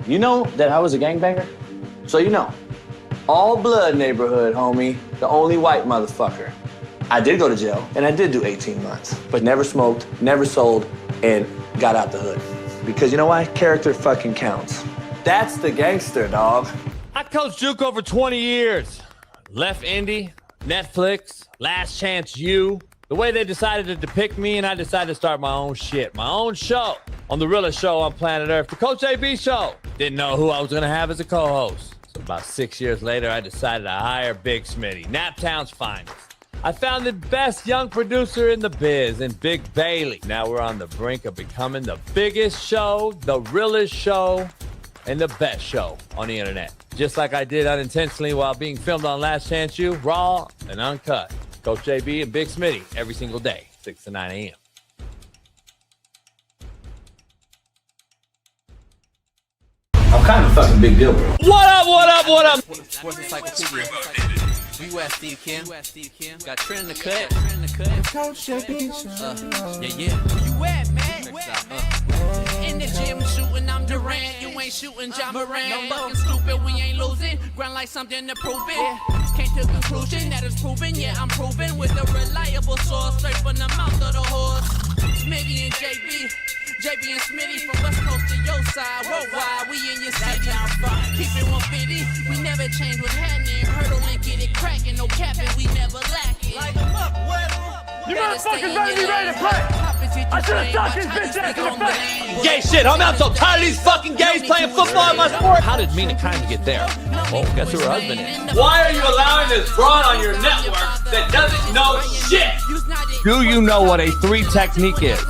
You know that I was a gangbanger? So you know, all blood neighborhood, homie, the only white motherfucker. I did go to jail, and I did do 18 months, but never smoked, never sold, and got out the hood. Because you know why? Character fucking counts. That's the gangster, dog. I coached JUCO for 20 years. Left Indy, Netflix, Last Chance U. The way they decided to depict me, and I decided to start my own shit, my own show on the realest show on Planet ERF, the Coach AB show. Didn't know who I was going to have as a co-host. So about 6 years later, I decided to hire Big Smitty, Naptown's finest. I found the best young producer in the biz in Big Bailey. Now we're on the brink of becoming the biggest show, the realest show, and the best show on the internet. Just like I did unintentionally while being filmed on Last Chance U, raw and uncut. Coach JB and Big Smitty every single day, 6 to 9 a.m. I'm kind of a fucking big deal, bro. What up, what up, what up? Sports Encyclopedia. Steve Kim. Got Trent in the cut. Coach JB. Yeah. Where you at, man? In the gym shooting, I'm Durant. You ain't shooting John Moran. No fucking stupid, we ain't losing. Grind like something to prove it. Came to conclusion that it's proven. Yeah, I'm proven with a reliable source straight from the mouth of the horse. Smitty and JB and Smitty from West Coast to your side. Worldwide, we in your city. Keep it 150. We never change what's happening. Hurdle and get it cracking. No capping, we never lacking. Light 'em up, wet 'em up. You motherfuckers better be ready to play. I should have stuck his bitch ass in the face. Gay shit, homie. I'm so tired of these fucking gays playing football in my sport. How did Mina Kimes get there? Well, guess who her husband is. Why are you allowing this broad on your network that doesn't know shit? Do you know what a 3 technique is?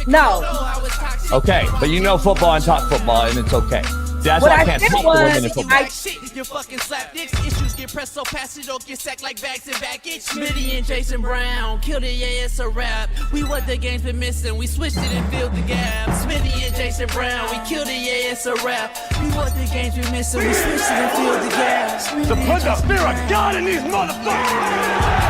No. Okay, but you know football and talk football, and it's okay. That's What why I I can't said speak to was, women in football. You fucking slap dicks. Issues get pressed so past it, don't get sacked like bags and baggage. Smitty and Jason Brown killed it, yeah, it's a rap. We what the game's been missing, we switched it and filled the gap. Smitty and Jason Brown, we killed it, yeah, it's a rap. We what the game's been missing, we switched it and filled the gap. To put the fear of God in these motherfuckers!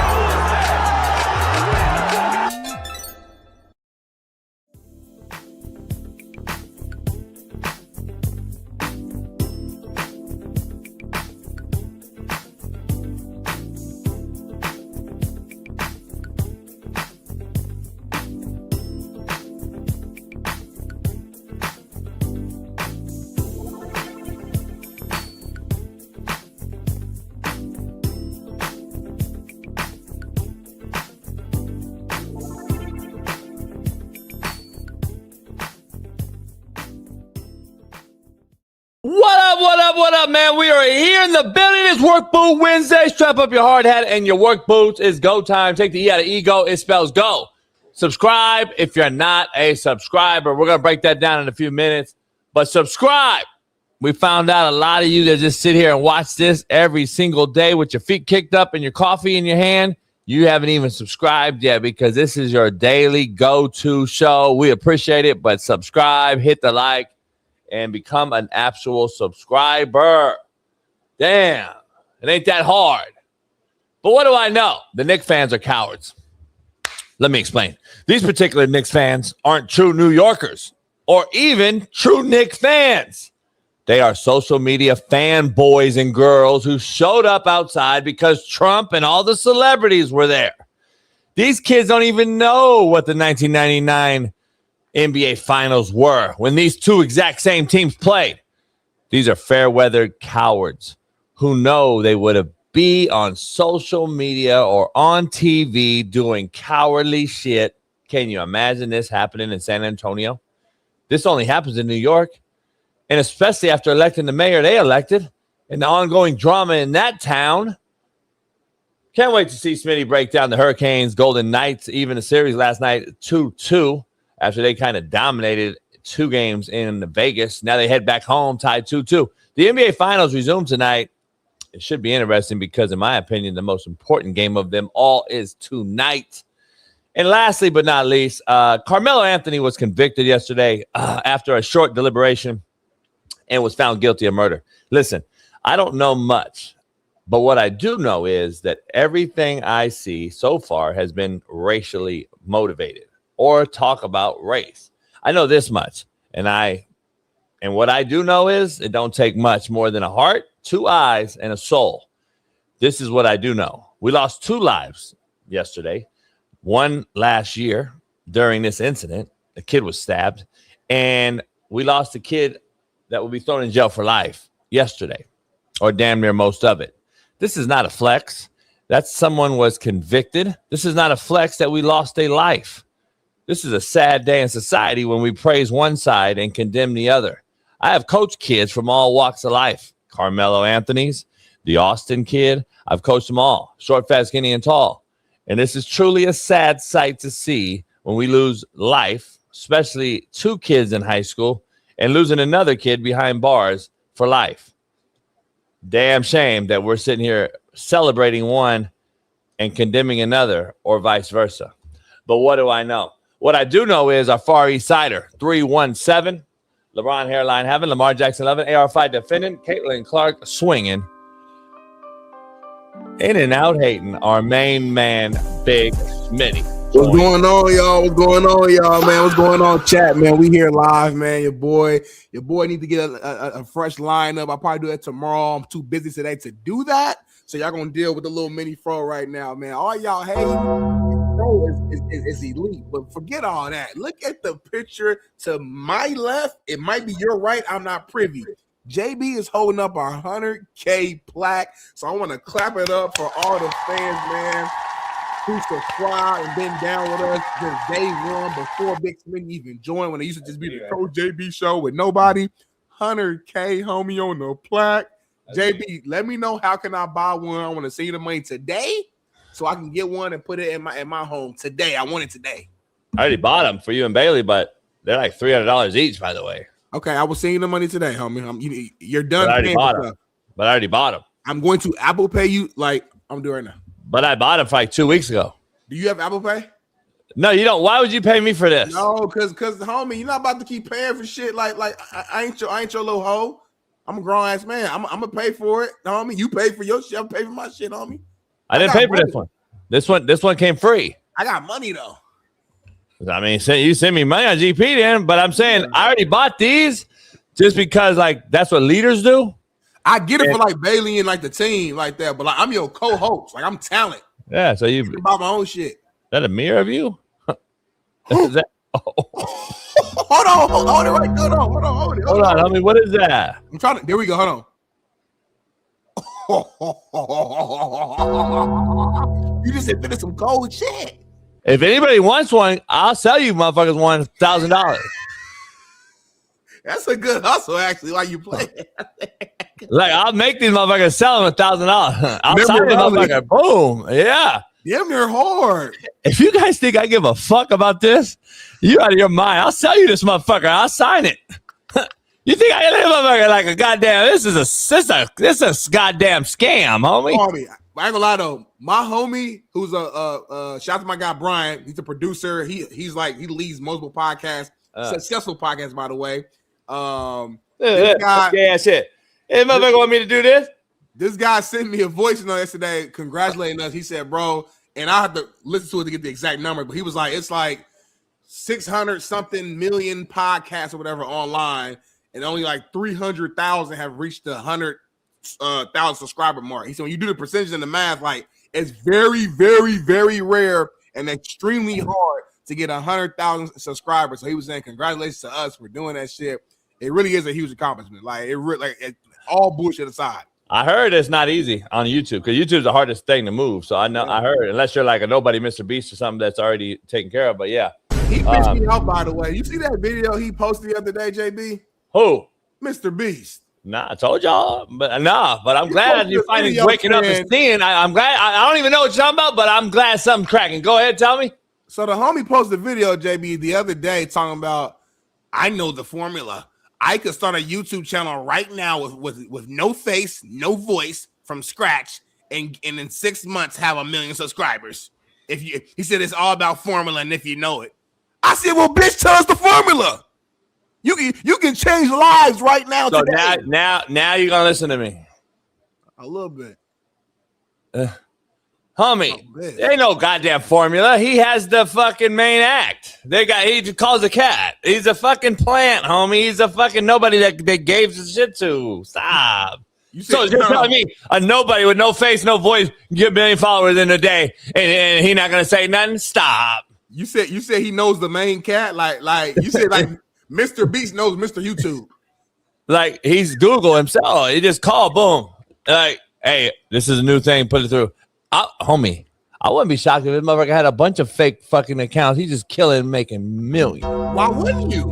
What up, man? We are here in the building. It's Work Boot Wednesday. Strap up your hard hat and your work boots. It's go time. Take the E out of ego. It spells go. Subscribe if you're not a subscriber. We're going to break that down in a few minutes. But subscribe. We found out a lot of you that just sit here and watch this every single day with your feet kicked up and your coffee in your hand. You haven't even subscribed yet because this is your daily go-to show. We appreciate it, but subscribe, hit the like, and become an actual subscriber. Damn, it ain't that hard. But what do I know? The Knicks fans are cowards. Let me explain. These particular Knicks fans aren't true New Yorkers or even true Knicks fans. They are social media fanboys and girls who showed up outside because Trump and all the celebrities were there. These kids don't even know what the 1999 NBA Finals were when these two exact same teams played. These are fair-weathered cowards who know they would have be on social media or on TV doing cowardly shit. Can you imagine this happening in San Antonio? This only happens in New York. And especially after electing the mayor they elected and the ongoing drama in that town. Can't wait to see Smitty break down the Hurricanes, Golden Knights, even the series last night 2-2 after they kind of dominated 2 games in Vegas. Now they head back home, tied 2-2. The NBA Finals resume tonight. It should be interesting because, in my opinion, the most important game of them all is tonight. And lastly, but not least, Carmelo Anthony was convicted yesterday after a short deliberation and was found guilty of murder. Listen, I don't know much, but what I do know is that everything I see so far has been racially motivated or talk about race. I know this much, and I And what I do know is it don't take much more than a heart, 2 eyes, and a soul. This is what I do know. We lost 2 lives yesterday. One last year during this incident. A kid was stabbed. And we lost a kid that will be thrown in jail for life yesterday, or damn near most of it. This is not a flex. That someone was convicted. This is not a flex that we lost a life. This is a sad day in society when we praise one side and condemn the other. I have coached kids from all walks of life. Carmelo Anthony's, the Austin kid. I've coached them all, short, fat, skinny, and tall. And this is truly a sad sight to see when we lose life, especially 2 kids in high school, and losing another kid behind bars for life. Damn shame that we're sitting here celebrating one and condemning another, or vice versa. But what do I know? What I do know is our Far East Sider, 317, LeBron hairline having, Lamar Jackson 11, AR5 defending, Caitlin Clark swinging. In and out hating, our main man, Big Smitty. What's going on, y'all? What's going on, y'all, man? What's going on, chat, man? We here live, man. Your boy need to get a fresh lineup. I'll probably do that tomorrow. I'm too busy today to do that. So y'all gonna deal with the little mini fro right now, man. All y'all hate fro is elite, but forget all that. Look at the picture to my left. It might be your right. I'm not privy. JB is holding up our 100K plaque. So I want to clap it up for all the fans, man, who subscribed and been down with us since day one before Big Smitty even joined, when it used to just be the Coach JB show with nobody. 100K, homie, on the plaque. JB, let me know, how can I buy one? I want to send you the money today so I can get one and put it in my home today. I want it today. I already bought them for you and Bailey, but they're like $300 each, by the way. Okay, I will send you the money today, homie. You're done. But I already bought them. I'm going to Apple Pay you like I'm doing right now. But I bought them for like 2 weeks ago. Do you have Apple Pay? No, you don't. Why would you pay me for this? No, because homie, you're not about to keep paying for shit. Like I ain't your little hoe. I'm a grown ass man. I'm gonna pay for it, homie. You pay for your shit. I'm pay for my shit, homie. I didn't pay for this one. This one came free. I got money though. I mean, you send me money on GP then, but I'm saying I already bought these just because like that's what leaders do. I get it for like Bailey and like the team like that, but like I'm your co-host. Like I'm talent. Yeah, so you about my own shit. Is that a mirror of you? Is that, Hold on, right. Hold on. I mean, what is that? I'm trying to. There we go. Hold on. You just invented some cold shit. If anybody wants one, I'll sell you motherfuckers $1,000. That's a good hustle, actually. While you play, like I'll make these motherfuckers sell them $1,000. I'll sign the motherfucker. Boom. Yeah. Damn, you're hard. If you guys think I give a fuck about this, you out of your mind. I'll sell you this motherfucker. I'll sign it. You think I live motherfucker like a goddamn? This is a goddamn scam, homie. Homie, I ain't gonna lie though. My homie, who's a shout out to my guy Brian. He's a producer. He leads multiple podcasts, successful podcasts, by the way. Shit. Hey, motherfucker, want me to do this? This guy sent me a voice note yesterday congratulating us. He said, bro, and I have to listen to it to get the exact number, but he was like, it's like 600 something million podcasts or whatever online, and only like 300,000 have reached the 100,000 subscriber mark. He said, when you do the percentage and the math, like it's very, very, very rare and extremely hard to get 100,000 subscribers. So he was saying, congratulations to us for doing that shit. It really is a huge accomplishment. Like all bullshit aside. I heard it's not easy on YouTube because YouTube's the hardest thing to move. So I know I heard, unless you're like a nobody Mr. Beast or something that's already taken care of. But yeah. He pissed me off, by the way. You see that video he posted the other day, JB? Who? Mr. Beast. Nah, I told y'all. But I'm glad you're finally waking up and seeing. I'm glad. I don't even know what you're talking about, but I'm glad something's cracking. Go ahead, tell me. So the homie posted a video, JB, the other day talking about, I know the formula. I could start a YouTube channel right now with no face, no voice from scratch, and in 6 months have 1 million subscribers. He said it's all about formula, and if you know it. I said, well, bitch, tell us the formula. You can change lives right now. So today. now you're gonna listen to me. A little bit. Homie, there ain't no goddamn formula. He has the fucking main act. He just calls a cat. He's a fucking plant, homie. He's a fucking nobody that they gave the shit to. Stop. So you're telling me a nobody with no face, no voice, get 1 million followers in a day, and he not gonna say nothing? Stop. You said he knows the main cat, like you said, like Mr. Beast knows Mr. YouTube. Like he's Google himself. He just called, boom. Like, hey, this is a new thing. Put it through. Homie, I wouldn't be shocked if this motherfucker had a bunch of fake fucking accounts. He's just killing, making millions. Why wouldn't you?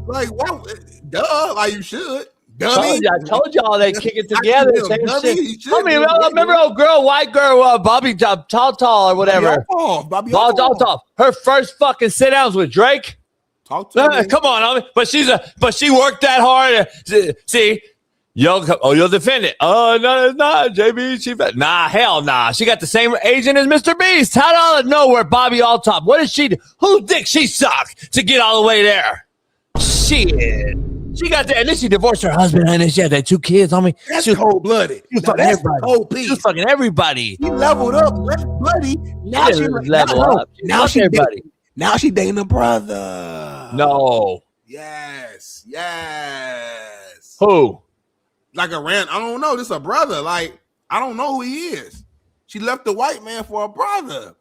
Like, why? Duh, like you should. I told y'all they kick it together. Same shit. Homie, remember old girl, white girl, Bobby Tall or whatever. Bobby Tall. Her first fucking sit downs with Drake. Talk to me. Come on, homie. But she worked that hard. See. You'll defend it. Oh, no, it's not. JB, nah, hell nah. She got the same agent as Mr. Beast. How did all know where Bobby Alltop? What did she do? Whose dick she suck to get all the way there? Shit. She got that. And then she divorced her husband and then she had that 2 kids, homie. That's cold-blooded. She was fucking everybody. She was fucking everybody. She leveled up, bloody. Now she leveled up. Now she everybody. Now she dating a brother. No. Yes. Who? Like I don't know. This is a brother. Like, I don't know who he is. She left the white man for a brother.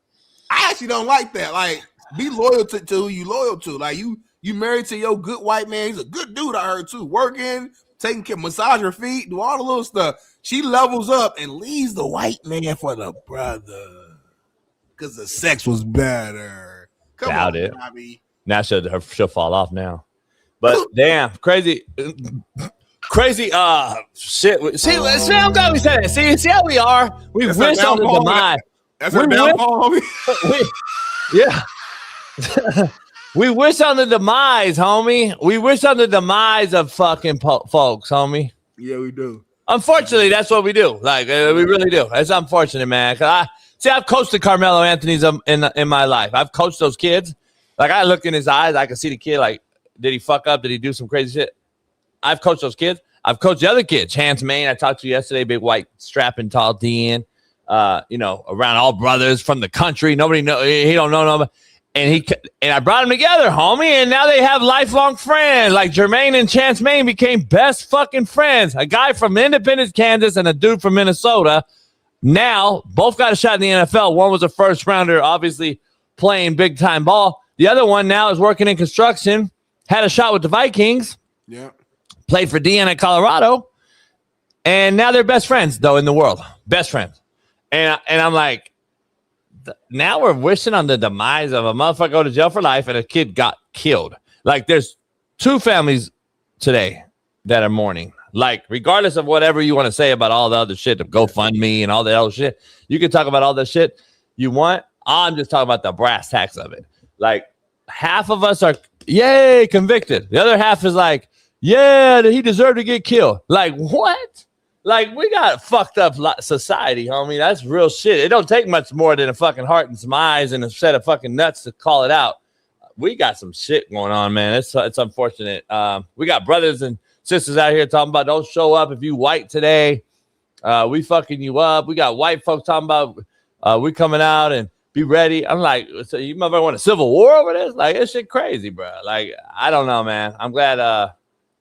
I actually don't like that. Like, be loyal to who you loyal to. Like, you married to your good white man. He's a good dude, I heard, too. Working, taking care, massage her feet, do all the little stuff. She levels up and leaves the white man for the brother. Because the sex was better. Come Doubt on, it. Bobby. Now she'll fall off now. But damn, crazy shit. See, I'm glad we said it. See how we are? We wish on the demise. That's our downfall, homie. Yeah. We wish on the demise, homie. We wish on the demise of fucking folks, homie. Yeah, we do. Unfortunately, that's what we do. Like, we really do. It's unfortunate, man. I've coached the Carmelo Anthony's in my life. I've coached those kids. Like, I look in his eyes. I can see the kid, like, did he fuck up? Did he do some crazy shit? I've coached those kids. I've coached the other kids. Chance Main, I talked to yesterday, big white strapping tall DN. Around all brothers from the country. Nobody know. He don't know nobody. And I brought them together, homie. And now they have lifelong friends. Like Jermaine and Chance Main became best fucking friends. A guy from Independence, Kansas, and a dude from Minnesota. Now both got a shot in the NFL. One was a first rounder, obviously playing big time ball. The other one now is working in construction. Had a shot with the Vikings. Yeah. Played for Deanna, Colorado, and now they're best friends, though, in the world. Best friends. And I'm like, now we're wishing on the demise of a motherfucker go to jail for life and a kid got killed. Like, there's 2 families today that are mourning. Like, regardless of whatever you want to say about all the other shit, the GoFundMe and all that other shit, you can talk about all that shit you want. I'm just talking about the brass tacks of it. Like, half of us are, yay, convicted. The other half is like, yeah, he deserved to get killed. Like, what? Like, we got fucked up society, homie. That's real shit. It don't take much more than a fucking heart and some eyes and a set of fucking nuts to call it out. We got some shit going on, man. It's unfortunate. We got brothers and sisters out here talking about don't show up if you white today. We fucking you up. We got white folks talking about we coming out and be ready. I'm like, so you motherfucker want a civil war over this? Like, this shit crazy, bro. Like, I don't know, man. I'm glad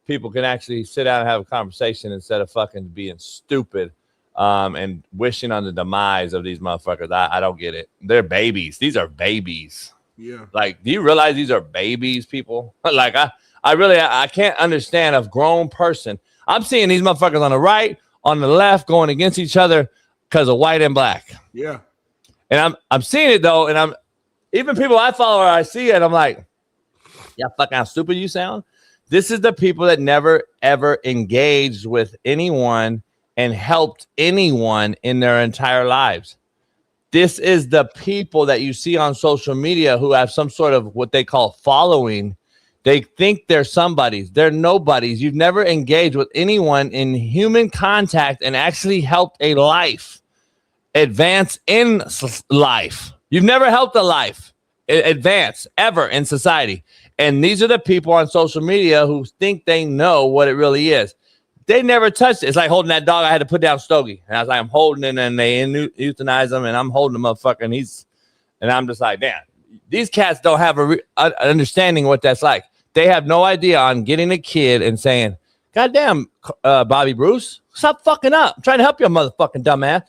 people can actually sit down and have a conversation instead of fucking being stupid and wishing on the demise of these motherfuckers. I don't get it. They're babies. These are babies. Yeah. Like, do you realize these are babies, people? Like, I can't understand a grown person. I'm seeing these motherfuckers on the right, on the left, going against each other because of white and black. Yeah. And I'm seeing it, though, and I'm even people I follow or I see it, I'm like, yeah, fuck how stupid you sound. This is the people that never, ever engaged with anyone and helped anyone in their entire lives. This is the people that you see on social media who have some sort of what they call following. They think they're somebodies. They're nobodies. You've never engaged with anyone in human contact and actually helped a life advance in life. You've never helped a life advance ever in society. And these are the people on social media who think they know what it really is. They never touched it. It's like holding that dog. I had to put down Stogie. And I was like, I'm holding it, and they euthanize him, and I'm holding the motherfucker, and I'm just like, damn, these cats don't have an understanding what that's like. They have no idea on getting a kid and saying, God damn, Bobby Bruce, stop fucking up. I'm trying to help you, motherfucking dumbass.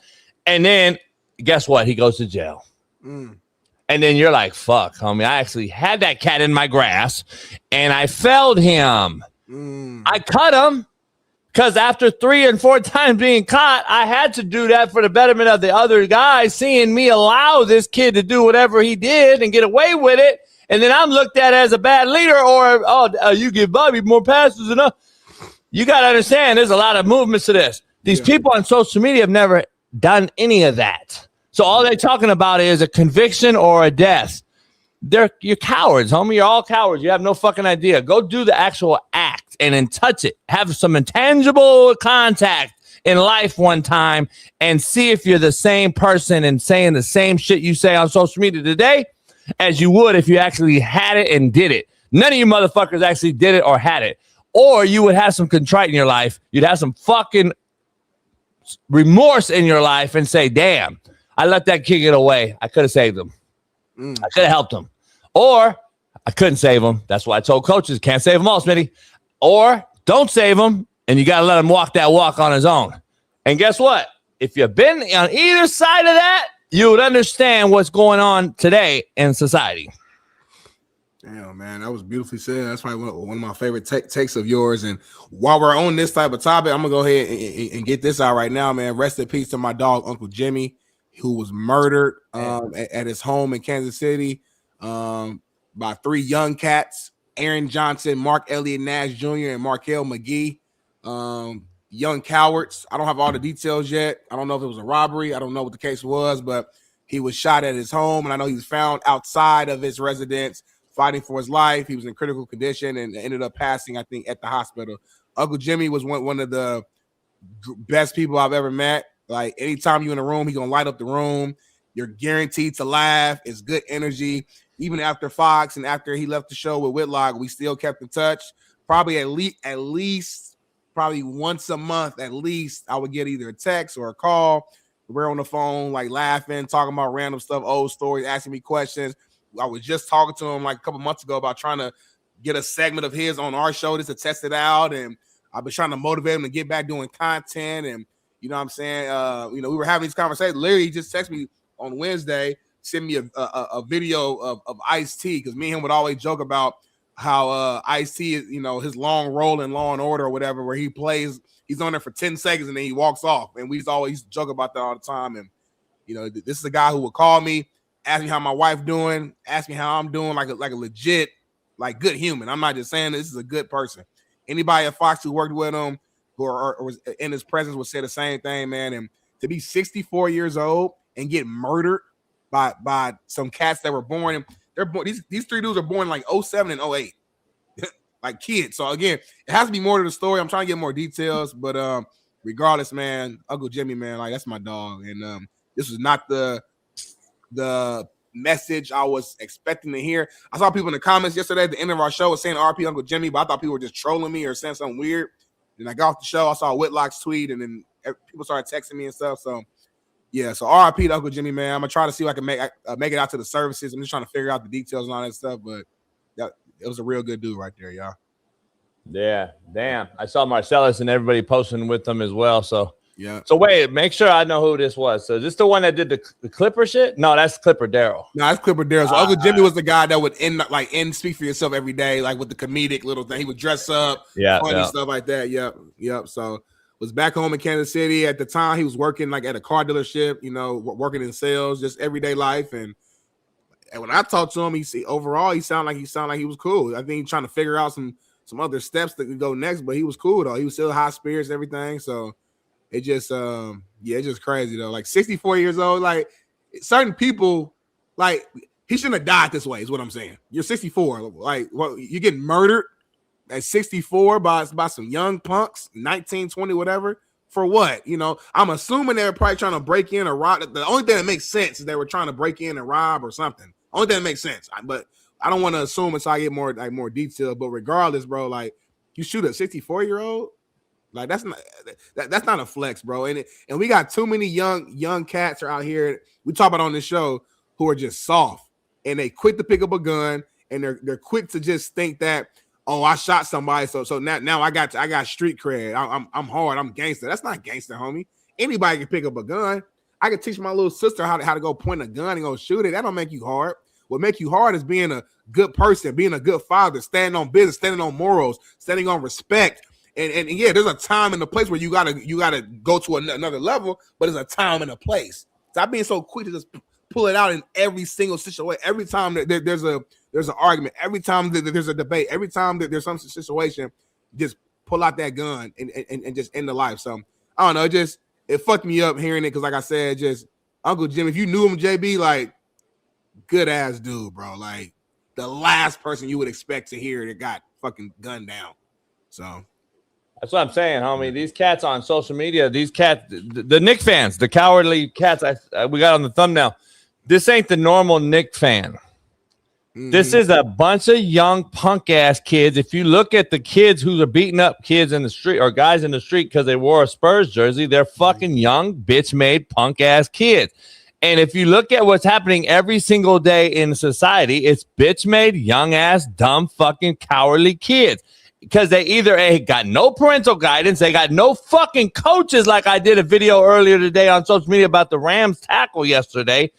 And then guess what? He goes to jail. And then you're like, fuck, homie. I actually had that cat in my grass, and I felled him. I cut him. Because after 3 and 4 times being caught, I had to do that for the betterment of the other guys, seeing me allow this kid to do whatever he did and get away with it. And then I'm looked at as a bad leader, or, you give Bobby more passes than us. You got to understand, there's a lot of movements to this. These people on social media have never done any of that. So all they're talking about is a conviction or a death. You're cowards, homie. You're all cowards. You have no fucking idea. Go do the actual act and then touch it. Have some intangible contact in life one time and see if you're the same person and saying the same shit you say on social media today as you would if you actually had it and did it. None of you motherfuckers actually did it or had it. Or you would have some contrite in your life. You'd have some fucking remorse in your life and say, damn, I let that kid get away. I could have saved him. I could have helped him. Or I couldn't save him. That's why I told coaches, can't save them all, Smitty. Or don't save him, and you got to let him walk that walk on his own. And guess what? If you've been on either side of that, you would understand what's going on today in society. Damn, man, that was beautifully said. That's probably one of my favorite takes of yours. And while we're on this type of topic, I'm going to go ahead and get this out right now, man. Rest in peace to my dog, Uncle Jimmy, who was murdered at his home in Kansas City by 3 young cats, Aaron Johnson, Mark Elliott Nash Jr., and Markel McGee. Young cowards. I don't have all the details yet. I don't know if it was a robbery. I don't know what the case was, but he was shot at his home, and I know he was found outside of his residence fighting for his life. He was in critical condition and ended up passing, I think, at the hospital. Uncle Jimmy was one of the best people I've ever met. Like, anytime you're in a room, he's going to light up the room. You're guaranteed to laugh. It's good energy. Even after Fox and after he left the show with Whitlock, we still kept in touch. Probably at least once a month, at least, I would get either a text or a call. We're on the phone, like laughing, talking about random stuff, old stories, asking me questions. I was just talking to him like a couple months ago about trying to get a segment of his on our show just to test it out. And I've been trying to motivate him to get back doing content. And, you know what I'm saying? We were having these conversations. Literally, he just texted me on Wednesday, sent me a video of Ice-T, because me and him would always joke about how Ice-T is, his long role in Law and Order or whatever, where he's on there for 10 seconds and then he walks off. And we always joke about that all the time. And, this is a guy who would call me, ask me how my wife doing, ask me how I'm doing, like a legit, like good human. I'm not just saying this is a good person. Anybody at Fox who worked with him or was in his presence would say the same thing, man. And to be 64 years old and get murdered by some cats that were born, these 3 dudes are born like 07 and 08, like kids. So again, it has to be more to the story. I'm trying to get more details, but regardless, man, Uncle Jimmy, man, like, that's my dog. And this was not the message I was expecting to hear. I saw people in the comments yesterday at the end of our show was saying RP Uncle Jimmy, but I thought people were just trolling me or saying something weird. Then I got off the show, I saw Whitlock's tweet, and then people started texting me and stuff. So yeah, so RP to Uncle Jimmy, man. I'm gonna try to see if I can make it out to the services. I'm just trying to figure out the details and all that stuff, but it was a real good dude right there, y'all. Yeah, damn. I saw Marcellus and everybody posting with them as well. So yeah. So wait, make sure I know who this was. So is this the one that did the Clipper shit? No, that's Clipper Daryl. No, that's Clipper Daryl. So Uncle Jimmy was the guy that would end speak for yourself every day, like with the comedic little thing. He would dress up, funny stuff like that. Yep. So was back home in Kansas City at the time. He was working like at a car dealership, working in sales, just everyday life. And when I talked to him, he sounded like he was cool. I think he's trying to figure out some other steps that could go next, but he was cool though. He was still high spirits and everything. So it just it's just crazy though. Like 64 years old, like certain people, like he shouldn't have died this way, is what I'm saying. You're 64, like you're getting murdered at 64 by some young punks, 19, 20, whatever. For what? I'm assuming they were probably trying to break in or rob. The only thing that makes sense is they were trying to break in and rob or something. Only thing that makes sense. But I don't want to assume until I get more detail. But regardless, bro, like you shoot a 64-year-old, Like that's not a flex, bro. And we got too many young cats are out here. We talk about on this show who are just soft and they quick to pick up a gun and they're quick to just think that, oh, I shot somebody, so now I got street cred. I'm hard. I'm gangster. That's not gangster, homie. Anybody can pick up a gun. I can teach my little sister how to go point a gun and go shoot it. That don't make you hard. What make you hard is being a good person, being a good father, standing on business, standing on morals, standing on respect. And yeah, there's a time and a place where you gotta go to another level, but there's a time and a place. Stop being so quick to just pull it out in every single situation. Every time that there's an argument, every time that there's a debate, every time that there's some situation, just pull out that gun and just end the life. So I don't know, it fucked me up hearing it because, like I said, just Uncle Jim, if you knew him, JB, like good ass dude, bro. Like the last person you would expect to hear that got fucking gunned down. So. That's what I'm saying, homie. These cats on social media, these cats, the Knicks fans, the cowardly cats we got on the thumbnail. This ain't the normal Knicks fan. Mm-hmm. This is a bunch of young punk-ass kids. If you look at the kids who are beating up kids in the street or guys in the street because they wore a Spurs jersey, they're fucking young, bitch-made, punk-ass kids. And if you look at what's happening every single day in society, it's bitch-made, young-ass, dumb, fucking cowardly kids. Because they either got no parental guidance, they got no fucking coaches, like I did a video earlier today on social media about the Rams tackle yesterday.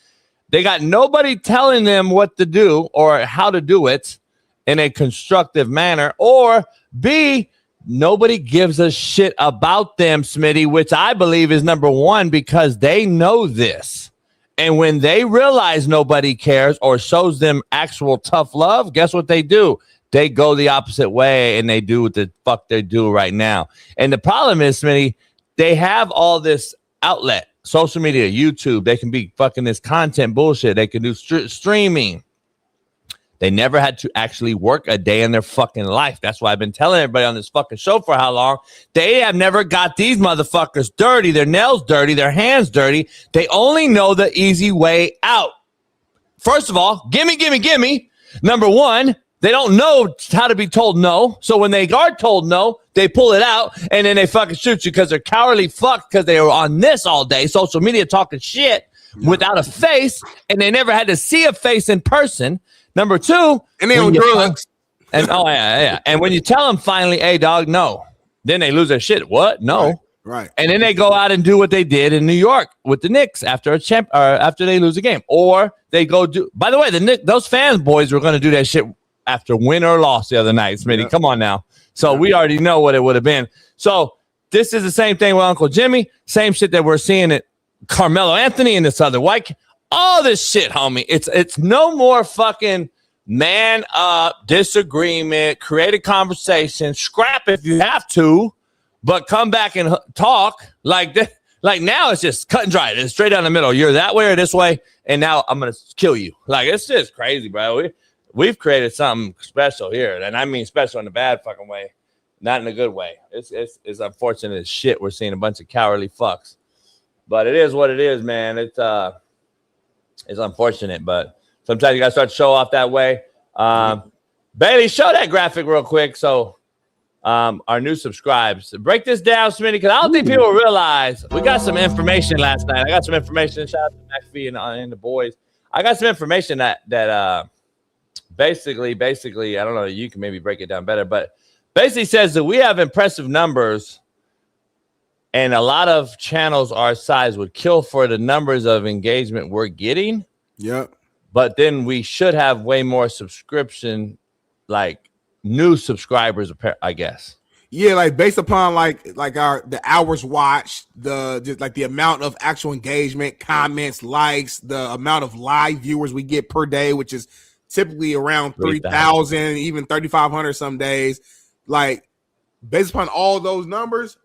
They got nobody telling them what to do or how to do it in a constructive manner. Or B, nobody gives a shit about them, Smitty, which I believe is number one because they know this. And when they realize nobody cares or shows them actual tough love, guess what they do? They go the opposite way and they do what the fuck they do right now. And the problem is, Smitty, they have all this outlet, social media, YouTube. They can be fucking this content bullshit. They can do streaming. They never had to actually work a day in their fucking life. That's why I've been telling everybody on this fucking show for how long. They have never got these motherfuckers dirty, their nails dirty, their hands dirty. They only know the easy way out. First of all, gimme. Number one, they don't know how to be told no. So when they are told no, they pull it out and then they fucking shoot you because they're cowardly fucked because they were on this all day, social media talking shit without a face, and they never had to see a face in person. Number two, and they on drugs. And And when you tell them finally, hey, dog, no, then they lose their shit. What? No. Right. And then they go out and do what they did in New York with the Knicks after after they lose a game. Or they go do, by the way, those fans boys were going to do that shit after win or loss the other night, Smitty. Come on now. So we already know what it would have been. So this is the same thing with Uncle Jimmy. Same shit that we're seeing at Carmelo Anthony and this other white. All this shit, homie. It's no more fucking man up, disagreement, create a conversation, scrap if you have to, but come back and talk like this. Like now it's just cut and dry. It's straight down the middle. You're that way or this way, and now I'm going to kill you. Like it's just crazy, bro. We've created something special here, and I mean special in a bad fucking way, not in a good way. It's unfortunate as shit. We're seeing a bunch of cowardly fucks, but it is what it is, man. It's unfortunate, but sometimes you gotta start to show off that way. Bailey, show that graphic real quick. So, our new subscribes. Break this down, Smitty, because I don't think people realize we got some information last night. I got some information. Shout out to McPhee and the boys. I got some information that. Basically, I don't know, you can maybe break it down better, but basically says that we have impressive numbers and a lot of channels our size would kill for the numbers of engagement we're getting. Yep. But then we should have way more subscription, like new subscribers, I guess. Yeah, like based upon like the hours watched, the amount of actual engagement, comments, likes, the amount of live viewers we get per day, which is typically around 3,000, even 3,500 some days. Like based upon all those numbers,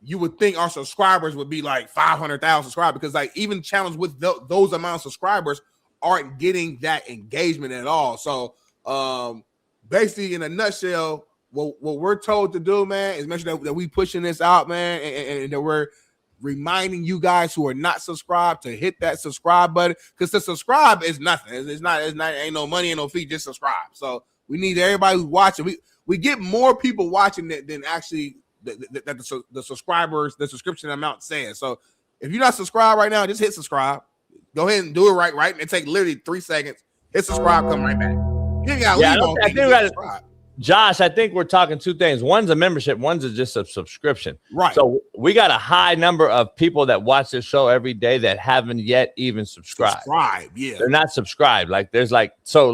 you would think our subscribers would be like 500,000 subscribers, because like even channels with those amount of subscribers aren't getting that engagement at all. So basically, in a nutshell, what we're told to do, man, is make sure that we pushing this out, man, and that we're reminding you guys who are not subscribed to hit that subscribe button, because to subscribe is nothing. It's not ain't no money, ain't no fee, just subscribe. So we need everybody who's watching. We get more people watching than actually the subscribers, the subscription amount says. So if you're not subscribed right now, just hit subscribe. Go ahead and do it right. It take literally 3 seconds. Hit subscribe, come right back. You ain't gotta leave on. I think Josh, I think we're talking two things. One's a membership, one's just a subscription. Right. So we got a high number of people that watch this show every day that haven't yet even subscribed. Yeah. They're not subscribed. Like there's so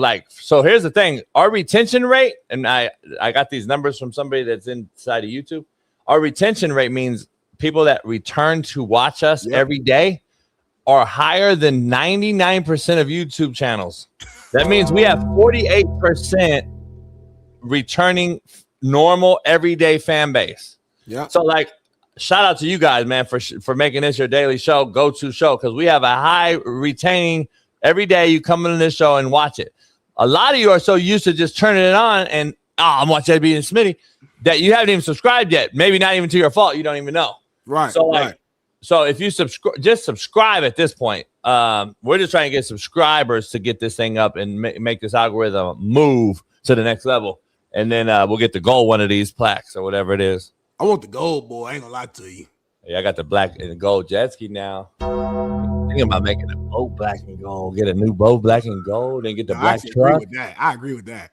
here's the thing. Our retention rate, and I got these numbers from somebody that's inside of YouTube. Our retention rate means people that return to watch us every day are higher than 99% of YouTube channels. That means we have 48% returning normal everyday fan base. Yeah. So shout out to you guys, man, for making this your daily show, go-to show, because we have a high retaining every day. You come into this show and watch it. A lot of you are so used to just turning it on and I'm watching JB and Smitty that you haven't even subscribed yet. Maybe not even to your fault. You don't even know. Right. So so if you subscribe at this point, we're just trying to get subscribers to get this thing up and make this algorithm move to the next level. And then we'll get the gold one of these plaques or whatever it is. I want the gold, boy. I ain't gonna lie to you. Yeah, I got the black and gold jet ski now. Thinking about making a boat black and gold. Get a new boat black and gold and get the black truck. I agree with that.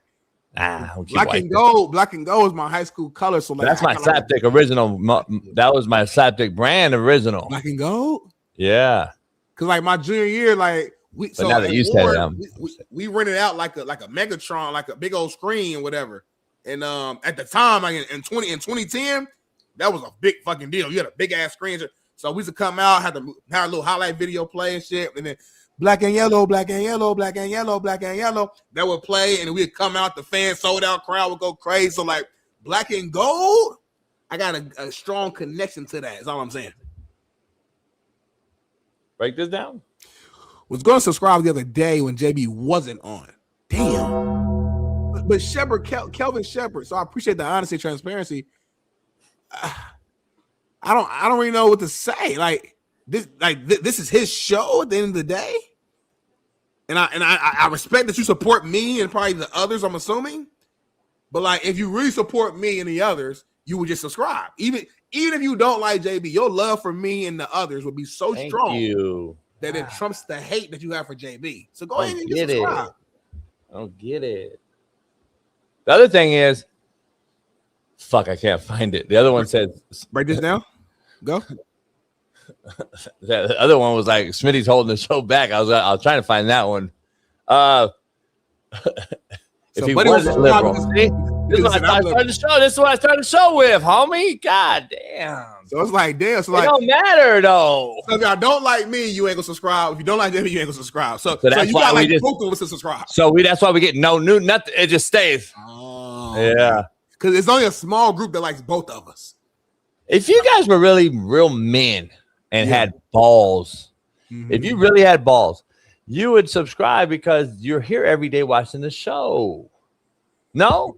Black and gold is my high school color. So that's my slapdick original. That was my slapdick brand original. Black and gold. Yeah. Cause my junior year, we rented out like a Megatron, like a big old screen or whatever. And at the time, in 2010, that was a big fucking deal. You had a big ass screen. So we used to come out, had a little highlight video play and shit, and then black and yellow, black and yellow, black and yellow, black and yellow. That would play, and we'd come out, the fans sold out, crowd would go crazy. So black and gold, I got a strong connection to that. That's all I'm saying. Break this down. Was going to subscribe the other day when JB wasn't on. Damn. But Shepard, Kelvin Shepard. So I appreciate the honesty and transparency. I don't really know what to say. This is his show at the end of the day. And I respect that you support me and probably the others, I'm assuming. But if you really support me and the others, you would just subscribe. Even if you don't like JB, your love for me and the others would be so strong that it trumps the hate that you have for JB. So go ahead and just subscribe. I don't get it. The other thing is, fuck, I can't find it. The other one said, break this down. Go. The other one was like Smitty's holding the show back. I was trying to find that one. If he wasn't liberal, this is what I started the show. This is what I started the show with, homie. God damn. So it's damn. So it don't matter though. So if y'all don't like me, you ain't gonna subscribe. If you don't like them, you ain't gonna subscribe. So that's you why got both of us to subscribe. So that's why we get no new nothing. It just stays. Oh yeah. Because it's only a small group that likes both of us. If you guys were really real men and had balls, if you really had balls, you would subscribe because you're here every day watching the show. No?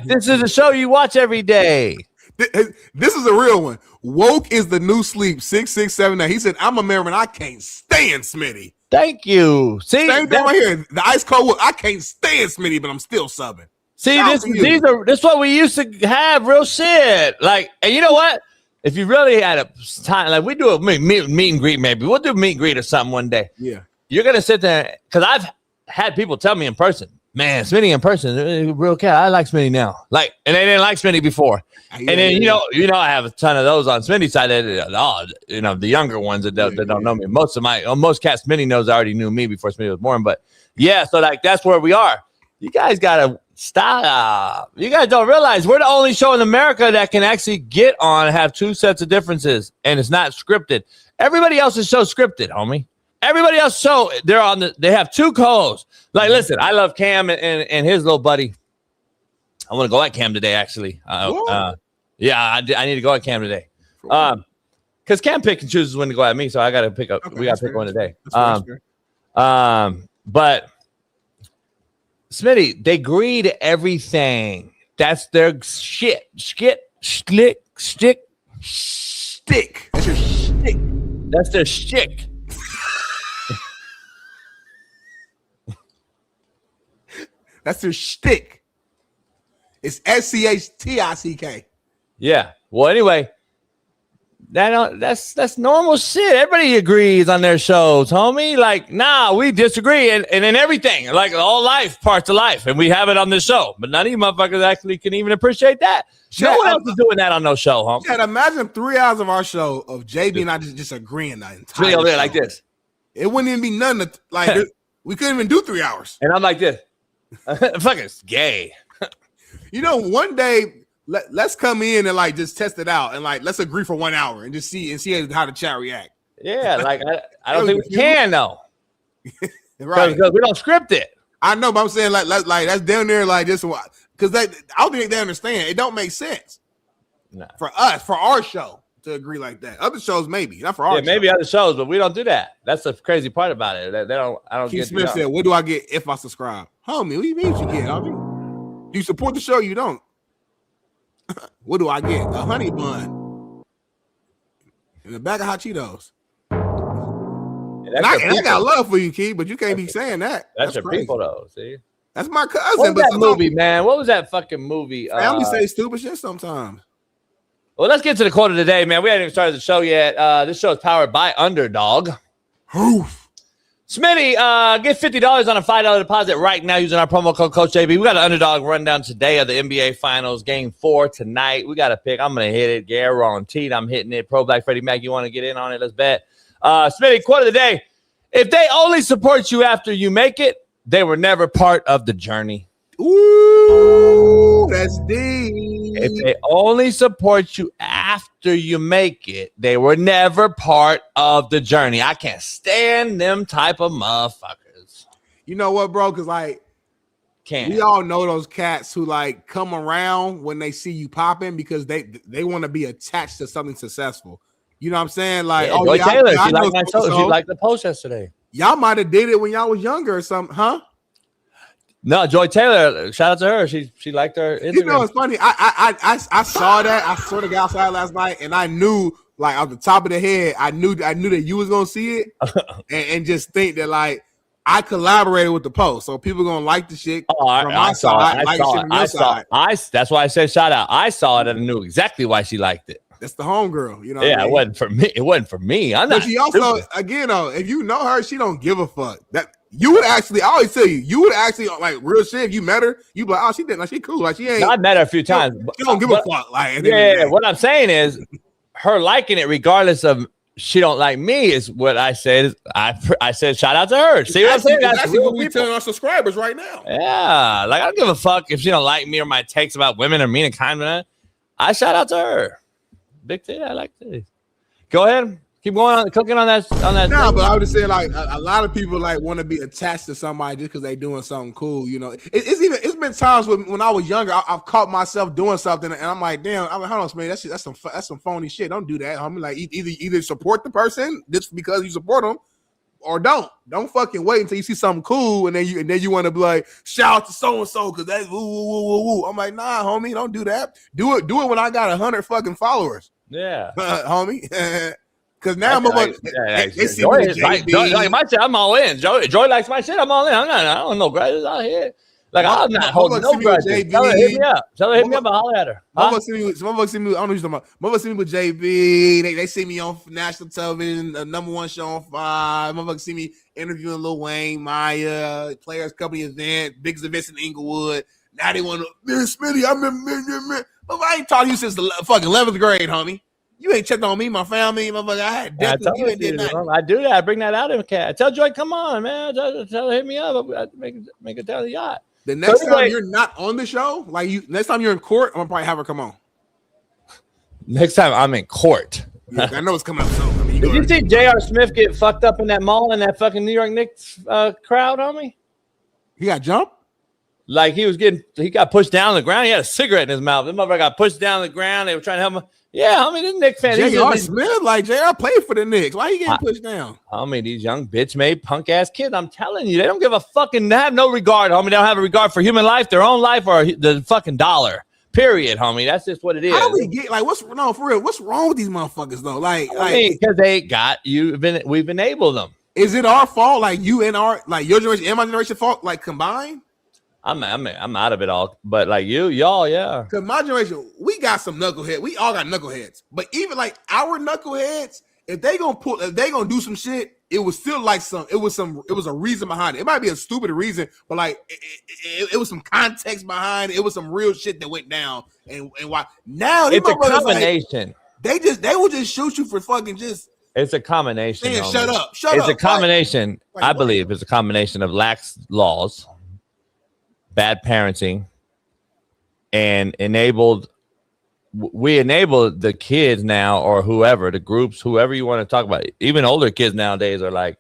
This is a show you watch every day. This is a real one. Woke is the new sleep. 6679. He said, I'm a Maryman. I can't stand Smitty. Thank you. See, same thing right here. The ice cold wood. I can't stand Smitty, but I'm still subbing. See, this is what we used to have, real shit. And you know what? If you really had a time, we do a meet and greet, maybe we'll do a meet and greet or something one day. Yeah, you're gonna sit there because I've had people tell me in person, man, Smitty in person, real cat. I like Smitty now, and they didn't like Smitty before. And then you know, I have a ton of those on Smitty's side. The younger ones that don't know me. Most cats Smitty knows already knew me before Smitty was born. But yeah, so that's where we are. You guys gotta stop. You guys don't realize we're the only show in America that can actually get on and have two sets of differences, and it's not scripted. Everybody else's show scripted, homie. Everybody else's show, they have two co-hosts. Listen, I love Cam and his little buddy. I want to go at Cam today, actually. Yeah, I need to go at Cam today. Because Cam pick and chooses when to go at me, so I got to pick up. Okay, we got to pick one today. But Smitty, they agree to everything. That's their shit. Stick. That's your shtick. That's their shtick. That's their shtick. It's SCHTICK. Yeah. Well, anyway, that's normal shit. Everybody agrees on their shows, homie. Like, nah, we disagree, and in everything, like all life, parts of life, and we have it on this show. But none of you motherfuckers actually can even appreciate that. No one else is doing that on no show, homie. Yeah, imagine 3 hours of our show of JB and I just agreeing the entire over there show. like this. It wouldn't even be nothing. Like we couldn't even do 3 hours. And I'm like this. Fucking gay. You know, one day let's come in and like just test it out and like let's agree for 1 hour and just see how the chat react. Yeah, like I don't think we can though. Right. Because we don't script it. I know, but I'm saying like that's down there like this because I don't think they understand. It don't make sense for us, for our show to agree like that. Other shows maybe, not for our show. Maybe other shows, but we don't do that. That's the crazy part about it. I don't Keith get Smith said, what do I get if I subscribe? Homie, what do you mean you get, homie? Do you support the show? You don't. What do I get? A honey bun and a bag of hot Cheetos. And I got love for you, Keith, but you can't be saying that. That's your crazy people, though. See, that's my cousin. What was that movie, man? What was that fucking movie? Family say stupid shit sometimes. Well, let's get to the quote of the day, man. We haven't even started the show yet. This show is powered by Underdog. Oof. Smitty, get $50 on a $5 deposit right now using our promo code Coach JB. We got an Underdog rundown today of the NBA Finals, Game 4 tonight. We got to pick. I'm going to hit it. Guaranteed I'm hitting it. Pro Black Freddie Mac, you want to get in on it? Let's bet. Smitty, quote of the day. If they only support you after you make it, they were never part of the journey. Ooh, that's deep. If they only support you after you make it, they were never part of the journey. I can't stand them type of motherfuckers. You know what, bro? Because like, we all know those cats who like come around when they see you popping because they want to be attached to something successful. You know what I'm saying? Like, Joy Taylor, she liked my show. She liked the post yesterday. Y'all might have did it when y'all was younger or something, huh? No, Joy Taylor. Shout out to her. She liked her Instagram. You know, it's funny. I saw that. I sort of got outside last night, and I knew, like, off the top of the head, I knew that you was gonna see it, and just think that like I collaborated with the post, so people gonna like the shit from my side. That's why I said shout out. I saw it and I knew exactly why she liked it. That's the homegirl, you know. Yeah, it wasn't for me. It wasn't for me. I'm not. But she also, again, though, if you know her, she don't give a fuck. That you would actually, I always tell you would actually like real shit. If you met her, you be like, oh, she did, like she cool, like she ain't. I met her a few times. She don't give a fuck. Like, yeah. What I'm saying is, her liking it, regardless of she don't like me, is what I said. I said shout out to her. See what I'm saying? That's what we telling our subscribers right now. Yeah, like I don't give a fuck if she don't like me or my takes about women or mean and kind. I shout out to her. Big titty, I like this. Go ahead, keep going on, cooking on that. No, but I would just say like a lot of people like want to be attached to somebody just because they doing something cool. You know, it's been times when I was younger, I've caught myself doing something, and I'm like, damn, I'm like, hold on, man, that's some phony shit. Don't do that. I'm like, either support the person just because you support them, or don't fucking wait until you see something cool, and then you want to be like, shout out to so and so because that's woo. I'm like, nah, homie, don't do that. Do it when I got 100 fucking followers. Yeah, homie. Because now they see Joy like my shit. I'm all in. Joy likes my shit. I'm all in. I don't know grudges out here. Like I'm not holding no grudges. Tell her hit me up. I'll holler at her. Some folks see me. I don't know what you're talking about. Motherfuckers see me with JB. They see me on national television, #1 show on 5. Motherfuckers see me interviewing Lil Wayne, Maya, Players Company event, biggest events in Inglewood. Now they want to, man, Smitty, man. But I ain't taught you since the fucking 11th grade, homie. You ain't checked on me, my family, motherfucker. I had death. You ain't did nothing. I do that. I bring that out in a cat. I tell Joy, come on, man. Tell her hit me up. I make it down the yacht. The next time you're not on the show, next time you're in court, I'm gonna probably have her come on. Next time I'm in court. Yeah, I know it's coming up soon. I mean, did you see J.R. Smith get fucked up in that mall in that fucking New York Knicks crowd, homie? He got jumped? Like he got pushed down on the ground. He had a cigarette in his mouth. This motherfucker got pushed down on the ground. They were trying to help him. Yeah, homie, this Knicks fan. J.R. Smith, like J.R. played for the Knicks. Why he getting pushed down? Homie, these young bitch-made punk-ass kids, I'm telling you, they don't give a fucking, they have no regard, homie. They don't have a regard for human life, their own life, or the fucking dollar. Period, homie. That's just what it is. How do we get, like, for real, what's wrong with these motherfuckers, though? Because they got you, we've enabled them. Is it our fault, like you and your generation and my generation fault, like combined? I'm out of it all. But like y'all, yeah. Cause my generation, we got some knuckleheads. We all got knuckleheads. But even like our knuckleheads, if they gonna do some shit, it was still like it was a reason behind it. It might be a stupid reason, but like it was some context behind it. It was some real shit that went down. And why now it's a combination. Like, they will just shoot you for fucking just. It's a combination. Man, shut up. It's a combination. Like, I believe it's a combination of lax laws, bad parenting, and we enabled the kids now, or whoever, the groups, whoever you want to talk about. Even older kids nowadays are like,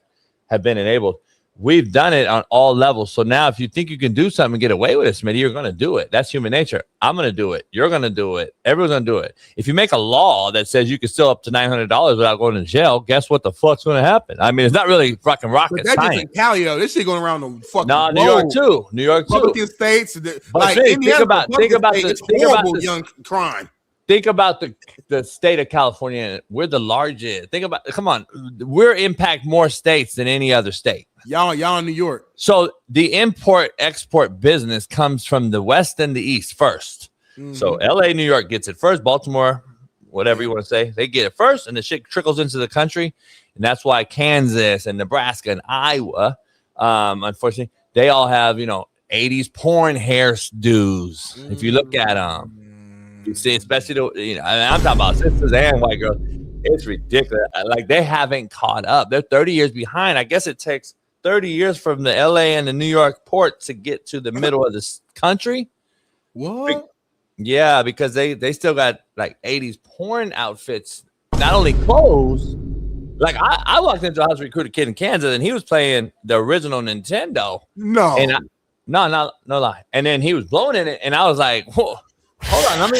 have been enabled. We've done it on all levels. So now if you think you can do something and get away with it, Smitty, you're going to do it. That's human nature. I'm going to do it. You're going to do it. Everyone's going to do it. If you make a law that says you can steal up to $900 without going to jail, guess what the fuck's going to happen? I mean, it's not really fucking rocket science. That's just in Cali, though. This shit going around the fucking New York too. Republican states. Like, think about the young crime. Think about the state of California. We're the largest. Come on. We're impact more states than any other state. Y'all in New York. So the import-export business comes from the West and the East first. Mm-hmm. So LA, New York gets it first. Baltimore, whatever you want to say, they get it first, and the shit trickles into the country. And that's why Kansas and Nebraska and Iowa, unfortunately, they all have, 80s porn hairdos. Mm-hmm. If you look at them, you see, especially I'm talking about sisters and white girls. It's ridiculous. Like, they haven't caught up. They're 30 years behind. I guess it takes 30 years from the LA and the New York port to get to the middle of this country. What? Yeah, because they still got like 80s porn outfits, not only clothes. Like, I walked into a house recruit a kid in Kansas, and he was playing the original Nintendo. No. And no lie. And then he was blowing in it, and I was like, whoa, hold on.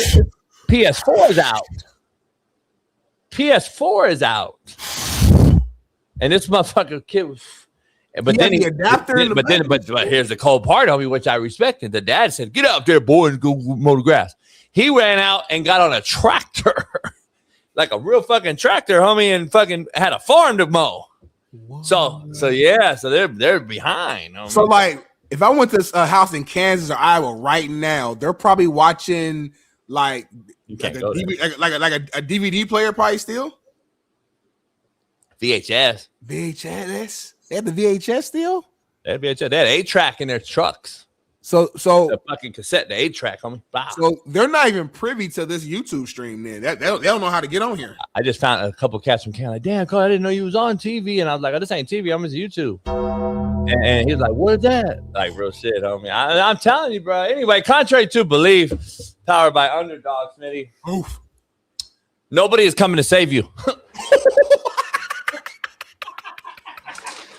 PS4 is out. PS4 is out. And this motherfucker kid was. But then but here's the cold part, homie, which I respected. The dad said, "Get out there, boy, and go mow the grass." He ran out and got on a tractor, like a real fucking tractor, homie, and fucking had a farm to mow. What? So yeah, so they're behind. Homie. So like, if I went to a house in Kansas or Iowa right now, they're probably watching like a DVD player, probably still VHS. They have the VHS still? They had VHS. They had 8-track in their trucks. So the fucking cassette, the 8-track, homie. Wow. So they're not even privy to this YouTube stream. Then they don't know how to get on here. I just found a couple cats from Canada. Like, damn, Cole, I didn't know you was on TV. And I was like, oh, this ain't TV. I'm just YouTube. And he was like, what is that? Like, real shit, homie. I'm telling you, bro. Anyway, contrary to belief, powered by Underdog, Smitty. Oof. Nobody is coming to save you.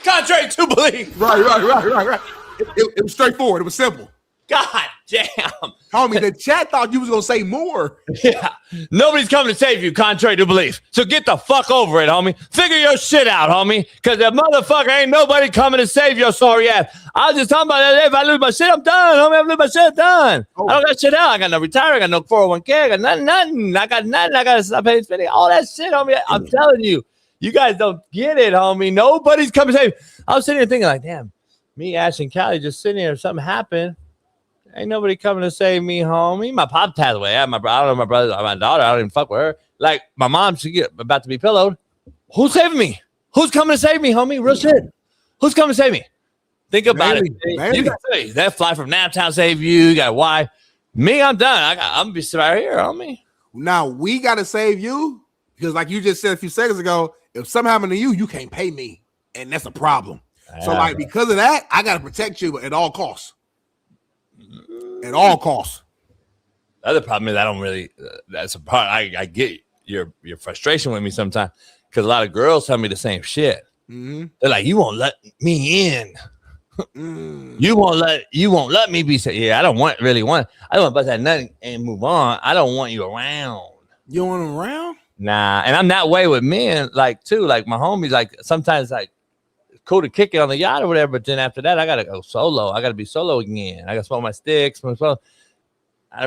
Contrary to belief. Right. It was straightforward. It was simple. God damn. Homie, the chat thought you was going to say more. Yeah. Nobody's coming to save you, contrary to belief. So get the fuck over it, homie. Figure your shit out, homie. Because the motherfucker ain't nobody coming to save your sorry ass. I was just talking about that. If I lose my shit, I'm done, homie. I lose my shit, I'm done. Oh. I don't got shit out. I got no retirement. I got no 401k. I got nothing. I got nothing. I got to stop paying spending. All that shit, homie. I'm telling you. You guys don't get it, homie. Nobody's coming to save me. I was sitting here thinking, like, damn, me, Ash, and Callie just sitting here. If something happened, ain't nobody coming to save me, homie. My pop passed away. I don't know my brother, my daughter. I don't even fuck with her. Like, my mom, she get about to be pillowed. Who's saving me? Who's coming to save me, homie? Real shit. Who's coming to save me? Think about it. You got to that fly from Naptown save you. You got a wife. Me, I'm done. I'm going to be right here, homie. Now, we got to save you because, like you just said a few seconds ago, if something happened to you, you can't pay me, and that's a problem. So, like, because of that, I got to protect you at all costs. At all costs. The other problem is I don't really. That's a part. I get your frustration with me sometimes because a lot of girls tell me the same shit. Mm-hmm. They're like, "You won't let me in. You won't let me be." Yeah, I don't really want. I don't want to bust that nut and move on. I don't want you around. You don't want them around? Nah, and I'm that way with men, like, too. Like, my homies, like, sometimes, like, it's cool to kick it on the yacht or whatever, but then after that, I got to go solo. I got to be solo again. I got to smoke my sticks. I don't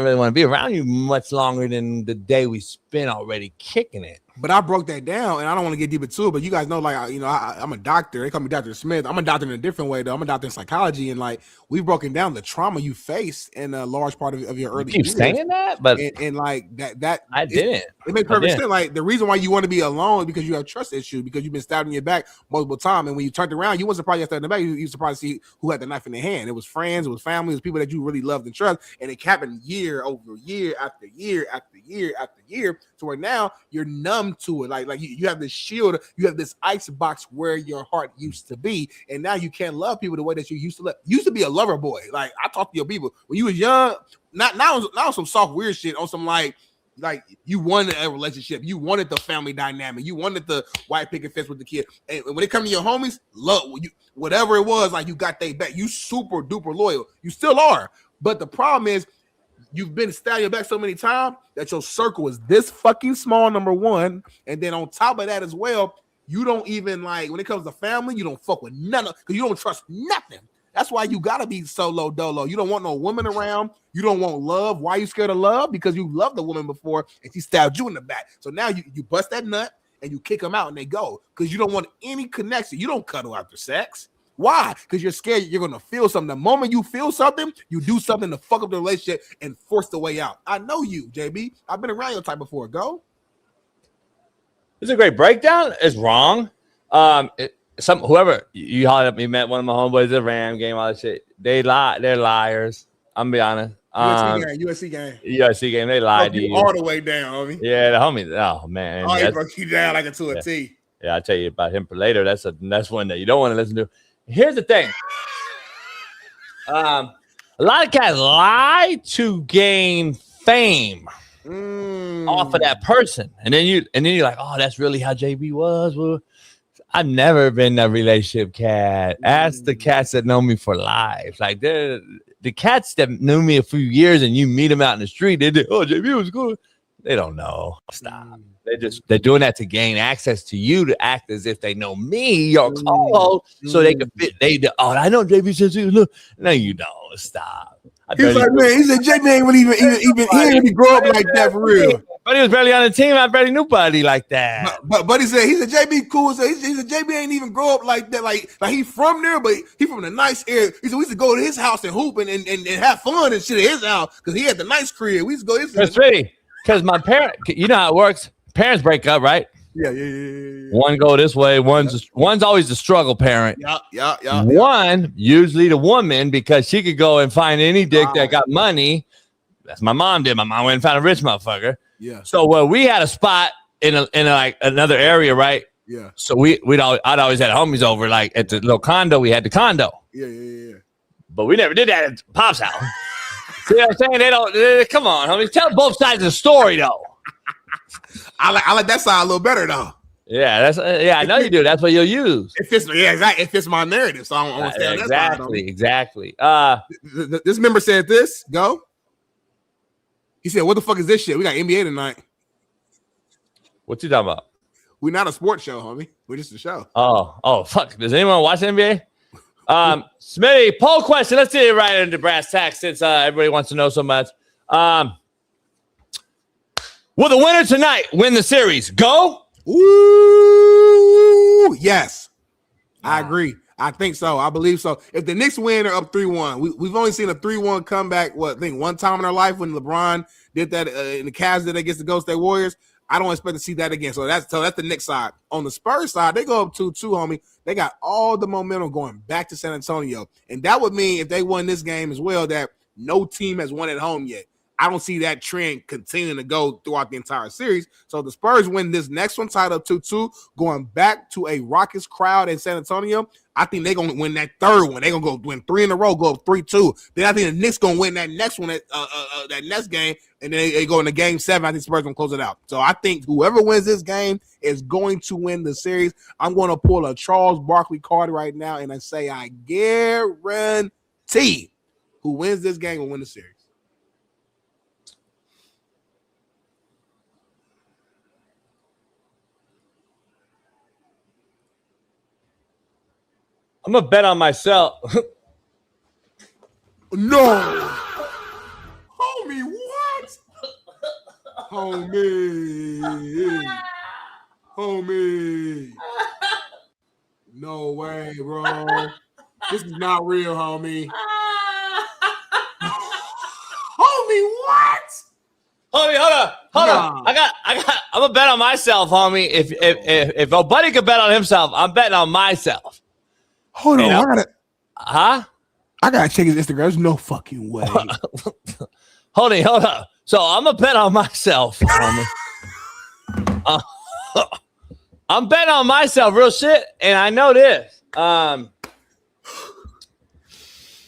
really want to be around you much longer than the day we spent already kicking it. But I broke that down, and I don't want to get deep into it. But you guys know, like, I'm a doctor. They call me Dr. Smith. I'm a doctor in a different way, though. I'm a doctor in psychology, and like we've broken down the trauma you face in a large part of your early keep years. saying that, but and like that I didn't. It makes perfect sense. Like the reason why you want to be alone is because you have trust issues, because you've been stabbed in your back multiple times, and when you turned around, you wasn't surprised you stabbed in the back. You were surprised to see who had the knife in their hand. It was friends, it was family, it was people that you really loved and trust, and it happened year over year after year after year after year, to where now you're numb to it. Like you have this shield, you have this ice box where your heart used to be, and now you can't love people the way that you used to love. You used to be a lover boy. Like I talk to your people when you was young, not now some soft weird shit on some like you wanted a relationship, you wanted the family dynamic, you wanted the white picket fence with the kid, and when it comes to your homies, love you, whatever it was, like you got they back. You super duper loyal, you still are, but the problem is you've been stabbed in your back so many times that your circle is this fucking small, number one, and then on top of that as well, you don't even like when it comes to family, you don't fuck with none of, because you don't trust nothing. That's why you gotta be solo dolo. You don't want no woman around. You don't want love. Why are you scared of love? Because you loved the woman before and she stabbed you in the back. So now you bust that nut and you kick them out and they go, because you don't want any connection. You don't cuddle after sex. Why? Because you're scared you're gonna feel something. The moment you feel something, you do something to fuck up the relationship and force the way out. I know you, JB. I've been around your type before. Go. It's a great breakdown. It's wrong. Whoever you hollered up, you met one of my homeboys at the Ram game, all that shit. They lie. They're liars. I'm gonna be honest. USC game. They lied to you all the way down, homie. Yeah, the homie. Oh man. Oh, he broke you down like a T. Yeah, I'll tell you about him for later. That's one that you don't want to listen to. Here's the thing. A lot of cats lie to gain fame off of that person, and then you're like, oh, that's really how JB was. Well, I've never been a relationship cat. Ask the cats that know me for life. Like the cats that knew me a few years, and you meet them out in the street. They did, oh, JB was good. They don't know. Stop. They're doing that to gain access to you, to act as if they know me, your co-host, so they can fit. I know JB says look. No, you don't. Stop. He was like, man, he said JB ain't really even he didn't grow up like that for real. But he was barely on the team. I barely knew Buddy like that. But he said JB cool. He said JB ain't even grow up like that. Like he from there, but he from the nice area. He said we used to go to his house and hoop and have fun and shit at his house because he had the nice crib. We used to go to his house. Because my parents, you know how it works. Parents break up, right? Yeah. One go this way. One's always the struggle parent. Yeah. One, usually the woman, because she could go and find any dick that got money. That's my mom did. My mom went and found a rich motherfucker. Yeah. So we had a spot in like another area, right? Yeah. So I'd always had homies over, like at the little condo. We had the condo. Yeah. But we never did that at Pop's house. See what I'm saying? They don't. Come on, homies. Tell both sides of the story, though. I like that side a little better, though. Yeah, I know you do. That's what you'll use. Exactly. It fits my narrative, so I don't understand exactly. This member said this. Go. He said, "What the fuck is this shit? We got NBA tonight." What you talking about? We're not a sports show, homie. We're just a show. Oh, fuck. Does anyone watch NBA? Smitty, poll question. Let's get it right into brass tacks since everybody wants to know so much. Will the winner tonight win the series? Go. Ooh, yes. I agree. I think so. I believe so. If the Knicks win, they're up 3-1. We've only seen a 3-1 comeback, I think one time in our life when LeBron did that in the Cavs did against the Golden State Warriors. I don't expect to see that again. So that's the Knicks side. On the Spurs side, they go up 2-2, homie. They got all the momentum going back to San Antonio. And that would mean if they won this game as well, that no team has won at home yet. I don't see that trend continuing to go throughout the entire series. So the Spurs win this next one, tied up 2-2, going back to a Rockets crowd in San Antonio. I think they're going to win that third one. They're going to go win 3 in a row, go up 3-2. Then I think the Knicks going to win that next one, that next game, and then they go into game 7. I think Spurs going to close it out. So I think whoever wins this game is going to win the series. I'm going to pull a Charles Barkley card right now, and I say I guarantee who wins this game will win the series. I'm going to bet on myself. No. Homie, what? Homie. Homie. No way, bro. This is not real, homie. Homie, what? Homie, hold on. I'm gonna bet on myself, homie. If a buddy could bet on himself, I'm betting on myself. Hold on, I gotta check his Instagram. There's no fucking way. Hold up. So I'm gonna bet on myself, homie. I'm betting on myself, real shit, and I know this.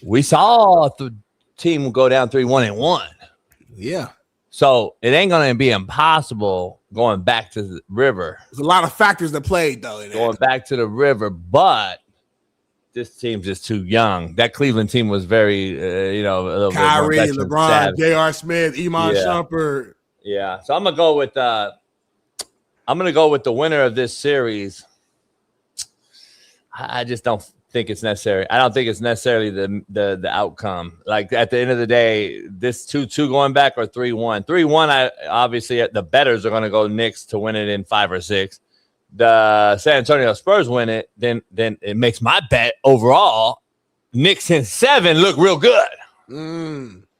We saw the team go down 3-1-1. Yeah. So it ain't gonna be impossible going back to the river. There's a lot of factors that played though. Going back to the river, but this team's just too young. That Cleveland team was very, a little Kyrie, bit more LeBron, J.R. Smith, Iman Shumpert. Yeah. So I'm gonna go with the winner of this series. I just don't think it's necessary. I don't think it's necessarily the outcome. Like at the end of the day, this 2-2 going back or 3-1. 3-1, obviously the bettors are going to go Knicks to win it in 5 or 6. The San Antonio Spurs win it, then it makes my bet overall Knicks in 7 look real good.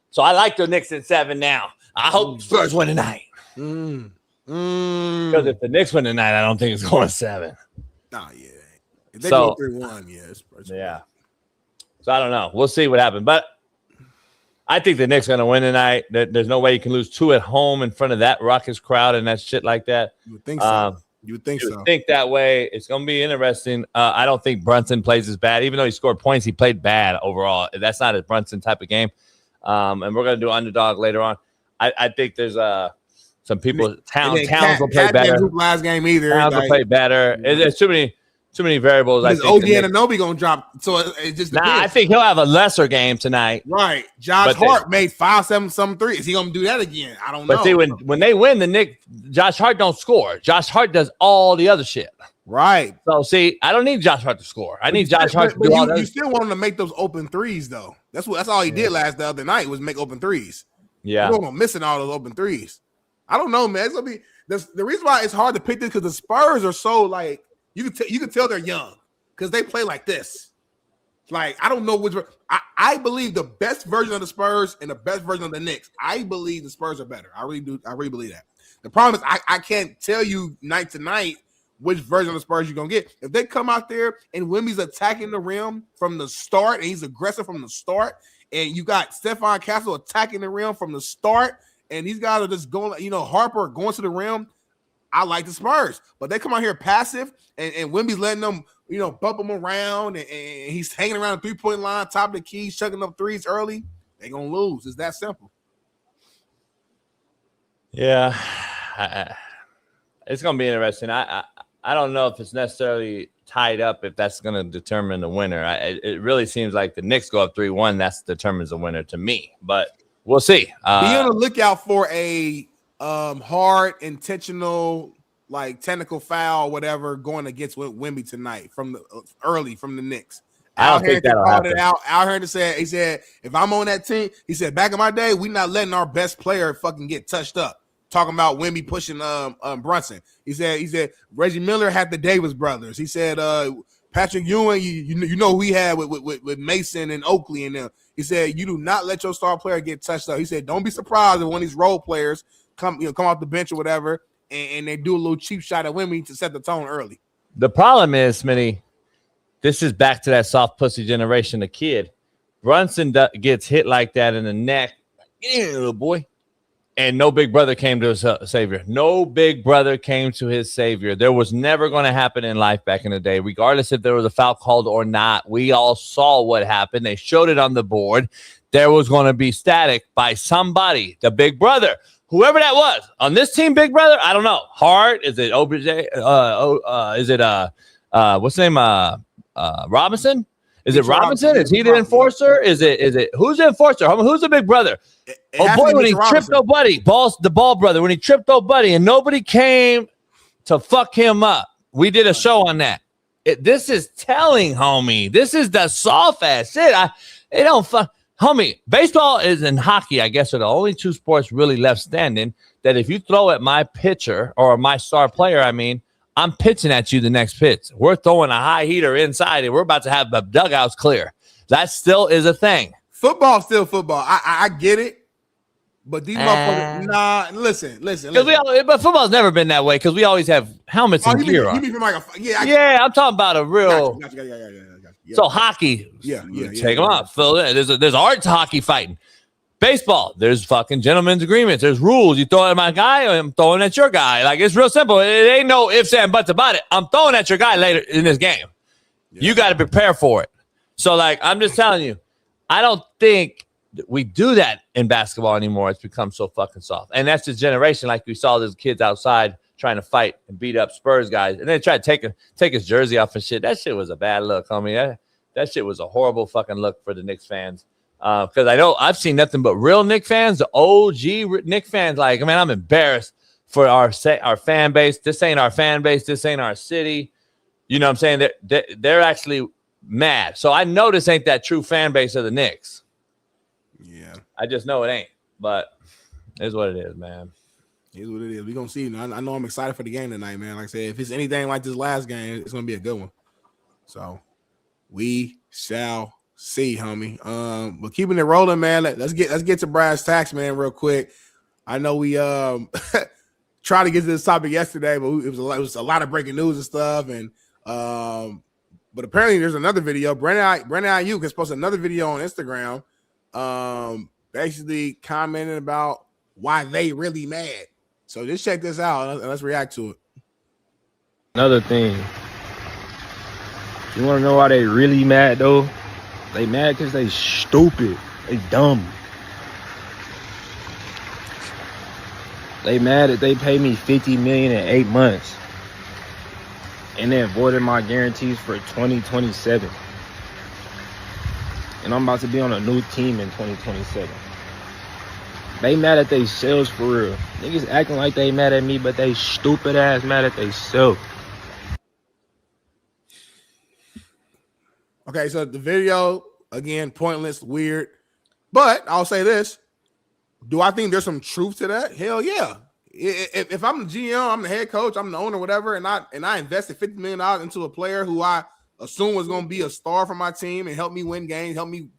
So I like the Knicks in 7 now. I hope Spurs win tonight. Because if the Knicks win tonight, I don't think it's going 7. Nah, yeah. If they go 3-1, yes. Yeah. So I don't know. We'll see what happens. But I think the Knicks are going to win tonight. There's no way you can lose 2 at home in front of that raucous crowd and that shit like that. You would think so. You would think that way. It's going to be interesting. I don't think Brunson plays as bad. Even though he scored points, he played bad overall. That's not a Brunson type of game. And we're going to do underdog later on. I think there's some people. Towns will play better. Last game either. Towns will play better. There's too many variables. Is OG Anunoby gonna drop? So it just depends. I think he'll have a lesser game tonight. Right. Josh Hart made 5-7 threes. Is he gonna do that again? I don't know. But see, when they win, the Knicks, Josh Hart don't score. Josh Hart does all the other shit. Right. So see, I don't need Josh Hart to score. I need Josh Hart to do all that. You still want him to make those open threes though. That's all he did the other night was make open threes. Yeah. You don't want him missing all those open threes. I don't know, man. It's gonna be the reason why it's hard to pick this because the Spurs are so like you can tell they're young. Because they play like this. Like, I don't know which I believe the best version of the Spurs and the best version of the Knicks. I believe the Spurs are better. I really do. I really believe that. The problem is I can't tell you night to night which version of the Spurs you're going to get. If they come out there and Wemby's attacking the rim from the start and he's aggressive from the start, and you got Stephon Castle attacking the rim from the start, and these guys are just going, Harper going to the rim, I like the Spurs. But they come out here passive, and Wemby's letting them bump him around, and he's hanging around the 3-point line, top of the key, chucking up threes early. They're going to lose. It's that simple. Yeah. It's going to be interesting. I don't know if it's necessarily tied up if that's going to determine the winner. It really seems like the Knicks go up 3-1. That determines the winner to me. But we'll see. Be on the lookout for a hard, intentional like technical foul or whatever going against Wemby tonight from the Knicks. I don't think that'll happen. Al Harrington said, he said, if I'm on that team, he said, back in my day, we not letting our best player fucking get touched up. Talking about Wemby pushing Brunson. He said Reggie Miller had the Davis brothers. He said Patrick Ewing, you know who he had with Mason and Oakley and them. He said you do not let your star player get touched up. He said don't be surprised if one of these role players come off the bench or whatever and they do a little cheap shot at Wemby to set the tone early. The problem is, Smitty, this is back to that soft pussy generation of kid. Brunson gets hit like that in the neck. Get in here, little boy. And no big brother came to his savior. No big brother came to his savior. There was never going to happen in life back in the day, regardless if there was a foul called or not. We all saw what happened. They showed it on the board. There was going to be static by somebody, the big brother. Whoever that was on this team, big brother, I don't know. Hart, is it OBJ? Is it what's the name? Robinson? Is it Robinson? Is he the enforcer? Is it who's the enforcer? Who's the big brother? Oh boy, when he tripped nobody, the ball brother, when he tripped nobody and nobody came to fuck him up. We did a show on that. This is telling, homie. This is the soft ass shit. It don't fuck. Homie, baseball and hockey, I guess, are the only two sports really left standing that if you throw at my pitcher or my star player, I'm I'm pitching at you the next pitch. We're throwing a high heater inside, and we're about to have the dugouts clear. That still is a thing. Football's still football. I get it. But these motherfuckers, nah, listen. But football's never been that way because we always have helmets and gear on. You mean from like I'm talking about a real. Gotcha. Yeah. So hockey, take them off. Fill it in. There's art to hockey fighting. Baseball, there's fucking gentlemen's agreements. There's rules. You throw it at my guy, or I'm throwing at your guy. Like, it's real simple. It ain't no ifs and buts about it. I'm throwing at your guy later in this game. Yeah. You got to prepare for it. So, like, I'm just telling you, I don't think we do that in basketball anymore. It's become so fucking soft. And that's this generation. Like, we saw those kids outside trying to fight and beat up Spurs guys. And they tried to take his jersey off and shit. That shit was a bad look, homie. That shit was a horrible fucking look for the Knicks fans. Because I know I've seen nothing but real Knicks fans, the OG Knicks fans. Like, man, I'm embarrassed for our fan base. This ain't our fan base. This ain't our city. You know what I'm saying? They're actually mad. So I know this ain't that true fan base of the Knicks. Yeah. I just know it ain't. But it's what it is, man. It is what it is. We're going to see. I know I'm excited for the game tonight, man. Like I said, if it's anything like this last game, it's going to be a good one. So we shall see, homie. But keeping it rolling, man. Let's get to brass tacks, man, real quick. I know we tried to get to this topic yesterday, but it was a lot of breaking news and stuff. And but apparently there's another video. Brandon Ayuk has posted another video on Instagram, basically commenting about why they really mad. So just check this out and let's react to it. Another thing, you want to know why they really mad though? They mad because they stupid. They dumb. They mad that they pay me $50 million in 8 months. And they avoided my guarantees for 2027. And I'm about to be on a new team in 2027. They mad at they selves for real. Niggas acting like they mad at me, but they stupid ass mad at they self. Okay, so the video, again, pointless, weird. But I'll say this. Do I think there's some truth to that? Hell yeah. If I'm the GM, I'm the head coach, I'm the owner, whatever, and I invested $50 million into a player who I assume was going to be a star for my team and help me win games, help me,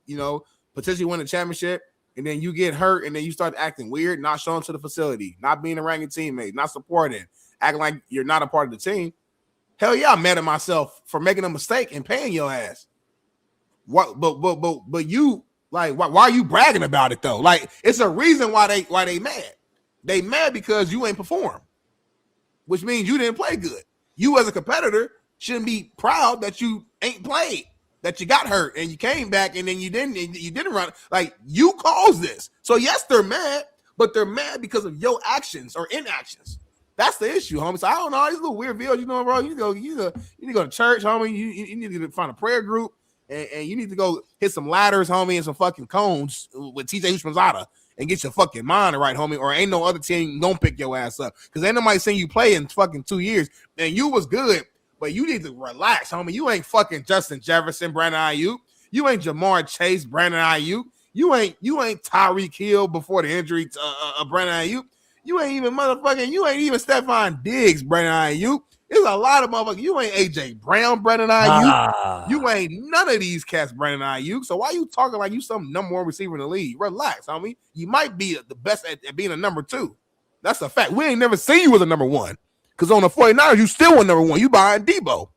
potentially win a championship, and then you get hurt and then you start acting weird, not showing to the facility, not being around your teammates, not supporting, acting like you're not a part of the team. Hell yeah, I'm mad at myself for making a mistake and paying your ass. What? But you like why are you bragging about it though? Like it's a reason why they mad. They mad because you ain't performed, which means you didn't play good. You as a competitor shouldn't be proud that you ain't played, that you got hurt and you came back and then you didn't run. Like you caused this. So yes, they're mad, but they're mad because of your actions or inactions. That's the issue, homie. So I don't know. These little weird videos, bro. You need to go to church, homie. You need to find a prayer group. And you need to go hit some ladders, homie, and some fucking cones with TJ Houshmandzadeh and get your fucking mind right, homie, or ain't no other team gonna pick your ass up. Because ain't nobody seen you play in fucking 2 years. And you was good, but you need to relax, homie. You ain't fucking Justin Jefferson, Brandon Ayuk. You ain't Jamar Chase, Brandon Ayuk. You ain't Tyreek Hill before the injury to Brandon Ayuk. You ain't even Stephon Diggs, Brandon Ayuk. There's a lot of motherfuckers. You ain't AJ Brown, Brandon Ayuk. You ain't none of these cats, Brandon Ayuk. So why you talking like you some number one receiver in the league? Relax, homie. You might be the best at being a number two. That's a fact. We ain't never seen you as a number one. Because on the 49ers, you still a number one. You behind Debo.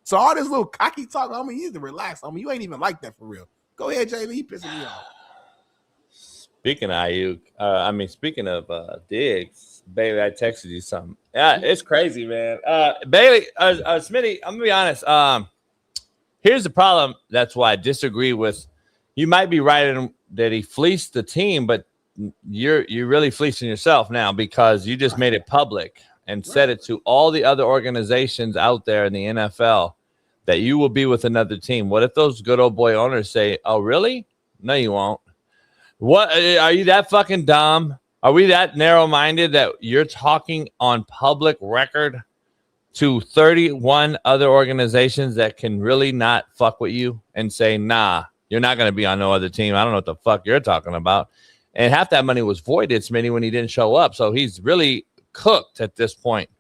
So all this little cocky talk, homie, you need to relax, homie. You ain't even like that for real. Go ahead, JB. You pissing me off. Speaking of Ayuk, speaking of Diggs, Bailey, I texted you something. Yeah, it's crazy, man. Bailey, Smitty, I'm gonna be honest. Here's the problem. That's why I disagree with. You might be right in that he fleeced the team, but you're really fleecing yourself now because you just made it public and said it to all the other organizations out there in the NFL that you will be with another team. What if those good old boy owners say, "Oh, really? No, you won't." What are you that fucking dumb? Are we that narrow-minded that you're talking on public record to 31 other organizations that can really not fuck with you and say, nah, you're not going to be on no other team. I don't know what the fuck you're talking about. And half that money was voided, Smitty, when he didn't show up. So he's really cooked at this point.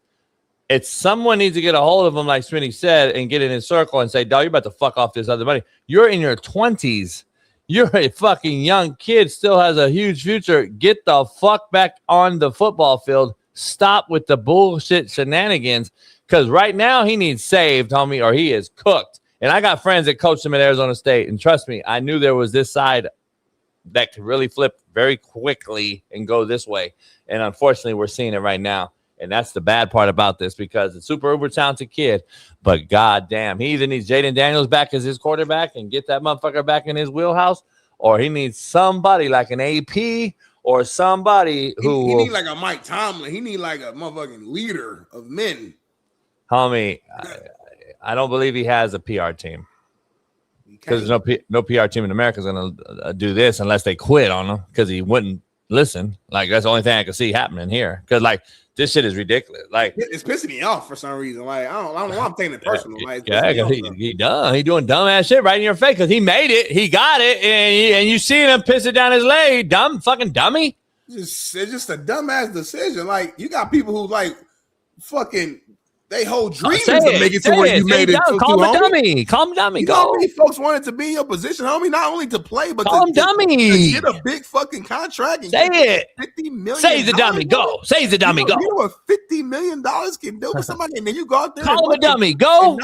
It's someone needs to get a hold of him, like Smitty said, and get in his circle and say, dog, you're about to fuck off this other money. You're in your 20s. You're a fucking young kid, still has a huge future. Get the fuck back on the football field. Stop with the bullshit shenanigans, because right now he needs saved, homie, or he is cooked. And I got friends that coached him at Arizona State, and trust me, I knew there was this side that could really flip very quickly and go this way. And unfortunately, we're seeing it right now. And that's the bad part about this, because it's super uber talented kid, but goddamn, he either needs Jaden Daniels back as his quarterback and get that motherfucker back in his wheelhouse, or he needs somebody like an AP or somebody who he need like a Mike Tomlin. He need like a motherfucking leader of men. Homie, I don't believe he has a PR team, because there's no PR team in America is going to do this unless they quit on him, because he wouldn't listen. Like, that's the only thing I can see happening here, because like this shit is ridiculous. Like, it's pissing me off for some reason. Like, I don't know. I'm taking it personal. Like, yeah, he doing dumbass shit right in your face, because he made it, he got it, and you seeing him piss it down his leg, fucking dummy. It's just a dumbass decision. Like, you got people who like fucking. They hold dreams to make it to where you made it. Call him a dummy. Call him dummy. You know how many folks wanted to be in your position, homie? Not only to play, but call him dummy. To get a big fucking contract. And say it. $50 million. Say he's a dummy. Go. Say he's a dummy. Go. You know what $50 million can do with somebody, and then you go out there. Call him a dummy. Go.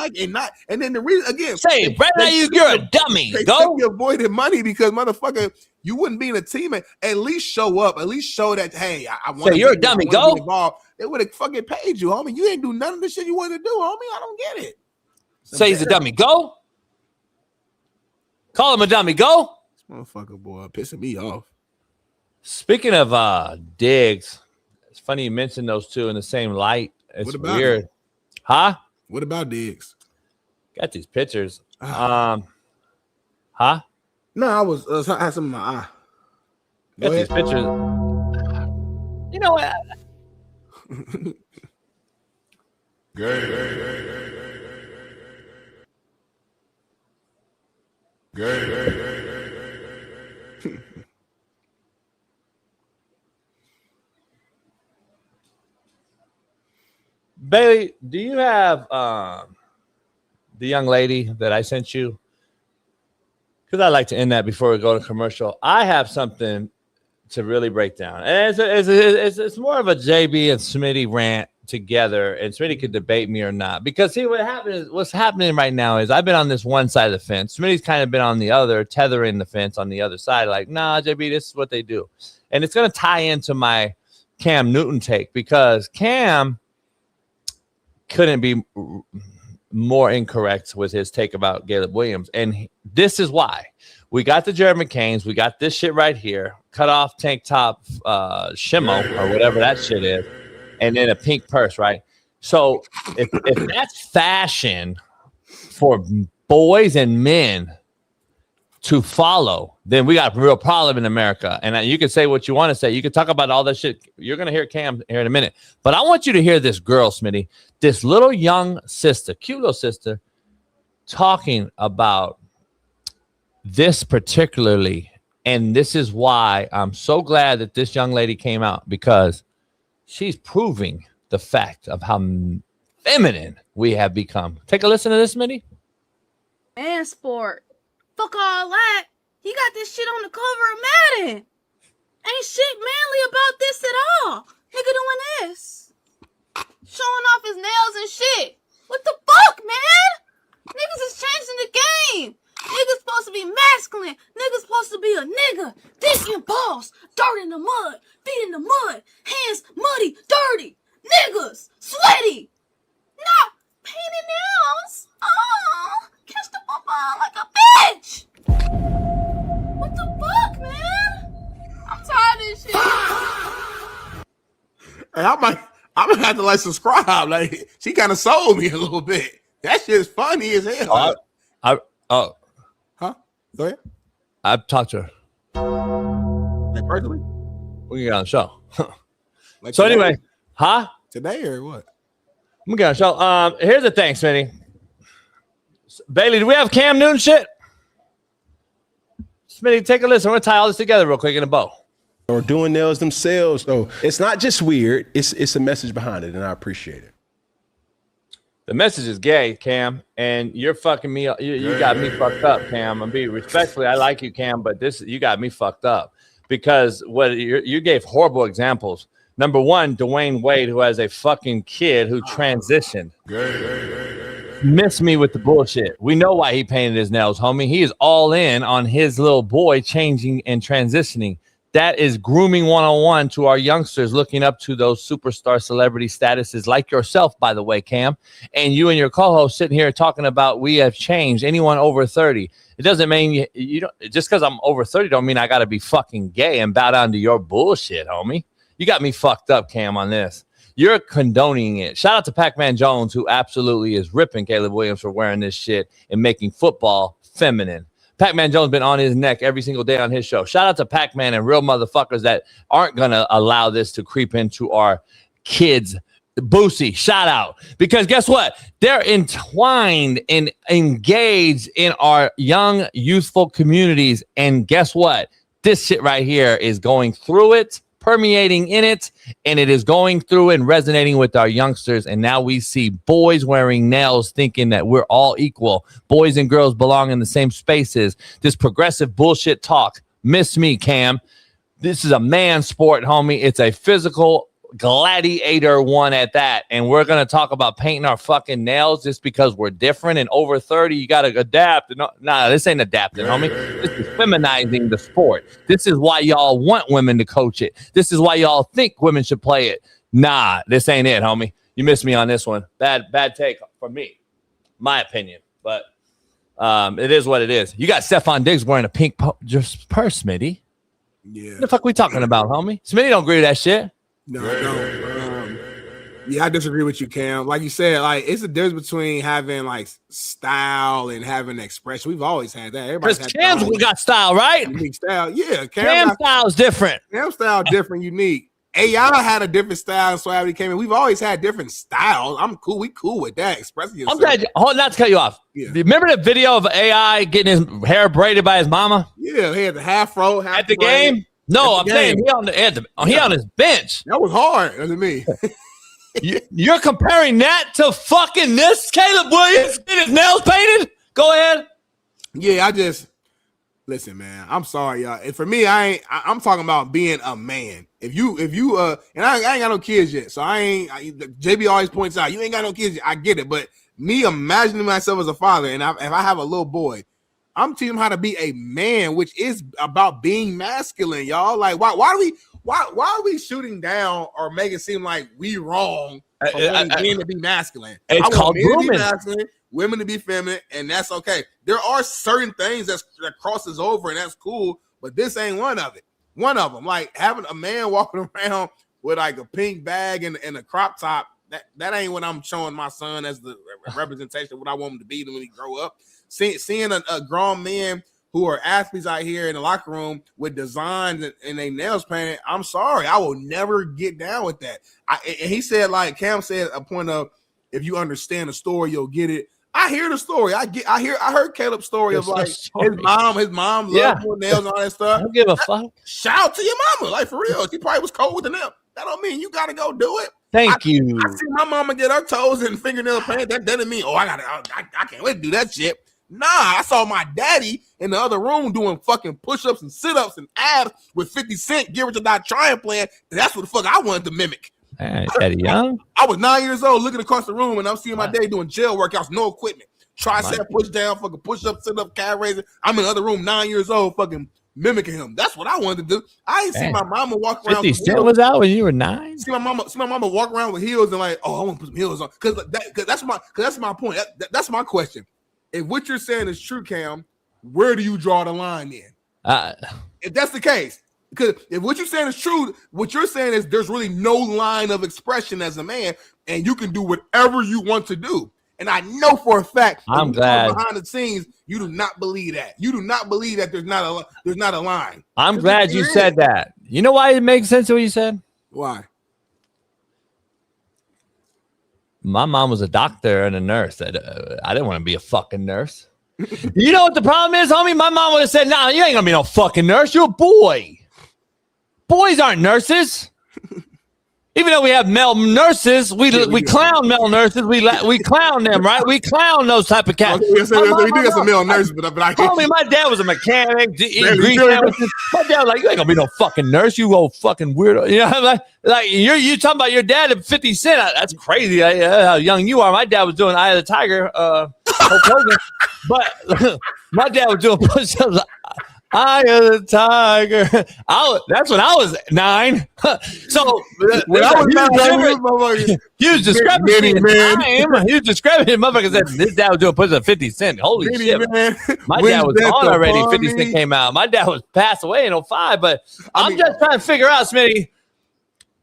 And then the reason again. Say, Brandon, you're a dummy. Go. You avoided money because motherfucker, you wouldn't be in a team. At least show up. At least show that. Hey, I want. Say you're a dummy. Go. They would have fucking paid you, homie. You ain't do none of the shit you wanted to do, homie. I don't get it. Say he's a dummy. Go. Call him a dummy. Go. This motherfucker, boy, pissing me off. Speaking of Diggs, it's funny you mentioned those two in the same light. It's weird. Huh? What about Diggs? Got these pictures. Huh? No, I had some in my eye. Got these pictures. You know what? Bailey, do you have the young lady that I sent you? Because I like to end that before we go to commercial. I have something to really break down, and it's more of a JB and Smitty rant together, and Smitty could debate me or not, because see what's happening right now is I've been on this one side of the fence, Smitty's kind of been on the other, tethering the fence on the other side, like, nah, JB, this is what they do. And it's going to tie into my Cam Newton take, because Cam couldn't be more incorrect with his take about Caleb Williams, and this is why. We got the Jared McCains. We got this shit right here. Cut off tank top shimo or whatever that shit is. And then a pink purse, right? So if that's fashion for boys and men to follow, then we got a real problem in America. And you can say what you want to say. You can talk about all that shit. You're going to hear Cam here in a minute. But I want you to hear this girl, Smitty, this little young sister, cute little sister, talking about this particularly, and this is why I'm so glad that this young lady came out, because she's proving the fact of how feminine we have become. Take a listen to this, Smitty. Man sport. Fuck all that. He got this shit on the cover of Madden. Ain't shit manly about this at all. Nigga doing this. Showing off his nails and shit. What the fuck, man? Niggas is changing the game. Niggas supposed to be masculine. Niggas supposed to be a nigga. Dick and balls. Dirt in the mud. Feet in the mud. Hands muddy, dirty. Niggas sweaty. Not painted nails. Oh, catch the football like a bitch. What the fuck, man? I'm tired of this shit. Hey, I'm gonna have to like subscribe. Like, she kind of sold me a little bit. That shit's funny as hell. Huh? Go ahead. I've talked to her. Like personally? We can get on the show. Like so today? anyway, huh? Today or what? I'm gonna get on the show. Here's the thing, Smitty. Bailey, do we have Cam Newton shit? Smitty, take a listen. We're gonna tie all this together real quick in a bow. Or doing nails themselves. So it's not just weird. It's a message behind it, and I appreciate it. The message is gay, Cam, and you're fucking me. You got me fucked up, Cam. I'm being respectfully. I like you, Cam, but you got me fucked up because what you gave horrible examples. Number one, Dwayne Wade, who has a fucking kid who transitioned. Miss me with the bullshit. We know why he painted his nails, homie. He is all in on his little boy changing and transitioning. That is grooming 101 to our youngsters looking up to those superstar celebrity statuses like yourself, by the way, Cam. And you and your co-host sitting here talking about we have changed. Anyone over 30. It doesn't mean you don't. Just because I'm over 30 don't mean I got to be fucking gay and bow down to your bullshit, homie. You got me fucked up, Cam, on this. You're condoning it. Shout out to Pac-Man Jones, who absolutely is ripping Caleb Williams for wearing this shit and making football feminine. Pac-Man Jones been on his neck every single day on his show. Shout out to Pac-Man and real motherfuckers that aren't going to allow this to creep into our kids. Boosie, shout out. Because guess what? They're entwined and engaged in our young, youthful communities. And guess what? This shit right here is going through it, permeating in it, and it is going through and resonating with our youngsters. And now we see boys wearing nails thinking that we're all equal. Boys and girls belong in the same spaces. This progressive bullshit talk. Miss me, Cam. This is a man sport, homie. It's a physical gladiator one at that. And we're going to talk about painting our fucking nails just because we're different. And over 30, you got to adapt. Nah, this ain't adapting, homie. This is feminizing the sport. This is why y'all want women to coach it. This is why y'all think women should play it. Nah, this ain't it, homie. You missed me on this one. Bad take for me. My opinion. But it is what it is. You got Stephon Diggs wearing a pink purse, Smitty. Yeah. What the fuck we talking about, homie? Smitty don't agree with that shit. No, I don't. Yeah, I disagree with you, Cam. Like you said, like it's a difference between having like style and having expression. We've always had that. Everybody's had Cam's we got style, right? Unique style. Yeah, Cam style is different. Cam style different, unique. AI had a different style, so after he came in, we've always had different styles. I'm cool. We cool with that. Expressing yourself. I'm glad. Not to cut you off. Yeah. Remember the video of AI getting his hair braided by his mama? Yeah, he had the half fro at the game. No, I'm saying he on his bench. That was hard to me. You're comparing that to fucking this Caleb Williams getting his nails painted? Go ahead. Yeah, listen, man. I'm sorry, y'all. And for me, I'm talking about being a man. If you and I ain't got no kids yet, so JB always points out you ain't got no kids yet. I get it, but me imagining myself as a father, and if I have a little boy, I'm teaching him how to be a man, which is about being masculine, y'all. Like, why are we shooting down or making it seem like we wrong for men to be masculine? It's called grooming. Women to be feminine, and that's okay. There are certain things that crosses over, and that's cool, but this ain't one of it. One of them, like having a man walking around with like a pink bag and a crop top, that ain't what I'm showing my son as the representation of what I want him to be when he grow up. Seeing a grown man who are athletes out here in the locker room with designs and they nails painted, I'm sorry, I will never get down with that. And he said, like Cam said, a point of if you understand the story, you'll get it. I hear the story. I heard Caleb's story of like his mom loved doing nails and all that stuff. I don't give a fuck. Shout out to your mama, like for real. She probably was cold with the nail. That don't mean you gotta go do it. Thank you. I see my mama get her toes and fingernail paint. That doesn't mean I can't wait to do that shit. Nah, I saw my daddy in the other room doing fucking push-ups and sit-ups and abs with 50 Cent, Give It to Die Trying plan. And that's what the fuck I wanted to mimic. Daddy young. I was 9 years old looking across the room and I'm seeing my daddy doing jail workouts, no equipment. Tricep push down, fucking push-up, sit-up, calf raiser. I'm in the other room, 9 years old, fucking mimicking him. That's what I wanted to do. I ain't see my mama walk around. 50 Cent was out when you were 9. See my mama walk around with heels and like, I want to put some heels on. Cause that's my point. That's my question. If what you're saying is true, Cam, where do you draw the line then? If that's the case, because if what you're saying is true, what you're saying is there's really no line of expression as a man, and you can do whatever you want to do. And I know for a fact, I'm glad behind the scenes, you do not believe that. You do not believe that there's not a line. I'm glad you said that. You know why it makes sense what you said? Why? My mom was a doctor and a nurse. I didn't want to be a fucking nurse. You know what the problem is, homie? My mom would have said, "Nah, you ain't gonna be no fucking nurse. You're a boy. Boys aren't nurses." Even though we have male nurses, we clown male nurses. We clown them, right? We clown those type of cats. We do got some male nurses, but I told me my dad was a mechanic. My dad was like, you ain't gonna be no fucking nurse, you old fucking weirdo. You know, like you talking about your dad at 50 Cent. That's crazy. How young you are. My dad was doing Eye of the Tiger, but my dad was doing push-ups. Eye of the Tiger. That's when I was 9. So when I was 9, huge discrepancy in time. Huge discrepancy. Motherfucker said this dad was doing push up 50 Cent. Holy shit! Man. My dad was on already. 50 Cent came out. My dad was passed away in 05. But I'm just trying to figure out, Smitty.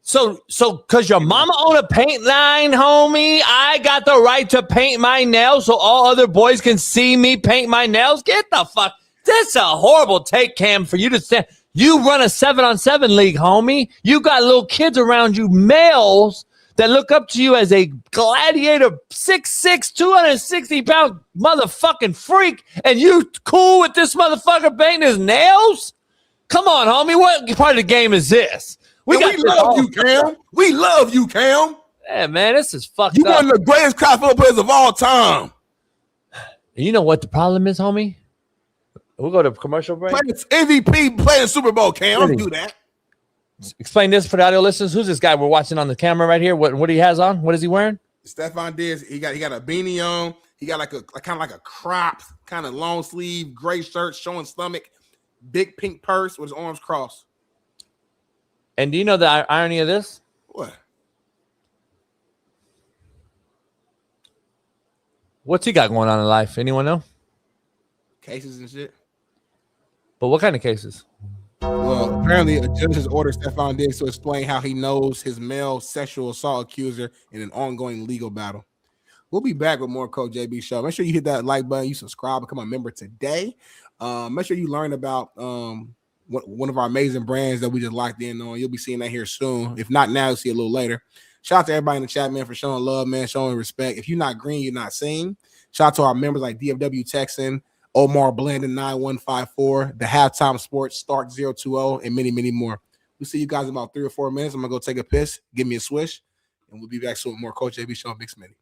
So, because your mama own a paint line, homie, I got the right to paint my nails so all other boys can see me paint my nails. Get the fuck. That's a horrible take, Cam, for you to say. You run a 7-on-7 league, homie. You got little kids around you, males, that look up to you as a gladiator, 6'6", 260-pound motherfucking freak, and you cool with this motherfucker painting his nails? Come on, homie. What part of the game is this? We love you, Cam. We love you, Cam. Yeah, man, this is fucked up. You one of the greatest college football players of all time. You know what the problem is, homie? We'll go to commercial break. MVP playing Super Bowl, Cam. Don't do that. Explain this for the audio listeners. Who's this guy we're watching on the camera right here? What he has on? What is he wearing? Stephon Diggs. He got a beanie on. He got like kind of like a cropped, kind of long sleeve, gray shirt showing stomach, big pink purse with his arms crossed. And do you know the irony of this? What? What's he got going on in life? Anyone know? Cases and shit. But what kind of cases? Well, apparently a judge has ordered Stephon Diggs to explain how he knows his male sexual assault accuser in an ongoing legal battle. We'll be back with more Coach JB Show. Make sure you hit that like button, you subscribe, become a member today. Make sure you learn about one of our amazing brands that we just locked in on. You'll be seeing that here soon. If not now, you'll see a little later. Shout out to everybody in the chat, man, for showing love, man, showing respect. If you're not green, you're not seen. Shout out to our members like DFW Texan, Omar Blandon 9154, the Halftime Sports, Stark 020, and many, many more. We'll see you guys in about 3 or 4 minutes. I'm going to go take a piss, give me a swish, and we'll be back soon with more Coach JB Show and Big Smitty.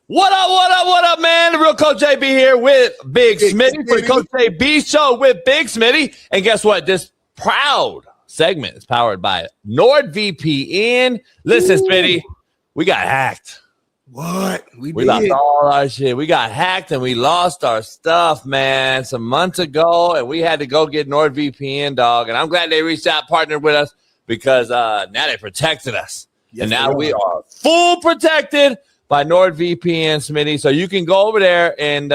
What up, man? The real Coach JB here with Big Smitty for the Coach JB Show with Big Smitty. And guess what? This proud segment is powered by NordVPN. Listen, Smitty, we got hacked. What? We lost all our shit. We got hacked and we lost our stuff, man, some months ago, and we had to go get NordVPN, dog. And I'm glad they reached out, partnered with us, because now they protected us. Yes, and now we are full protected by NordVPN, Smitty. So you can go over there and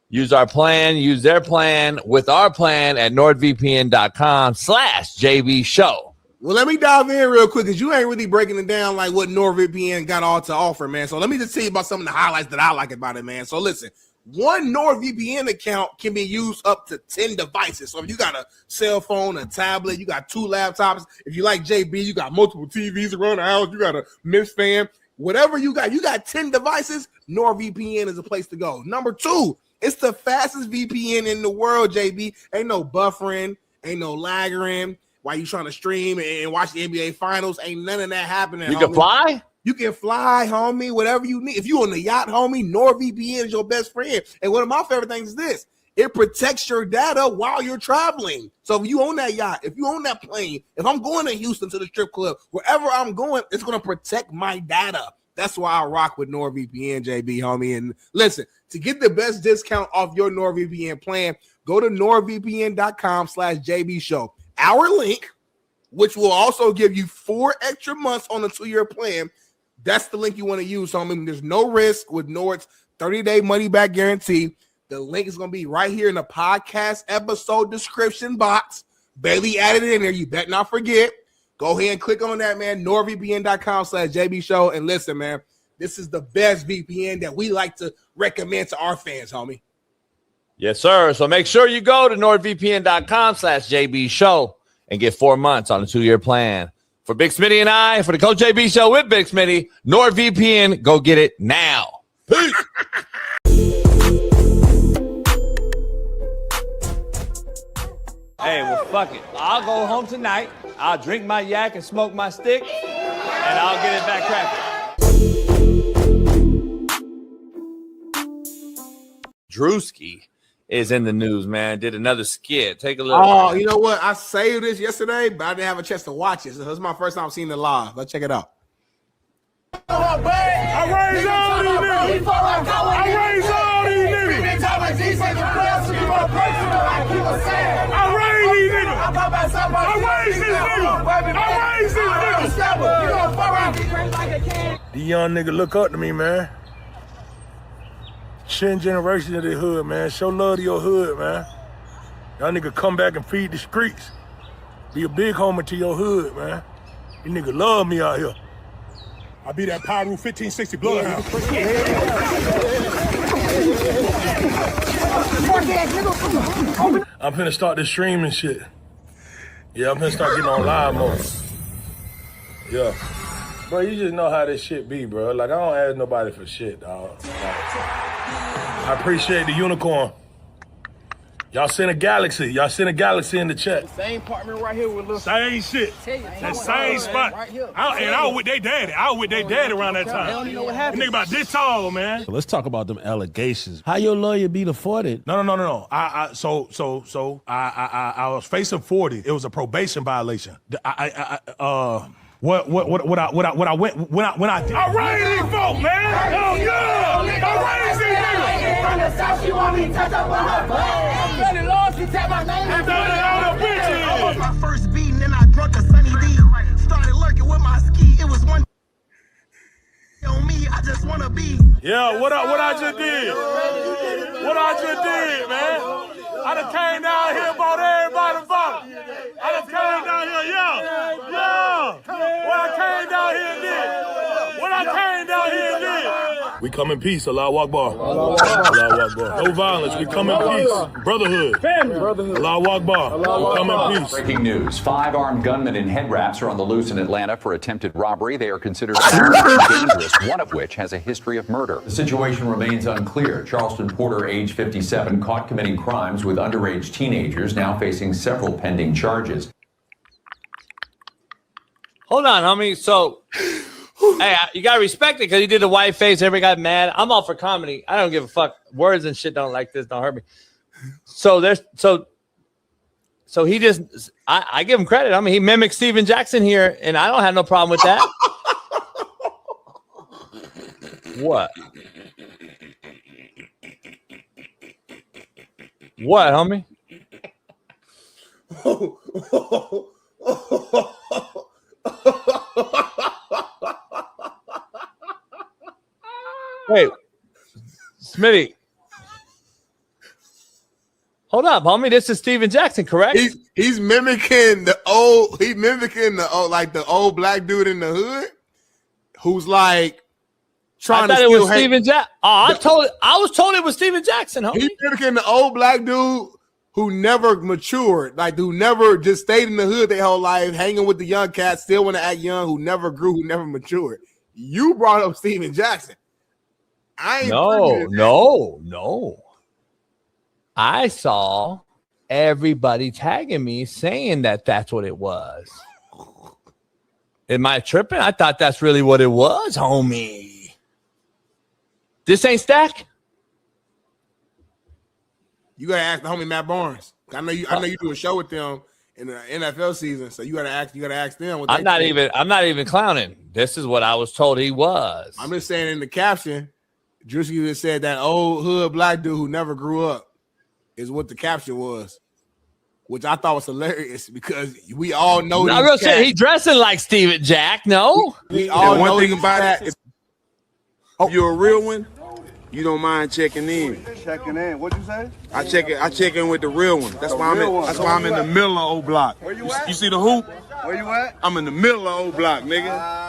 use our plan, use their plan with our plan at nordvpn.com/JB Show. Well, let me dive in real quick because you ain't really breaking it down like what NordVPN got all to offer, man. So let me just tell you about some of the highlights that I like about it, man. So listen, one NordVPN account can be used up to 10 devices. So if you got a cell phone, a tablet, you got 2 laptops. If you like JB, you got multiple TVs around the house. You got a Mist fan. Whatever you got 10 devices, NordVPN is a place to go. Number 2, it's the fastest VPN in the world, JB. Ain't no buffering, ain't no lagging. While you trying to stream and watch the NBA Finals, ain't none of that happening. You can fly? You can fly, homie, whatever you need. If you on the yacht, homie, NordVPN is your best friend. And one of my favorite things is this. It protects your data while you're traveling. So if you own that yacht, if you own that plane, if I'm going to Houston to the strip club, wherever I'm going, it's going to protect my data. That's why I rock with NordVPN, JB, homie. And listen, to get the best discount off your NordVPN plan, go to nordvpn.com/JB Show. Our link, which will also give you 4 extra months on a 2-year plan. That's the link you want to use, homie. There's no risk with Nord's 30-day money-back guarantee. The link is going to be right here in the podcast episode description box. Bailey added it in there. You better not forget. Go ahead and click on that, man. NordVPN.com/JB Show. And listen, man, this is the best VPN that we like to recommend to our fans, homie. Yes, sir. So make sure you go to NordVPN.com/JB Show and get 4 months on a 2-year plan. For Big Smitty and I, for the Coach JB Show with Big Smitty, NordVPN, go get it now. Peace. Hey, well, fuck it. I'll go home tonight. I'll drink my yak and smoke my stick, and I'll get it back cracking. Drewski is in the news, man. Did another skit. Take a look. Oh, you know what? I saved this yesterday, but I didn't have a chance to watch it. So this is my first time seeing it live. Let's check it out. I raise all these niggas. I raise all these niggas. I raise these niggas. I raise this nigga. I raise this nigga. The young nigga look up to me, man. 10 generation of the hood, man. Show love to your hood, man. Y'all nigga come back and feed the streets. Be a big homie to your hood, man. You nigga love me out here. I be that Pyro 1560 bloodhound. I'm finna start this streaming shit. Yeah, I'm finna start getting on live more. Yeah. Bro, you just know how this shit be, bro. Like, I don't ask nobody for shit, dog. I appreciate the unicorn. Y'all send a galaxy. Y'all send a galaxy in the chat. Same partner right here with little. Same shit. That same spot. Right here. I was with their daddy. I was with their daddy around that time. They don't even know what happened. Nigga about this tall, man. So let's talk about them allegations. How your lawyer be deported? No. I was facing 40. It was a probation violation. When I raised these folk, man. Hell yeah! I raised these niggas. She want me to touch up on her butt. I'm really lost. She tapped my name. I'm done it all the bitches. My first beat, and then I drunk a Sunny D. Started lurking with my ski. It was one on me. I just wanna be. Yeah, what I just did? What I just did, man? I done came down here, bought everybody a bottle. I done came down here, yeah. What I came down here and did. We come in peace, Allah Akbar. Allah Akbar. No violence, we come in peace. Brotherhood. Allah Akbar. We come in peace. Breaking news. 5 armed gunmen in head wraps are on the loose in Atlanta for attempted robbery. They are considered armed and dangerous, one of which has a history of murder. The situation remains unclear. Charleston Porter, age 57, caught committing crimes with underage teenagers, now facing several pending charges. Hold on, homie. So, hey, you gotta respect it because he did the white face. Everybody got mad. I'm all for comedy. I don't give a fuck. Words and shit don't like this. Don't hurt me. So he just. I give him credit. I mean, he mimicked Steven Jackson here, and I don't have no problem with that. What? What, homie? Wait, Smitty. Hold up, homie. This is Steven Jackson, correct? He's mimicking the old. Like the old black dude in the hood, who's like trying to. I thought it was Steven Jackson. I was told it was Steven Jackson, homie. He's mimicking the old black dude who never matured, like who never just stayed in the hood their whole life, hanging with the young cats, still want to act young, who never grew, who never matured. You brought up Steven Jackson. No. I saw everybody tagging me saying that that's what it was. Am I tripping? I thought that's really what it was, homie. This ain't Stack? You gotta ask the homie Matt Barnes. I know you do a show with them in the NFL season, so you gotta ask them. I'm not even clowning. This is what I was told he was. I'm just saying in the caption, Drewski just said that old hood black dude who never grew up is what the caption was, which I thought was hilarious because we all know. I'm gonna say he dressing like Steven Jack. No, we all know. One thing about it, if you're a real one, you don't mind checking in. Checking in. What'd you say? I check in with the real one. That's why I'm in the middle of old block. Where you at? You see the hoop? Where you at? I'm in the middle of old block, nigga.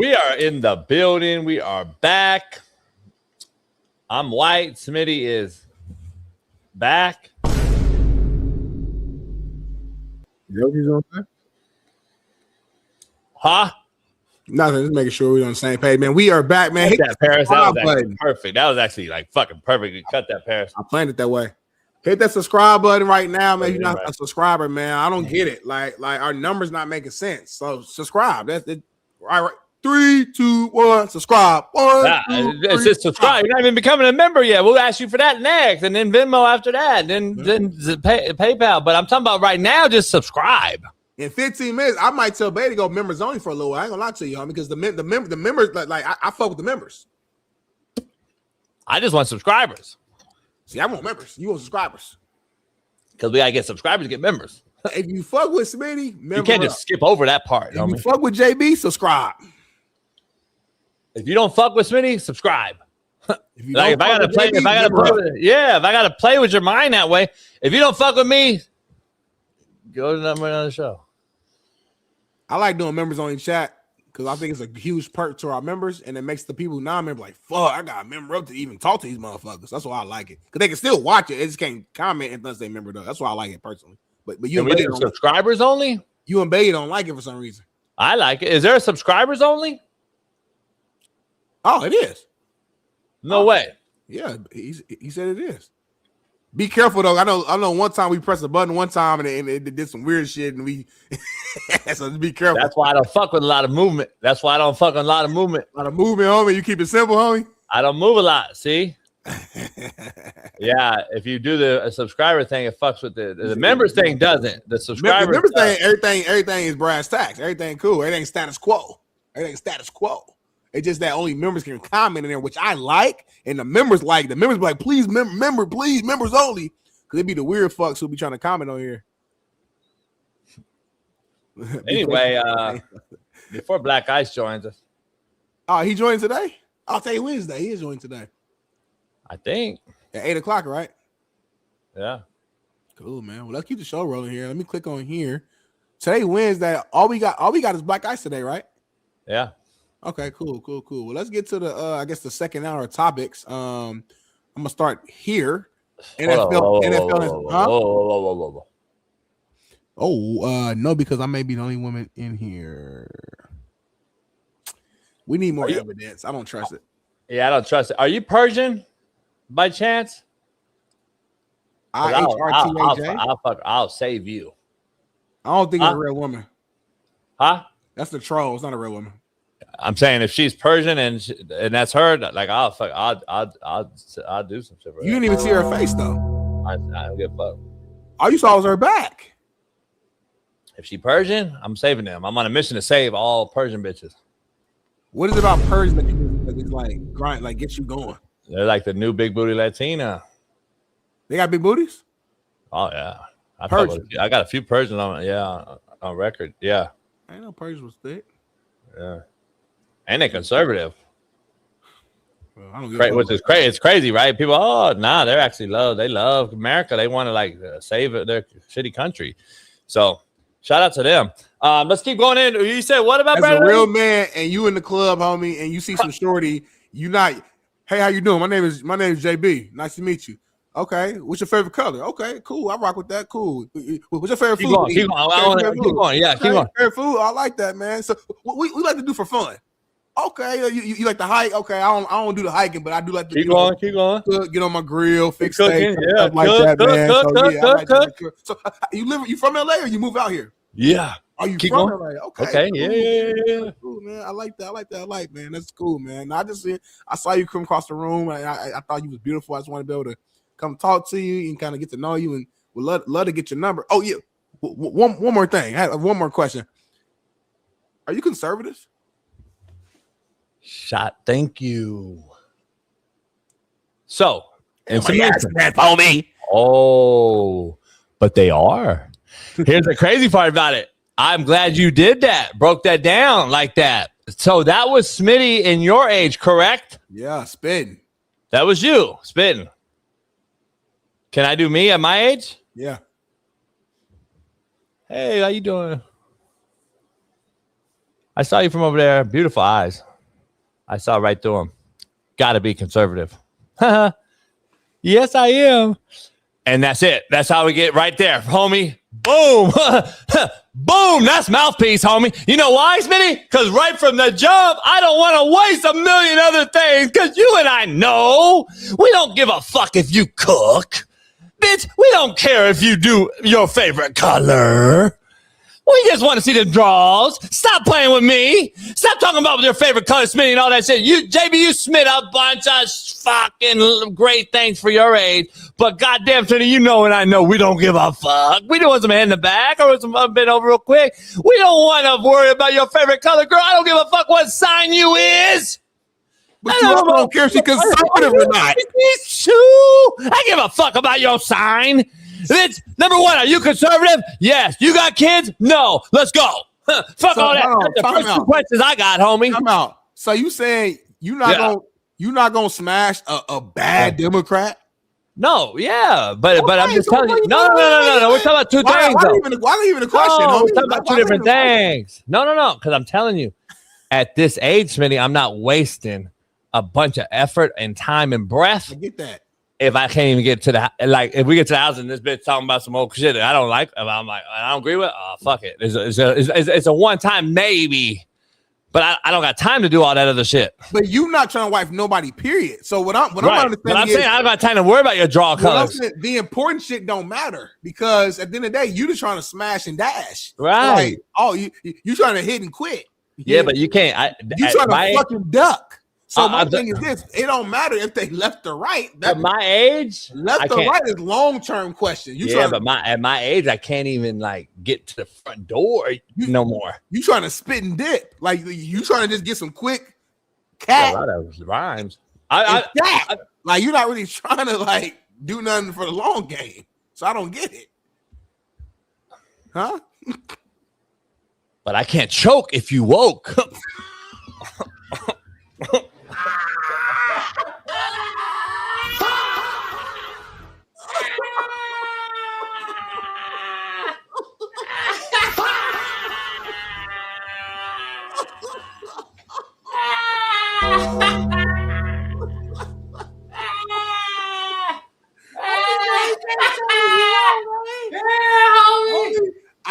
We are in the building. We are back. I'm White. Smitty is back. Huh? Nothing. Just making sure we're on the same page, man. We are back, man. Hit that, Paris. That was actually button. perfect. That was actually like fucking perfect. You cut that, Paris. I planned it that way. Hit that subscribe button right now, man. If you're not a subscriber, man, I don't get it. Like our numbers not making sense. So subscribe. That's it. All right. 3, 2, 1. Subscribe. It's just subscribe. You're not even becoming a member yet. We'll ask you for that next, and then Venmo after that, and then PayPal. But I'm talking about right now. Just subscribe. In 15 minutes, I might tell Bay to go members only for a little while. I ain't gonna lie to you, homie, because the members like I fuck with the members. I just want subscribers. See, I want members. You want subscribers? Because we gotta get subscribers to get members. If you fuck with Smitty, you can't just skip over that part. If you fuck with JB, subscribe. If you don't fuck with Smitty, subscribe. If I gotta play with your mind that way. If you don't fuck with me, go to the number on the show. I like doing members only chat because I think it's a huge perk to our members, and it makes the people non-member like, fuck, I got a member up to even talk to these motherfuckers. That's why I like it. Because they can still watch it. They just can't comment unless they member though. That's why I like it personally. But you and Bay subscribers only? You and Bay don't like it for some reason. I like it. Is there a subscribers only? Oh, it is. No way. Yeah, he said it is. Be careful though. I know. One time we pressed the button one time and it did some weird shit, and we so just be careful. That's why I don't fuck with a lot of movement. A lot of movement, homie. You keep it simple, homie. I don't move a lot. See. Yeah, if you do the subscriber thing, it fucks with the members thing. Doesn't the subscriber? The members thing, everything is brass tacks. Everything cool. Everything status quo. It's just that only members can comment in there, which I like, and the members like. The members be like, please, member, please, members only, because it be the weird fucks who be trying to comment on here. Anyway, before Black Ice joins us. Oh, he joined today? I'll tell you Wednesday. He is joining today. I think. At 8 o'clock, right? Yeah. Cool, man. Well, let's keep the show rolling here. Let me click on here. Today, Wednesday. All we got is Black Ice today, right? Yeah. Okay, cool. Well, let's get to the I guess the second hour of topics. I'm gonna start here. NFL. No, because I may be the only woman in here. We need more evidence. I don't trust it. Yeah, I don't trust it. Are you Persian by chance? I'll save you. I don't think it's a real woman. Huh? That's the troll. It's not a real woman. I'm saying if she's Persian and that's her, like I'll do some shit. You didn't even see her face though. I don't give a fuck. All you saw was her back. If she Persian, I'm saving them. I'm on a mission to save all Persian bitches. What is it about Persian that it's like grind, like gets you going? They're like the new big booty Latina. They got big booties? Oh yeah, I got a few Persians on record. Yeah, I didn't know Persian was thick. Yeah. And they're conservative. Well, I don't which is crazy. It's crazy, right? People, they actually love America. They want to save their shitty country. So shout out to them. Let's keep going in. You said what about as a real man and you in the club, homie, and you see some shorty, hey, how you doing? My name is JB. Nice to meet you. Okay, what's your favorite color? Okay, cool. I rock with that. Cool. What's your favorite food? Keep going. Yeah, keep going. Favorite food. I like that, man. So we like to do for fun. Okay, you like to hike? Okay, I don't do the hiking, but I do like to keep going. Cook, get on my grill, fix steak, stuff like that, man. So you from LA or you move out here? Yeah. Are you from LA? Okay. Yeah. Cool, man. I like that, man. That's cool, man. I saw you come across the room. I thought you was beautiful. I just want to be able to come talk to you and kind of get to know you, and would love to get your number. Oh yeah. One more thing. I have one more question. Are you conservative? Thank you. So, and that for me. Oh, but they are. Here's the crazy part about it. I'm glad you did that. Broke that down like that. So that was Smitty in your age, correct? Yeah, spitting. That was you spitting. Can I do me at my age? Yeah. Hey, how you doing? I saw you from over there. Beautiful eyes. I saw right through them. Got to be conservative. Yes, I am. And that's it. That's how we get right there, homie. Boom. Boom. That's mouthpiece, homie. You know why, Smitty? Because right from the jump, I don't want to waste a million other things because you and I know we don't give a fuck if you cook. Bitch, we don't care if you do your favorite color. We just want to see the draws. Stop playing with me. Stop talking about your favorite color, Smitty, and all that shit. You, JB, you smit a bunch of fucking great things for your age. But goddamn, Smitty, you know and I know we don't give a fuck. We don't want some head in the back or some bend over real quick. We don't want to worry about your favorite color, girl. I don't give a fuck what sign you is. But you also don't care if she's conservative or not. I give a fuck about your sign. It's number one. Are you conservative? Yes. You got kids? No. Let's go. Fuck all that. That's the first two questions I got, homie. Time out. So you saying you're not gonna smash a bad Democrat? No, yeah, but I'm just telling you. No. We're talking about two things. Why even a question? No, we're talking about two different things. No, because I'm telling you, at this age, Smitty, I'm not wasting a bunch of effort and time and breath. I get that. If I can't even get to if we get to the house and this bitch talking about some old shit that I don't like, I'm like, I don't agree with, fuck it. It's a one-time maybe, but I don't got time to do all that other shit. But you not trying to wife nobody, period. So what I'm understanding but I'm saying I don't got time to worry about your draw colors. The important shit don't matter because at the end of the day, you just trying to smash and dash. Right. Like, you trying to hit and quit. Yeah, but you can't. You trying to fucking duck. So my thing is this: it don't matter if they left or right. At my age, left or right is long-term question. But at my age, I can't even like get to the front door no more. You trying to spit and dip? Like you trying to just get some quick cat? A lot of rhymes. Like you're not really trying to like do nothing for the long game. So I don't get it, huh? But I can't choke if you woke.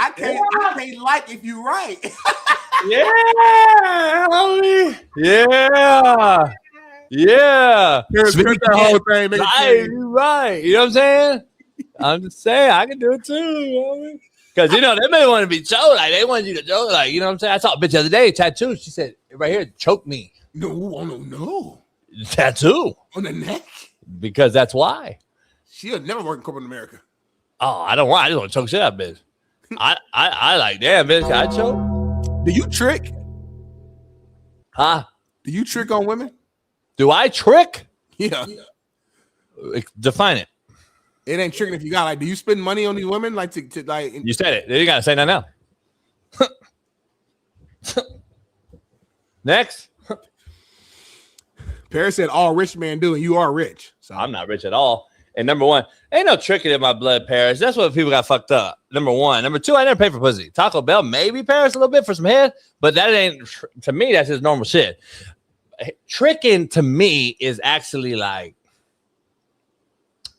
I can't like if you right. Yeah, homie. Yeah. That whole thing, right. You know what I'm saying? I'm just saying I can do it too, homie. Because they may want to be choked. Like they want you to choke. Like, you know what I'm saying? I saw a bitch the other day, tattoo. She said, right here, choke me. No. Tattoo. On the neck? Because that's why. She'll never work in corporate America. Oh, I don't want. I just want to choke shit out, bitch. I like, damn, bitch, I choke. Do you trick? Huh? Do you trick on women? Do I trick? Yeah. Define it. It ain't tricking if you got do you spend money on these women like to like? You said it. You gotta say that now. Next. Paris said all rich men do, and you are rich. So I'm not rich at all. And number one, ain't no tricking in my blood, Paris. That's what people got fucked up. Number one. Number two, I never paid for pussy. Taco Bell, maybe Paris a little bit for some head, but that ain't, to me, that's just normal shit. Tricking to me is actually like,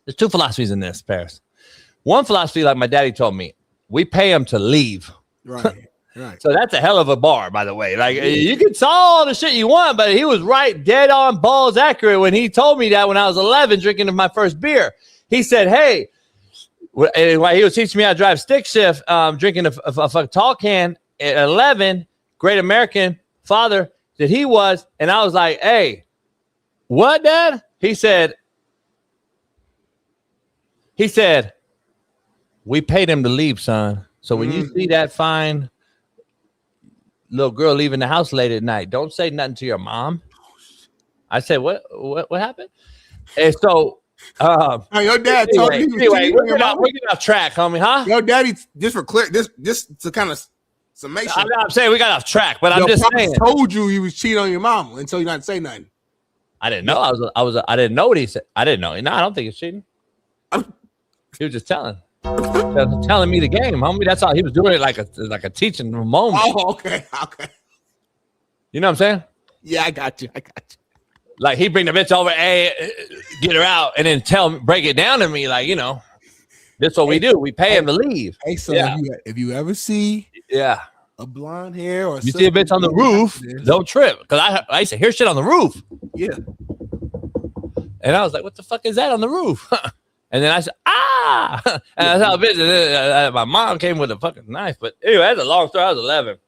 there's two philosophies in this, Paris. One philosophy, like my daddy told me, we pay him to leave. Right. So that's a hell of a bar, by the way. Like you can saw all the shit you want, but he was right, dead on, balls accurate when he told me that when I was 11, drinking my first beer. He said, "Hey," and while he was teaching me how to drive stick shift, drinking a tall can at 11. Great American father that he was, and I was like, "Hey, what, Dad?" He said, "We paid him to leave, son. So when you see that fine little girl leaving the house late at night, don't say nothing to your mom." I said, what happened? And so your dad told you. Anyway, we're getting off track, homie, huh? Your daddy, just for clear, just to kind of summation. I'm saying we got off track, but I'm just saying. Told you he was cheating on your mom until you not say nothing. I didn't know. I didn't know what he said. I didn't know. No, I don't think it's cheating. He was just telling me the game, homie. That's all. He was doing it like a teaching moment. Oh, okay. You know what I'm saying? Yeah, I got you. Like he bring the bitch over, hey, get her out, and then break it down to me, like, you know, that's what we do. We pay him to leave. Hey, so yeah. if you ever see a blonde hair or you see a bitch on the roof, don't trip. Because I used to hear shit on the roof. Yeah. And I was like, what the fuck is that on the roof? And then I said, and I saw a bitch. And my mom came with a fucking knife. But anyway, that's a long story. I was 11.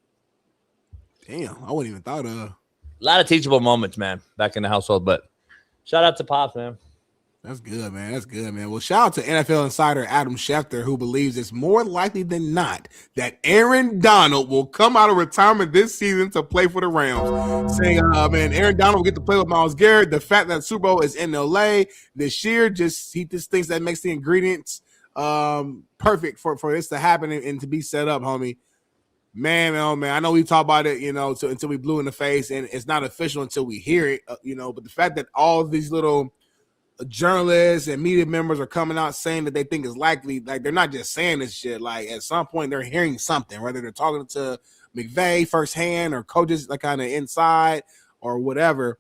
Damn, I wouldn't even thought of. A lot of teachable moments, man, back in the household. But shout out to Pops, man. That's good, man. That's good, man. Well, shout out to NFL insider Adam Schefter, who believes it's more likely than not that Aaron Donald will come out of retirement this season to play for the Rams. Saying, man, Aaron Donald will get to play with Myles Garrett. The fact that Super Bowl is in LA this year, he just thinks that makes the ingredients perfect for this to happen and to be set up, homie. Man, I know we talk about it, you know, until we blew in the face, and it's not official until we hear it, you know. But the fact that all these little journalists and media members are coming out saying that they think is likely, like they're not just saying this shit. Like at some point they're hearing something, whether they're talking to McVay firsthand or coaches like kind of inside or whatever.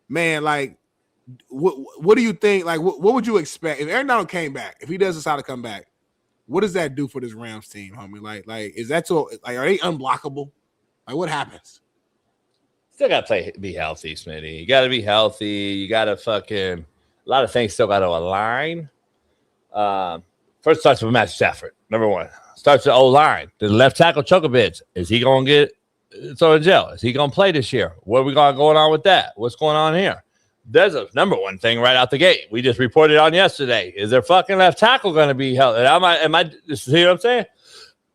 Man, like what do you think? Like what would you expect if Aaron Donald came back? If he does decide to come back, what does that do for this Rams team, homie? Like is that so? Like are they unblockable? Like what happens? Still gotta be healthy, Smitty. You gotta be healthy. You gotta fucking. A lot of things still got to align. First starts with Matt Stafford, number one. Starts with O-line. The left tackle choke a bitch. Is he going to get thrown in jail? Is he going to play this year? What are we going on with that? What's going on here? There's a number one thing right out the gate. We just reported on yesterday. Is their fucking left tackle going to be held? Am I see what I'm saying?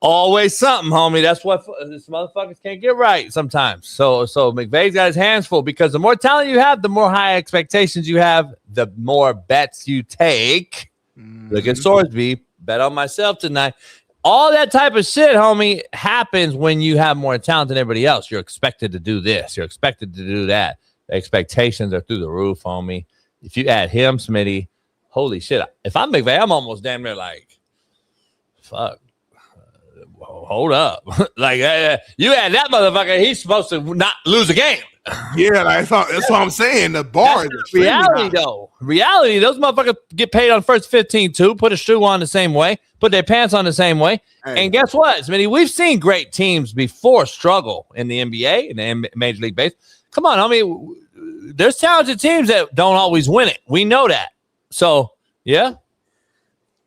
Always something, homie. That's what this motherfuckers can't get right sometimes. So McVay's got his hands full because the more talent you have, the more high expectations you have, the more bets you take. Look at Sorsby. Bet on myself tonight. All that type of shit, homie, happens when you have more talent than everybody else. You're expected to do this. You're expected to do that. The expectations are through the roof, homie. If you add him, Smitty, holy shit. If I'm McVay, I'm almost damn near like, fuck. Hold up. Like, you had that motherfucker, he's supposed to not lose a game. Yeah, that's what I'm saying. The bar is reality, though. Reality, those motherfuckers get paid on first 15 too, put a shoe on the same way, put their pants on the same way. Hey. And guess what, Smitty? We've seen great teams before struggle in the NBA and the Major League Baseball. Come on, I mean, there's talented teams that don't always win it. We know that. So, yeah.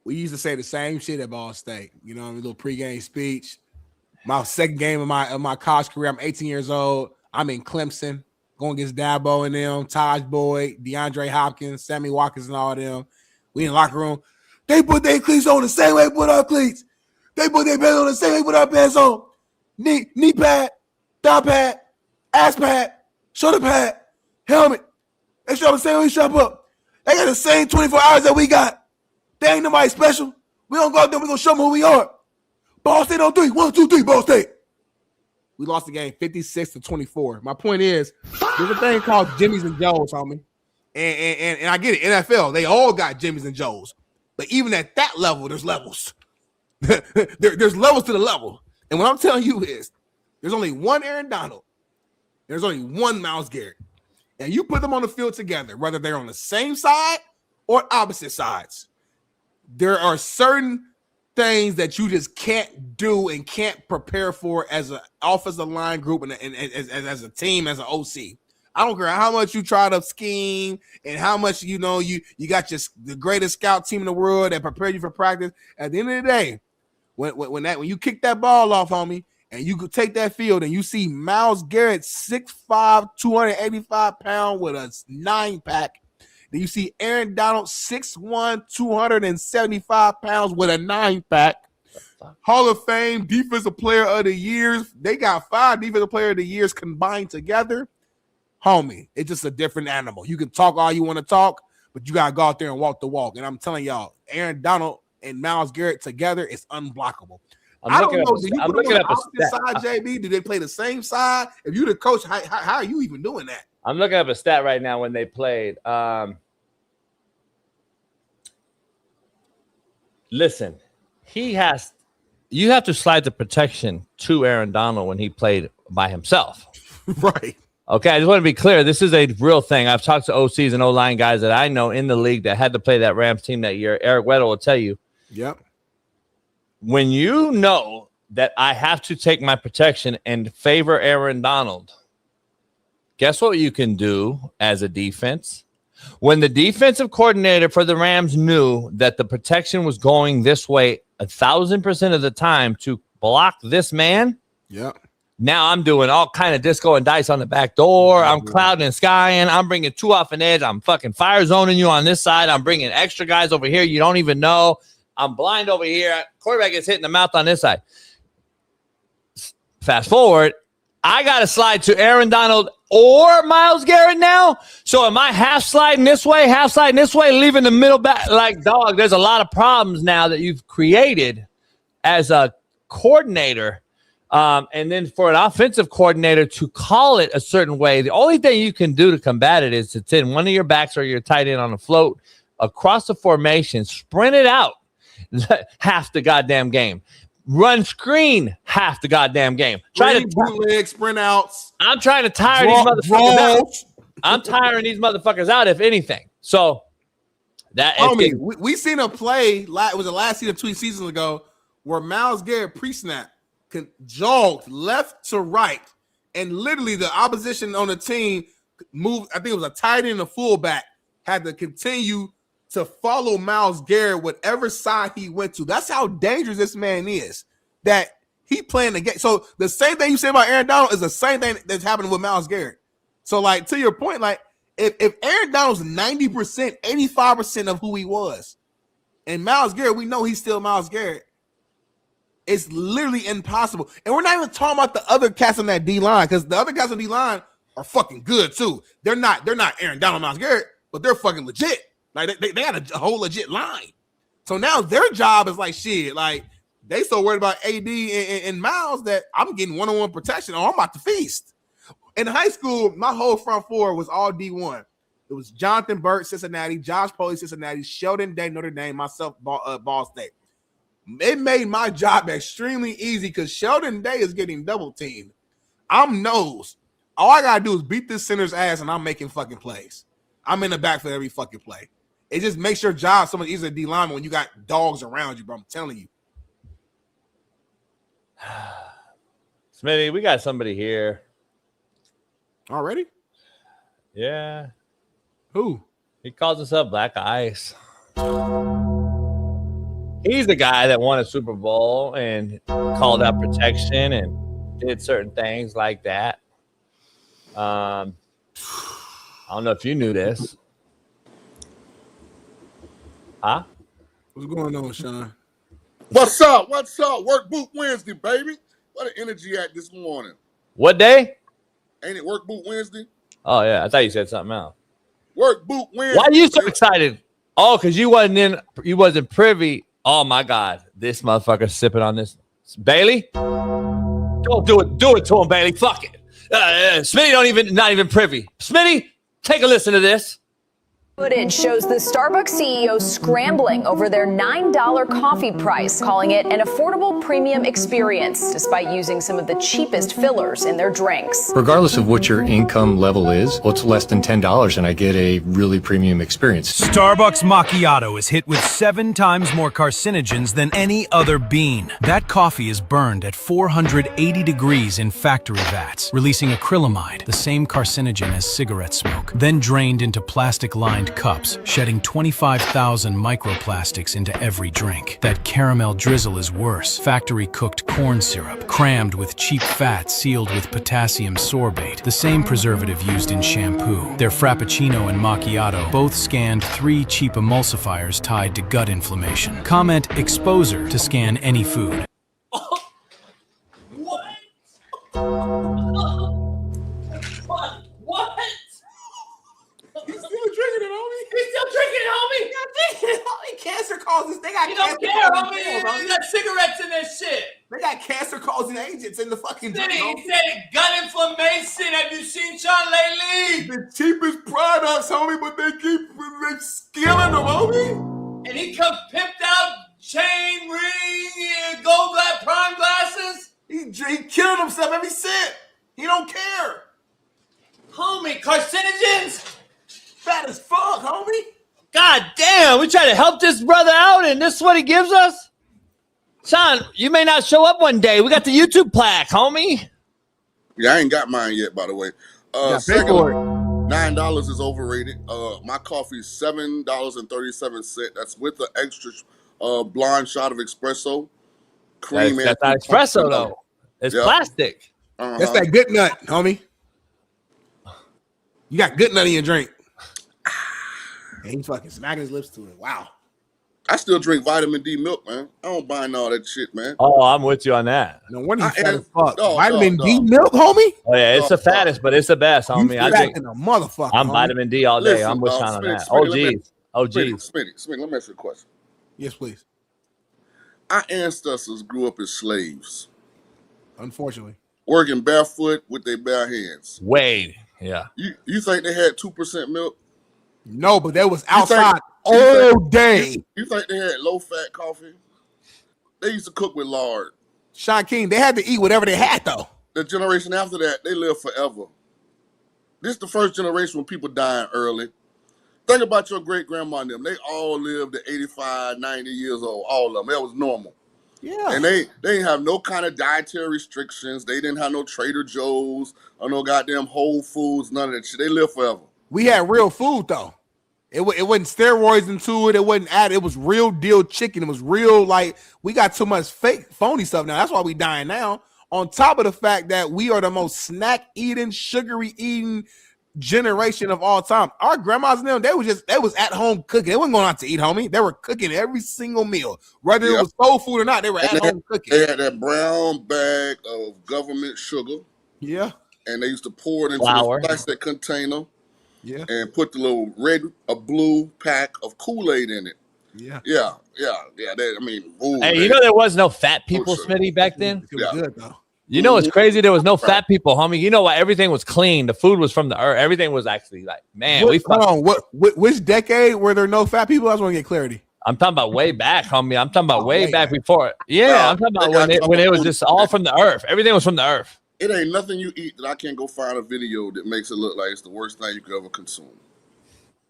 We used to say the same shit at Ball State. You know, a little pregame speech. My second game of my college career, I'm 18 years old. I'm in Clemson, going against Dabo and them, Taj Boyd, DeAndre Hopkins, Sammy Watkins, and all of them. We in the locker room. They put their cleats on the same way we put our cleats. They put their pants on the same way we put our pants on. Knee pad, thigh pad, ass pad, shoulder pad, helmet. They strap the same way we strap up. They got the same 24 hours that we got. They ain't nobody special. We don't go out there. We're going to show them who we are. Ball State on 3. 1, 2, 3, Ball State. We lost the game 56-24. My point is, there's a thing called Jimmys and Joes, homie. And I get it. NFL, they all got Jimmys and Joes. But even at that level, there's levels. There's levels to the level. And what I'm telling you is, there's only one Aaron Donald. There's only one Myles Garrett. And you put them on the field together, whether they're on the same side or opposite sides. There are certain things that you just can't do and can't prepare for as an offensive line group and as a team, as an OC. I don't care how much you try to scheme and how much, you know, you got the greatest scout team in the world that prepared you for practice. At the end of the day, when you kick that ball off, homie, and you could take that field and you see Myles Garrett 6'5", 285 pounds with a 9-pack. Then you see Aaron Donald 6'1", 275 pounds with a 9-pack. Hall of Fame Defensive Player of the Years. They got 5 Defensive Player of the Years combined together. Homie, it's just a different animal. You can talk all you want to talk, but you got to go out there and walk the walk. And I'm telling y'all, Aaron Donald and Myles Garrett together is unblockable. I don't know. Do you put them on the opposite side, JB? Do they play the same side? If you're the coach, how are you even doing that? I'm looking up a stat right now when they played. Listen, you have to slide the protection to Aaron Donald when he played by himself. Right. Okay, I just want to be clear. This is a real thing. I've talked to OCs and O-line guys that I know in the league that had to play that Rams team that year. Eric Weddle will tell you. Yep. When you know that I have to take my protection and favor Aaron Donald, guess what you can do as a defense? When the defensive coordinator for the Rams knew that the protection was going this way 1,000% of the time to block this man, yep. Now I'm doing all kind of disco and dice on the back door. I'm clouding and skying. I'm bringing 2 off an edge. I'm fucking fire zoning you on this side. I'm bringing extra guys over here you don't even know. I'm blind over here. Quarterback gets hit in the mouth on this side. Fast forward, I got to slide to Aaron Donald or Myles Garrett now. So am I half sliding this way, leaving the middle back? Like, dog, there's a lot of problems now that you've created as a coordinator. And then for an offensive coordinator to call it a certain way, the only thing you can do to combat it is to send one of your backs or your tight end on a float across the formation, sprint it out half the goddamn game. Run screen half the goddamn game. Try to bootleg sprint outs. I'm trying to tire these motherfuckers out. I'm tiring these motherfuckers out, if anything. So that we seen a play. It was the last season 2 seasons ago where Myles Garrett pre-snap jogged left to right, and literally the opposition on the team moved. I think it was a tight end and a fullback had to continue to follow Myles Garrett whatever side he went to. That's how dangerous this man is. That he playing the game. So the same thing you say about Aaron Donald is the same thing that's happening with Myles Garrett. So like to your point, like if Aaron Donald's 90%, 85% of who he was, and Myles Garrett, we know he's still Myles Garrett. It's literally impossible. And we're not even talking about the other cats on that D-line, because the other cats on D-line are fucking good too. They're not Aaron Donald, Myles Garrett, but they're fucking legit. Like they got a whole legit line. So now their job is like shit. Like they so worried about AD and Myles that I'm getting one-on-one protection or I'm about to feast. In high school, my whole front four was all D1. It was Jonathan Burt, Cincinnati, Josh Poley, Cincinnati, Sheldon Day, Notre Dame, myself, Ball State. It made my job extremely easy because Sheldon Day is getting double teamed. I'm nose. All I gotta do is beat this center's ass, and I'm making fucking plays. I'm in the back for every fucking play. It just makes your job so much easier D lineman when you got dogs around you, bro. I'm telling you. Smitty, we got somebody here. Already? Yeah. Who? He calls himself Black Ice. He's the guy that won a Super Bowl and called out protection and did certain things like that. I don't know if you knew this. Huh? What's going on, Sean? What's up? What's up? Work boot Wednesday, baby. What an energy at this morning. What day? Ain't it work boot Wednesday? Oh, yeah. I thought you said something else. Work boot Wednesday. Why are you so excited? Oh, because you wasn't privy. Oh, my God. This motherfucker sipping on this. Bailey? Don't do it. Do it to him, Bailey. Fuck it. Smitty not even privy. Smitty, take a listen to this. Footage shows the Starbucks CEO scrambling over their $9 coffee price, calling it an affordable premium experience, despite using some of the cheapest fillers in their drinks. Regardless of what your income level is, well, it's less than $10 and I get a really premium experience. Starbucks Macchiato is hit with 7 times more carcinogens than any other bean. That coffee is burned at 480 degrees in factory vats, releasing acrylamide, the same carcinogen as cigarette smoke, then drained into plastic-lined cups, shedding 25,000 microplastics into every drink. That caramel drizzle is worse. Factory-cooked corn syrup, crammed with cheap fat sealed with potassium sorbate, the same preservative used in shampoo. Their Frappuccino and Macchiato both scanned 3 cheap emulsifiers tied to gut inflammation. Comment exposure to scan any food. He's still drinking it, homie. He's still drinking it, homie. Cancer causes. They got. You don't care, homie. You got cigarettes in this shit. They got cancer-causing agents in the fucking drink. He said gut inflammation. Have you seen Sean lately? The cheapest products, homie, but they keep skilling them, homie. And he comes pimped out, chain ring, gold glass, prime glasses. He killing himself every sip. He don't care. Homie, carcinogens? Fat as fuck, homie. God damn, we try to help this brother out, and this is what he gives us? Sean, you may not show up one day. We got the YouTube plaque, homie. Yeah, I ain't got mine yet, by the way. Second, $9 is overrated. My coffee is $7.37. That's with the extra blonde shot of espresso. Cream. That's not espresso, though. It's plastic. That's that good nut, homie. You got good nut in your drink. And he's fucking smacking his lips to it. Wow. I still drink vitamin D milk, man. I don't buy all that shit, man. Oh, I'm with you on that. No wonder he's fat as fuck. Vitamin D milk, homie? Oh, yeah, it's the fattest, but it's the best, homie. I drink a motherfucker. I'm vitamin D all day. Listen, I'm with Sean on that. Smitty, Smitty, let me ask you a question. Yes, please. Our ancestors grew up as slaves. Unfortunately. Working barefoot with their bare hands. Wade, yeah. You think they had 2% milk? No, but they was outside all day. You think they had low-fat coffee? They used to cook with lard. Sean King, they had to eat whatever they had, though. The generation after that, they lived forever. This is the first generation when people dying early. Think about your great-grandma and them. They all lived to 85, 90 years old, all of them. That was normal. Yeah. And they didn't have no kind of dietary restrictions. They didn't have no Trader Joe's or no goddamn Whole Foods, none of that shit. They lived forever. We had real food, though. It wasn't steroids into it. It wasn't added. It was real deal chicken. It was real, like, we got too much fake, phony stuff now. That's why we dying now. On top of the fact that we are the most snack-eating, sugary-eating generation of all time. Our grandmas and them, they was at home cooking. They wasn't going out to eat, homie. They were cooking every single meal. Whether it was soul food or not, they were at home cooking. They had that brown bag of government sugar. Yeah. And they used to pour it into this plastic container. Yeah. And put the little blue pack of Kool-Aid in it. Yeah. Yeah. Ooh, hey, you know there was no fat people, Smitty, back then? It was good, though. You know it's crazy? There was no fat people, homie. You know what? Everything was clean. The food was from the earth. Everything was actually like, man. Which decade were there no fat people? I just want to get clarity. I'm talking about way back, homie. I'm talking about way back before. Yeah, I'm talking about when it was just all from the earth. Everything was from the earth. It ain't nothing you eat that I can't go find a video that makes it look like it's the worst thing you could ever consume.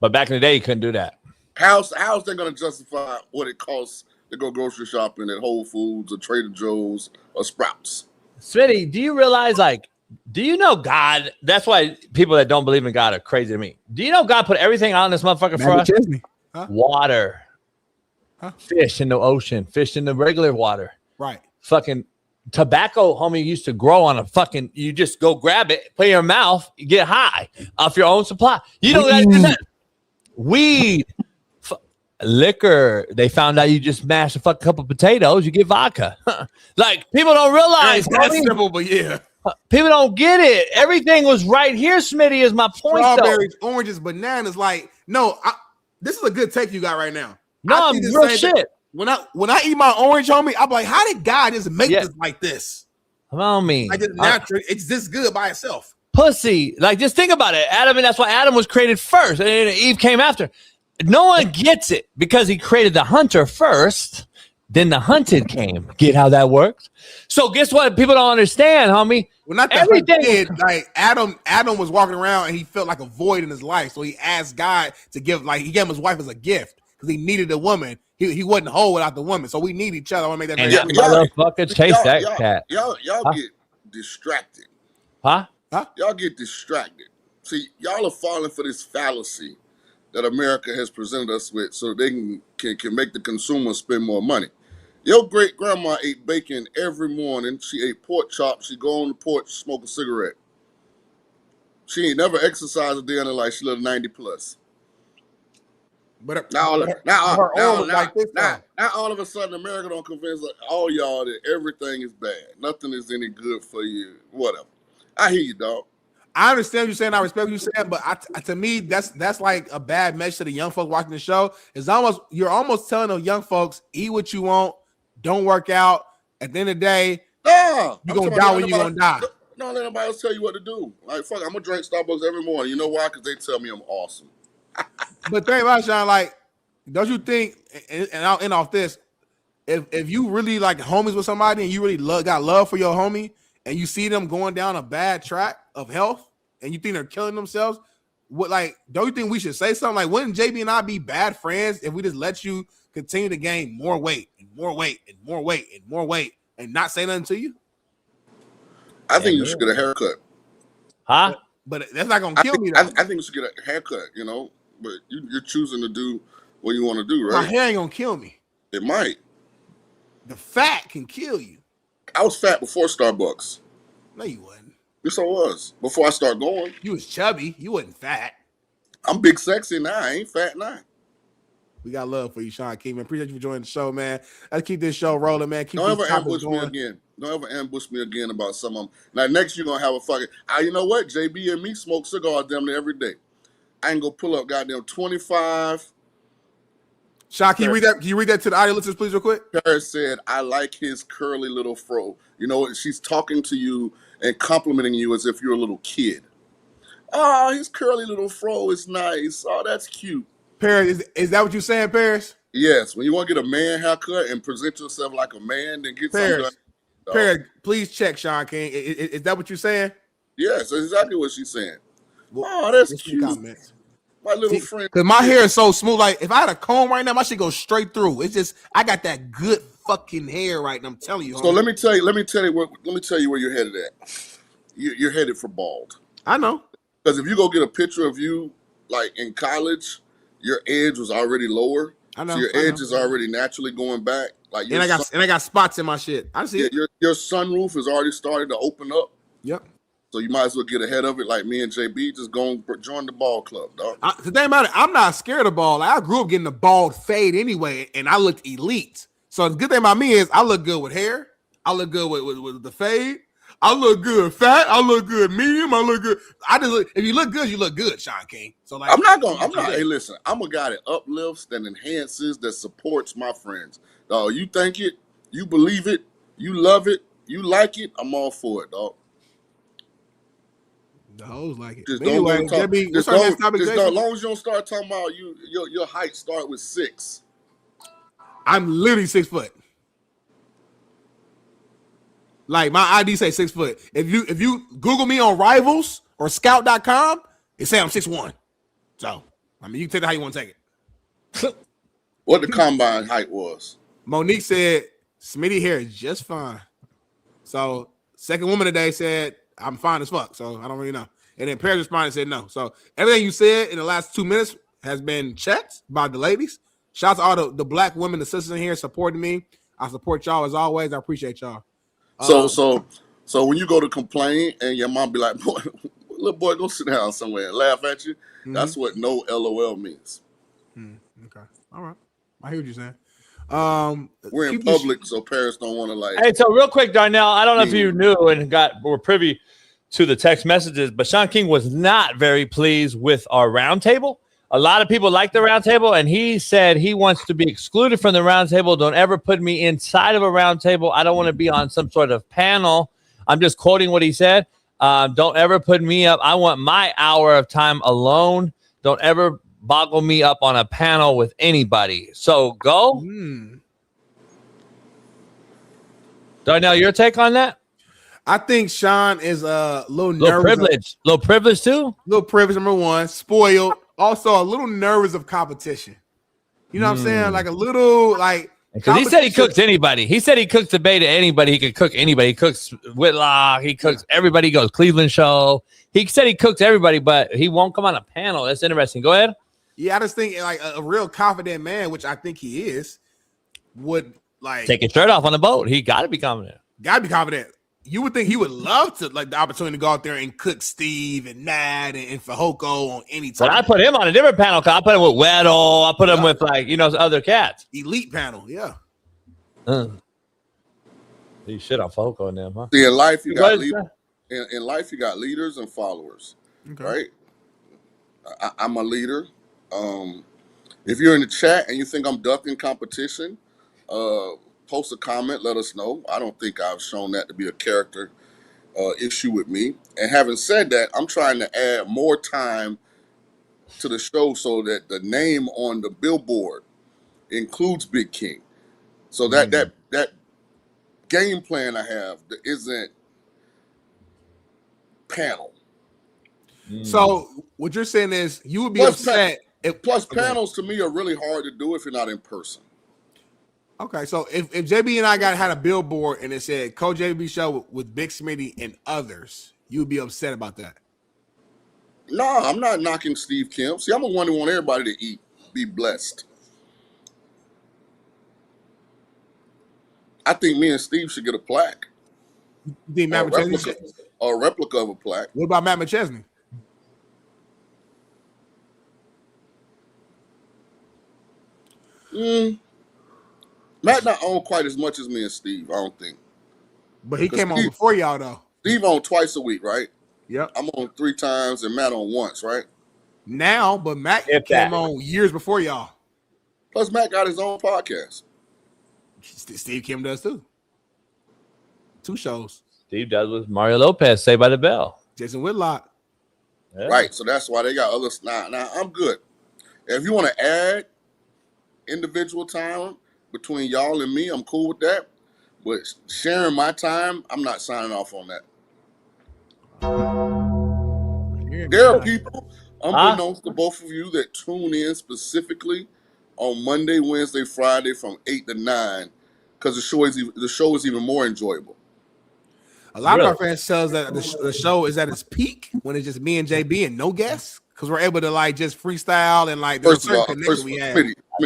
But back in the day, you couldn't do that. How's they going to justify what it costs to go grocery shopping at Whole Foods or Trader Joe's or Sprouts? Smitty, do you realize, do you know God? That's why people that don't believe in God are crazy to me. Do you know God put everything out in this motherfucker for us? Huh? Water, fish in the ocean, fish in the regular water. Right. Fucking tobacco, homie, used to grow on you just go grab it, put it in your mouth, you get high off your own supply. You know weed, liquor. They found out you just mash a fucking couple potatoes, you get vodka. Like, people don't realize. That's simple, but yeah. People don't get it. Everything was right here, Smitty, is my point. Strawberries, oranges, bananas. Like, no, this is a good take you got right now. No, I'm real shit. When I eat my orange, homie, I'm like, how did God just make this like this? Come on, me. Like, it's natural. It's this good by itself. Pussy. Like, just think about it. Adam, and that's why Adam was created first, and then Eve came after. No one gets it because he created the hunter first, then the hunted came. Get how that works? So guess what? People don't understand, homie. Well, not that everything. Like Adam was walking around and he felt like a void in his life, so he asked God to give. Like, he gave him his wife as a gift because he needed a woman. He wasn't whole without the woman, so we need each other. I want to make that. And motherfucker chase that cat. Y'all get distracted. Huh? Y'all get distracted. See, y'all are falling for this fallacy that America has presented us with, so they can make the consumer spend more money. Your great grandma ate bacon every morning. She ate pork chops. She go on the porch, smoke a cigarette. She ain't never exercised a day in her life. She lived 90 plus. But now all of a sudden, America don't convince all y'all that everything is bad. Nothing is any good for you. Whatever. I hear you, dog. I understand what you're saying. I respect what you're saying, but to me, that's like a bad message to the young folks watching the show. You're almost telling the young folks, eat what you want, don't work out. At the end of the day, you're gonna die when you're gonna die. Don't let nobody else tell you what to do. Like, fuck, I'm gonna drink Starbucks every morning. You know why? Because they tell me I'm awesome. But think about it, Sean, like, don't you think, and I'll end off this, if you really like homies with somebody and you really got love for your homie and you see them going down a bad track of health, and you think they're killing themselves, what like don't you think we should say something? Like, wouldn't JB and I be bad friends if we just let you continue to gain more weight and more weight and more weight and more weight and not say nothing to you? I think you should get a haircut. Huh? But that's not gonna kill me. I think you should get a haircut, you know. But you're choosing to do what you want to do, right? My hair ain't gonna kill me. It might. The fat can kill you. I was fat before Starbucks. No, you wasn't. Yes, I was. Before I started going. You was chubby. You wasn't fat. I'm big sexy now. I ain't fat now. We got love for you, Sean King, man. Appreciate you for joining the show, man. Let's keep this show rolling, man. Keep Don't these ever ambush going. me again. Don't ever ambush me again about some of them. Now, next you're going to have a fucking... you know what? JB and me smoke cigars damn near every day. I ain't going to pull up goddamn 25. Sean, can you read that? Can you read that to the audio listeners, please, real quick? Paris said, I like his curly little fro. You know, she's talking to you and complimenting you as if you're a little kid. Oh, his curly little fro is nice. Oh, that's cute. Paris, is that what you're saying, Paris? Yes. When you want to get a man haircut and present yourself like a man, then get something done. Paris, please check, Sean King. Is that what you're saying? Yes, that's exactly what she's saying. Oh, that's cute. Comments. My little friend. Because my hair is so smooth. Like, if I had a comb right now, my shit goes straight through. It's just, I got that good fucking hair right now. I'm telling you. So let me tell you where you're headed at. You're headed for bald. I know. Because if you go get a picture of you, like in college, your edge was already lower. I know. So your edge is already naturally going back. Like and I got spots in my shit. I see it. Your sunroof has already started to open up. Yep. So you might as well get ahead of it, like me and JB. Just go and join the ball club, dog. The thing about it, I'm not scared of bald. Like, I grew up getting the bald fade anyway, and I looked elite. So the good thing about me is I look good with hair. I look good with the fade. I look good fat. I look good medium. I look good. If you look good, you look good, Sean King. So like, Hey, listen. I'm a guy that uplifts, that enhances, that supports my friends. Dog, you think it, you believe it, you love it, you like it. I'm all for it, dog. The hoes like it. Just anyway, don't talk. Debbie, Just don't, as long as you don't start talking about your height start with 6. I'm literally 6 foot. Like my ID say 6 foot. If you Google me on Rivals or Scout.com, it say I'm 6'1". So I mean, you can take it how you want to take it. What the combine height was? Monique said Smitty hair is just fine. So second woman today said I'm fine as fuck. So I don't really know. And then Paris responded and said no. So everything you said in the last 2 minutes has been checked by the ladies. Shout out to all the black women, the sisters in here supporting me. I support y'all as always. I appreciate y'all. So when you go to complain and your mom be like, boy, little boy, go sit down somewhere and laugh at you, that's what no LOL means. Okay. All right. I hear what you're saying. We're in public, so parents don't want to like. Hey, so real quick, Darnell, I don't know if you knew and were privy to the text messages, but Sean King was not very pleased with our roundtable. A lot of people like the roundtable, and he said he wants to be excluded from the roundtable. Don't ever put me inside of a roundtable. I don't want to be on some sort of panel. I'm just quoting what he said. Don't ever put me up. I want my hour of time alone. Don't ever boggle me up on a panel with anybody. So go. Darnell, your take on that? I think Sean is a little nervous. Little privilege too? Little privilege, number one. Spoiled. Also, a little nervous of competition. You know what I'm saying? Like a little, like. Because he said he cooks anybody. He said he cooks the bait to anybody. He could cook anybody. He cooks Whitlock. He cooks everybody. He goes Cleveland show. He said he cooks everybody, but he won't come on a panel. That's interesting. Go ahead. Yeah, I just think like a real confident man, which I think he is, would like take his shirt off on the boat. He got to be confident. Got to be confident. You would think he would love to like the opportunity to go out there and cook Steve and Matt and Fahoko on any time. But I put him on a different panel. I put him with Weddle. I put him with other cats. Elite panel, yeah. You shit on Fahoko and them, huh? See, in life you got in life you got leaders and followers, right? I'm a leader. If you're in the chat and you think I'm ducking competition, post a comment, let us know. I don't think I've shown that to be a character issue with me. And having said that, I'm trying to add more time to the show so that the name on the billboard includes Big King. So that game plan I have that isn't panel. So what you're saying is you would be Plus, upset if panels to me are really hard to do if you're not in person. Okay, so if JB and I had a billboard and it said Coach JB Show with Big Smitty and others, you would be upset about that. No, I'm not knocking Steve Kemp. See, I'm the one who want everybody to eat, be blessed. I think me and Steve should get a plaque. You think Matt McChesney a replica of a plaque. What about Matt McChesney? Matt not on quite as much as me and Steve, I don't think. But he came on before y'all, though. Steve on twice a week, right? Yep. I'm on 3 times and Matt on once, right? Now, but Matt came on years before y'all. Plus, Matt got his own podcast. Steve Kim does too. 2 shows. Steve does with Mario Lopez, Saved by the Bell. Jason Whitlock. Yeah. Right, so that's why they got others. Now, I'm good. If you want to add individual time between y'all and me, I'm cool with that. But sharing my time, I'm not signing off on that. There are people, unbeknownst to both of you, that tune in specifically on Monday, Wednesday, Friday from 8 to 9 because the show is even more enjoyable. A lot of our fans tells that the show is at its peak when it's just me and JB and no guests because we're able to like just freestyle and like there's a certain connection we have.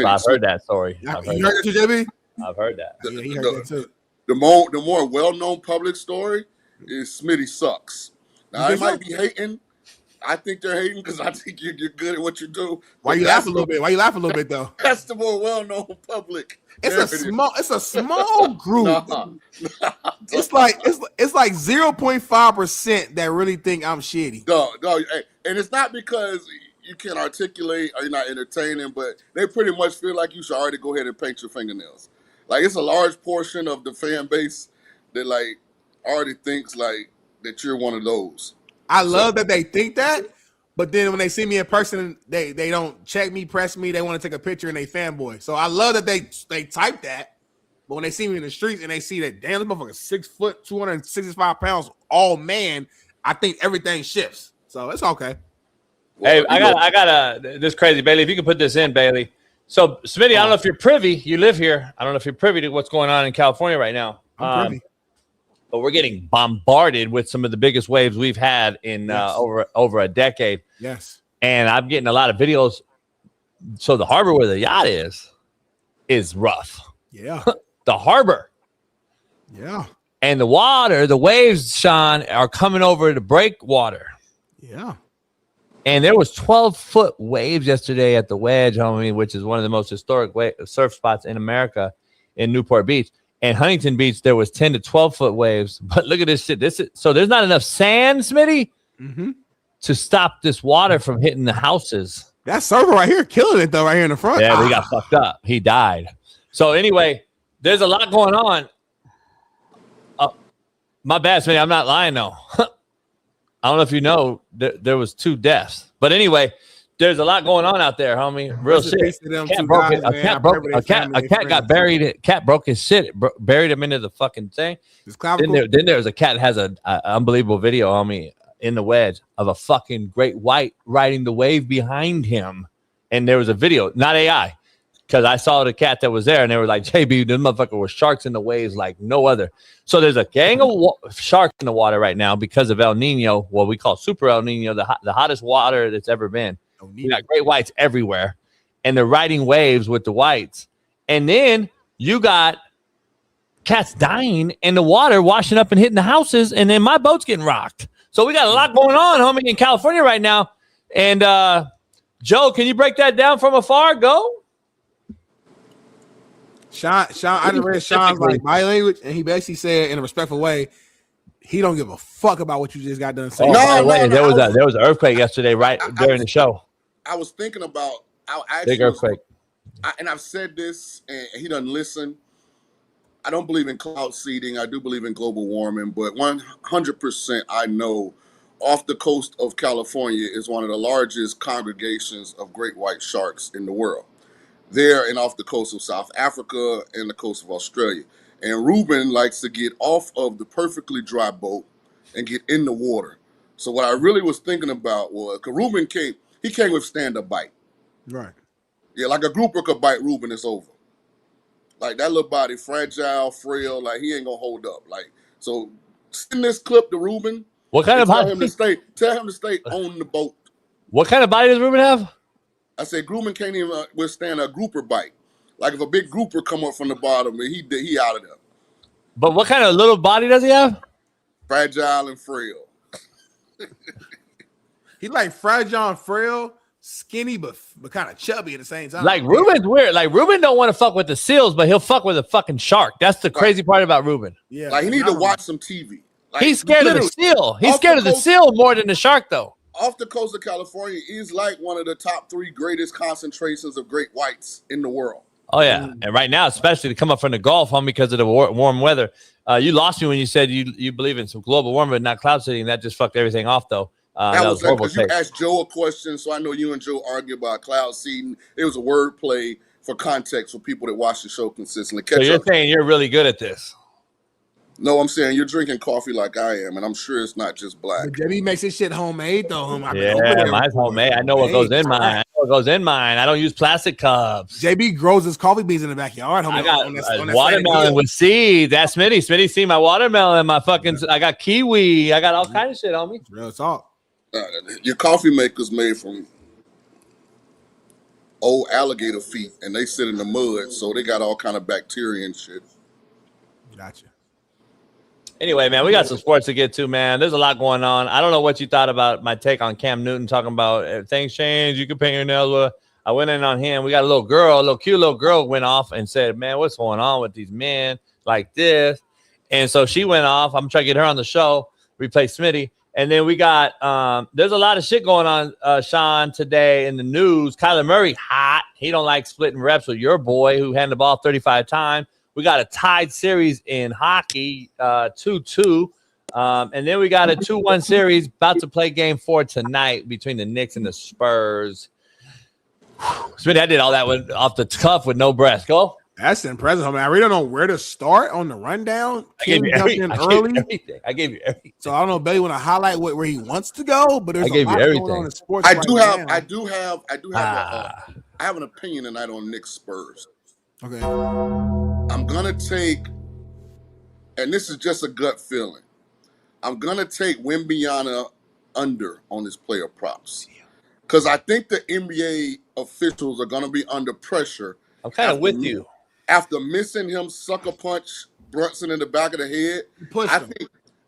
I've heard that story. You heard that too, JB? I've heard that. Yeah, he heard that too. The more well-known public story is Smitty sucks. Now, I might be hating. I think they're hating because I think you're good at what you do. Why you laugh a little bit? Why you laugh a little bit though? That's the more well-known public. It's a small group. It's like 0.5% that really think I'm shitty. No, and it's not because you can't articulate or you're not entertaining, but they pretty much feel like you should already go ahead and paint your fingernails. Like it's a large portion of the fan base that like already thinks like that you're one of those. I love that they think that, but then when they see me in person, they don't check me, press me. They want to take a picture and they fanboy. So I love that they type that, but when they see me in the streets and they see that damn, this motherfucker 6 foot, 265 pounds, all man, I think everything shifts. So it's okay. Hey, I got this crazy, Bailey. If you can put this in, Bailey. So Smitty, I don't know if you're privy. You live here. I don't know if you're privy to what's going on in California right now. I'm privy. But we're getting bombarded with some of the biggest waves we've had in over a decade. Yes. And I'm getting a lot of videos. So the harbor where the yacht is rough. Yeah. The harbor. Yeah. And the water, the waves, Sean, are coming over the breakwater. Yeah. And there was 12-foot waves yesterday at the Wedge, homie, which is one of the most historic surf spots in America in Newport Beach. And Huntington Beach, there was 10 to 12-foot waves. But look at this shit. So there's not enough sand, Smitty, to stop this water from hitting the houses. That server right here killing it, though, right here in the front. Yeah, we got fucked up. He died. So anyway, there's a lot going on. My bad, Smitty. I'm not lying, though. I don't know if you know, there was 2 deaths. But anyway, there's a lot going on out there, homie. Real shit. A cat got buried. A cat broke his shit. Buried him into the fucking thing. Then there's a cat that has an unbelievable video, homie, in the Wedge of a fucking great white riding the wave behind him. And there was a video, not AI, because I saw the cat that was there, and they were like, JB, this motherfucker was sharks in the waves like no other. So there's a gang of sharks in the water right now because of El Nino, what we call Super El Nino, the hottest water that's ever been. You got great whites everywhere, and they're riding waves with the whites. And then you got cats dying in the water, washing up and hitting the houses, and then my boat's getting rocked. So we got a lot going on, homie, in California right now. And Joe, can you break that down from afar? Go. Sean, I just read Sean's like body language, and he basically said in a respectful way, he don't give a fuck about what you just got done saying. There was an earthquake yesterday, right during the show. I was thinking about big earthquake, and I've said this, and he doesn't listen. I don't believe in cloud seeding. I do believe in global warming, but 100% I know off the coast of California is one of the largest congregations of great white sharks in the world. There and off the coast of South Africa and the coast of Australia. And Ruben likes to get off of the perfectly dry boat and get in the water So what I really was thinking about was, because Ruben came with stand-up bite. Right. Yeah, like a grouper could bite Ruben, it's over. Like that little body, fragile, frail, like he ain't gonna hold up. Like, so send this clip to Ruben. What kind of tell body? him to stay on the boat. What kind of body does Ruben have? I said Ruben can't even withstand a grouper bite. Like if a big grouper come up from the bottom, he out of there. But what kind of little body does he have? Fragile and frail. He like fragile and frail, skinny, but kind of chubby at the same time. Like Ruben's weird. Like Ruben don't want to fuck with the seals, but he'll fuck with a fucking shark. That's the crazy part about Ruben. Yeah, like he need to watch some TV. Like, He's scared of the seal. He's scared of the seal more than the shark, though. Off the coast of California is like one of the top 3 greatest concentrations of great whites in the world. Oh, yeah. And right now, especially to come up from the Gulf, home because of the warm weather. You lost me when you said you believe in some global warming, but not cloud seeding. That just fucked everything off, though. That was because you asked Joe a question, so I know you and Joe argue about cloud seeding. It was a word play for context for people that watch the show consistently. So you're saying you're really good at this? No, I'm saying you're drinking coffee like I am, and I'm sure it's not just black. But JB makes his shit homemade, though. Yeah, mine's homemade. I know what goes in mine. I don't use plastic cups. JB grows his coffee beans in the backyard. I got watermelon with seeds. That's Smitty. Smitty see my watermelon, my fucking. I got kiwi. I got all kinds of shit on me. Real talk. Your coffee maker's made from old alligator feet, and they sit in the mud, so they got all kind of bacteria and shit. Gotcha. Anyway, man, we got some sports to get to, man. There's a lot going on. I don't know what you thought about my take on Cam Newton talking about if things change, you can paint your nails with. I went in on him. We got a cute little girl went off and said, man, what's going on with these men like this? And so she went off. I'm trying to get her on the show, replace Smitty. And then we got there's a lot of shit going on, Sean, today in the news. Kyler Murray, hot. He don't like splitting reps with your boy who handed the ball 35 times. We got a tied series in hockey, 2-2. And then we got a 2-1 series about to play game 4 tonight between the Knicks and the Spurs. Smitty, I did all that off the cuff with no breath. Go. That's impressive. I mean, I really don't know where to start on the rundown. I gave you everything. I gave you everything. So I don't know, Billy, want to highlight where he wants to go, but there's a lot going on in sports. I have an opinion tonight on Knicks Spurs. Okay. I'm gonna take, and this is just a gut feeling, I'm gonna take Wembanyama under on his player props. Because I think the NBA officials are gonna be under pressure. I'm kind of with you. After missing him sucker punch Brunson in the back of the head,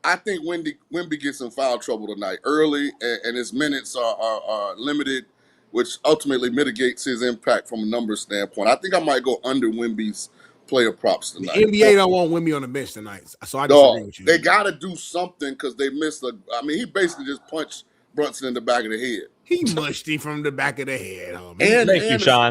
I think Wemby gets in foul trouble tonight early, and his minutes are limited, which ultimately mitigates his impact from a numbers standpoint. I think I might go under Wemby's player props tonight. The NBA don't want Wemby on the bench tonight, so I disagree with you. They got to do something because they missed he basically just punched Brunson in the back of the head. He mushed him from the back of the head.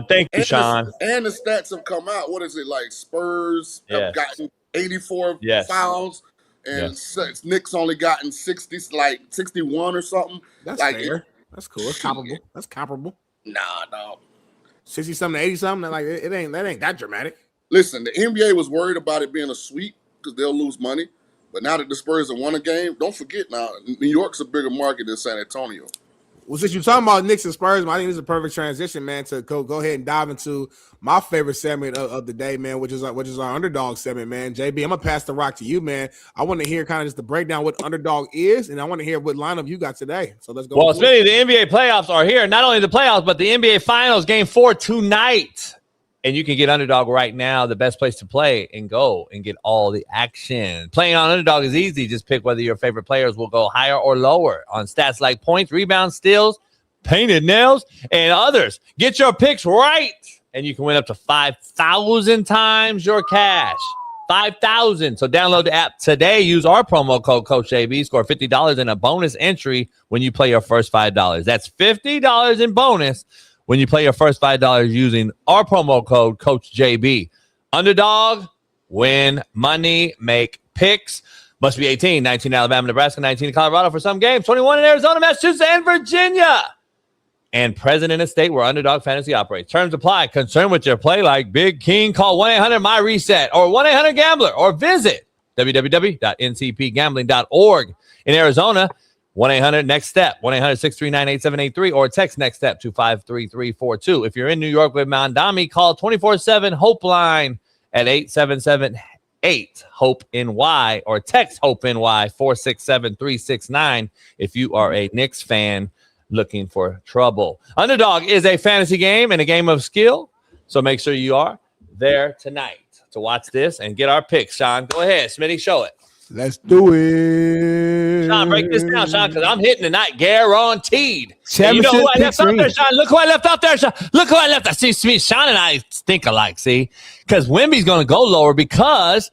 Thank you, Sean. And the stats have come out. What is it like? Spurs have gotten 84 fouls, and Knicks only gotten 61 or something. That's fair. That's cool. That's comparable. Nah, no. 60-something to 80-something. Like that ain't that dramatic. Listen, the NBA was worried about it being a sweep because they'll lose money. But now that the Spurs have won a game, don't forget now, New York's a bigger market than San Antonio. Well, since you're talking about Knicks and Spurs, I think this is a perfect transition, man, to go ahead and dive into my favorite segment of the day, man, which is our underdog segment, man. JB, I'm gonna pass the rock to you, man. I want to hear kind of just the breakdown what underdog is, and I want to hear what lineup you got today. So let's go. Well, Smitty, the NBA playoffs are here. Not only the playoffs, but the NBA Finals, Game 4 tonight. And you can get Underdog right now, the best place to play, and go and get all the action. Playing on Underdog is easy. Just pick whether your favorite players will go higher or lower on stats like points, rebounds, steals, painted nails, and others. Get your picks right, and you can win up to 5,000 times your cash. 5,000. So download the app today. Use our promo code CoachJB. Score $50 in a bonus entry when you play your first $5. That's $50 in bonus when you play your first $5 using our promo code CoachJB. Underdog, win money, make picks. Must be 18, 19 in Alabama, Nebraska, 19 in Colorado for some games, 21 in Arizona, Massachusetts, and Virginia. And present in a state where Underdog Fantasy operates. Terms apply. Concerned with your play like Big King? Call 1-800-MY-RESET or 1-800-GAMBLER or visit www.ncpgambling.org. In Arizona, 1-800-NEXT-STEP, 1-800-639-8783, or text NEXT STEP to 53342. If you're in New York with Mondami, call 24/7 Hope Line at 877-8-HOPE-NY or text HOPE-NY 467-369 if you are a Knicks fan looking for trouble. Underdog is a fantasy game and a game of skill, so make sure you are there tonight to watch this and get our picks. Sean, go ahead. Smitty, show it. Let's do it. Sean, break this down, Sean, because I'm hitting tonight guaranteed. And you know Championship who I left out there, picks Sean? Look who I left out there, Sean. Look who I left out. See, Sean and I think alike, see? Because Wemby's going to go lower because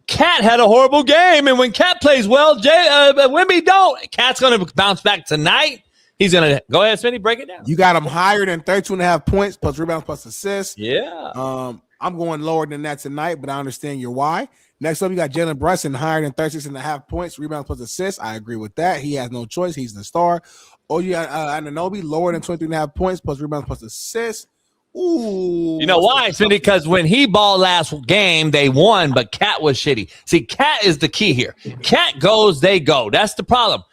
Cat had a horrible game. And when Cat plays well, Wemby don't. Cat's going to bounce back tonight. He's going to go ahead, Smitty, break it down. You got him higher than 32.5 points plus rebounds plus assists. Yeah. I'm going lower than that tonight, but I understand your why. Next up, you got Jalen Brunson higher than 36.5 points, rebounds plus assists. I agree with that. He has no choice. He's the star. Oh, you got Anunoby lower than 23.5 points plus rebounds plus assists. Ooh. You know why, Smitty? Because when he balled last game, they won, but Cat was shitty. See, Cat is the key here. Cat goes, they go. That's the problem.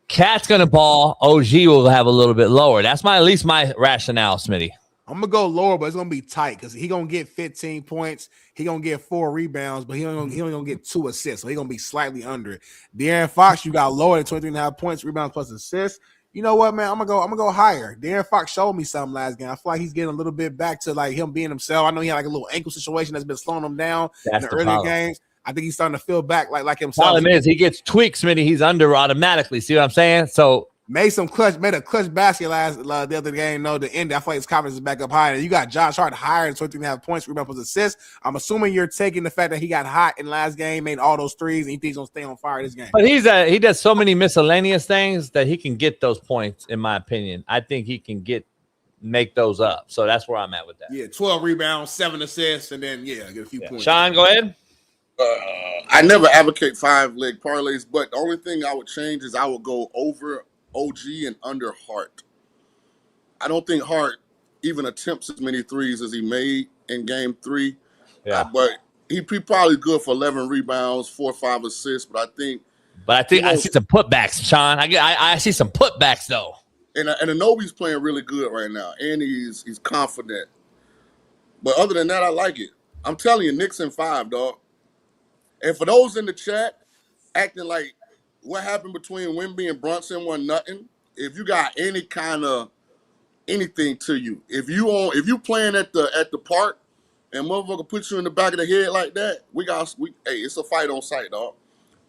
Cat's going to ball. OG will have a little bit lower. That's at least my rationale, Smitty. I'm going to go lower, but it's going to be tight because he's going to get 15 points. He's going to get 4 rebounds, but he only going to get 2 assists, so he's going to be slightly under it. De'Aaron Fox, you got lower than 23.5 points, rebounds plus assists. You know what, man? I'm gonna go higher. De'Aaron Fox showed me something last game. I feel like he's getting a little bit back to like him being himself. I know he had like a little ankle situation that's been slowing him down in the earlier games. I think he's starting to feel back like himself. Problem is, he gets tweaked, Smitty. He's under automatically. See what I'm saying? So made a clutch basket the other game. No, the end. I feel like his confidence is back up higher. You got Josh Hart higher than 23.5 points, rebound plus assists. I'm assuming you're taking the fact that he got hot in last game, made all those threes, and he thinks he's gonna stay on fire this game. But he does so many miscellaneous things that he can get those points. In my opinion, I think he can make those up. So that's where I'm at with that. Yeah, 12 rebounds, 7 assists, and then get a few points. Sean, go ahead. I never advocate 5-leg parlays, but the only thing I would change is I would go over OG and under Hart. I don't think Hart even attempts as many threes as he made in game 3. Yeah. But he probably good for 11 rebounds, 4 or 5 assists. But I think I see some putbacks, Sean. I see some putbacks though. And Anunoby's playing really good right now, and he's confident. But other than that, I like it. I'm telling you, Knicks in 5, dog. And for those in the chat acting like what happened between Wemby and Brunson wasn't nothing, if you got any kind of anything to you, if you playing at the park and motherfucker puts you in the back of the head like that, hey, it's a fight on sight, dog.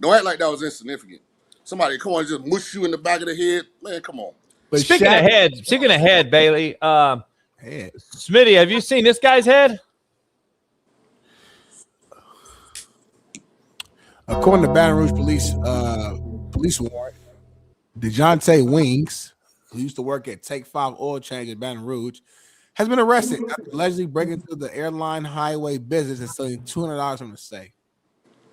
Don't act like that was insignificant. Somebody come on and just mush you in the back of the head, man. Come on. But Speaking of head, Bailey, Smitty, have you seen this guy's head? According to Baton Rouge police warrant, DeJounte Wings, who used to work at Take 5 Oil Change in Baton Rouge, has been arrested after allegedly breaking into the airline highway business and stealing $200 from the safe.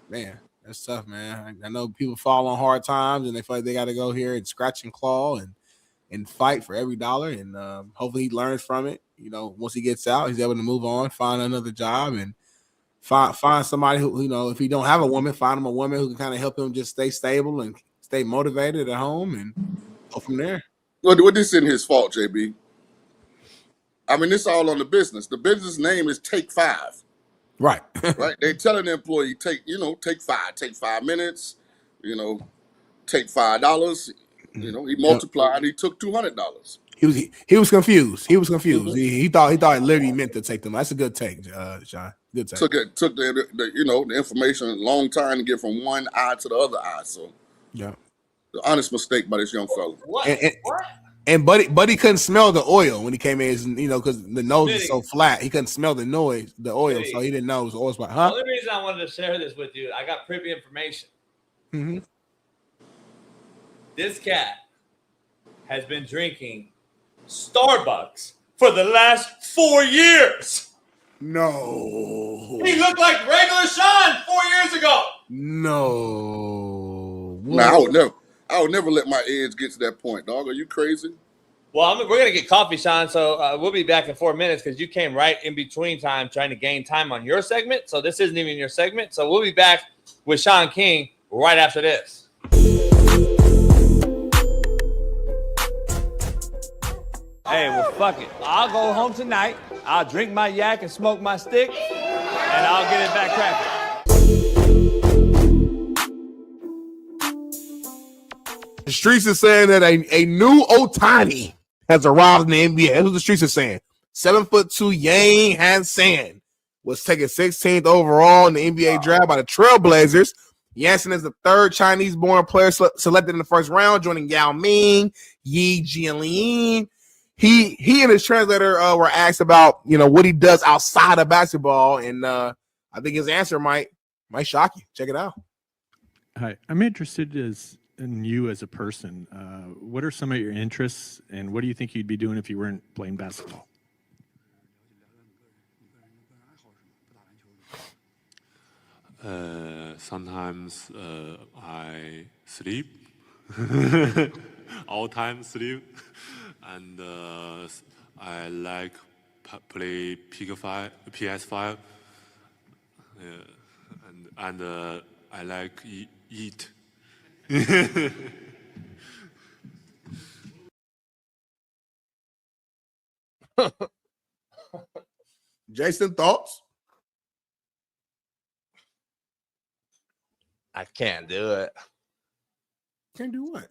Man, that's tough, man. I know people fall on hard times and they feel like they got to go here and scratch and claw and fight for every dollar. And hopefully he learns from it. You know, once he gets out, he's able to move on, find another job, and find somebody who, you know, if he don't have a woman, find him a woman who can kind of help him just stay stable and stay motivated at home and go from there. Well, this isn't his fault, JB. I mean, this all on the business. The business name is Take 5. Right. Right. They telling the employee, take 5 minutes, take $5. He multiplied, he took $200. He was confused. He thought it literally meant to take them. That's a good take, Sean. Good take. Took the information a long time to get from one eye to the other eye. So yeah, the honest mistake by this young fella. And Buddy couldn't smell the oil when he came in, because the nose is so flat. He couldn't smell the oil, so he didn't know it was oil spot. The only reason I wanted to share this with you, I got privy information. Mm-hmm. This cat has been drinking Starbucks for the last 4 years. No. He looked like regular Sean 4 years ago. No. Nah, I would never let my edge get to that point, dog. Are you crazy? Well, we're going to get coffee, Sean, so we'll be back in 4 minutes because you came right in between time trying to gain time on your segment. So this isn't even your segment. So we'll be back with Sean King right after this. Hey, well, fuck it. I'll go home tonight. I'll drink my yak and smoke my stick, and I'll get it back cracking. The streets is saying that a new Otani has arrived in the NBA. That's what the streets are saying. 7'2" Yang Han-San was taken 16th overall in the NBA draft by the Trailblazers. Jansen is the third Chinese-born player selected in the first round, joining Yao Ming, Yi Jianlian. He and his translator were asked about, what he does outside of basketball, and I think his answer might shock you. Check it out. Hi, I'm interested in you as a person. What are some of your interests, and what do you think you'd be doing if you weren't playing basketball? Sometimes I sleep, all time sleep, and I like play PS5, and I like eat. Jason, thoughts? I can't do it. Can't do what?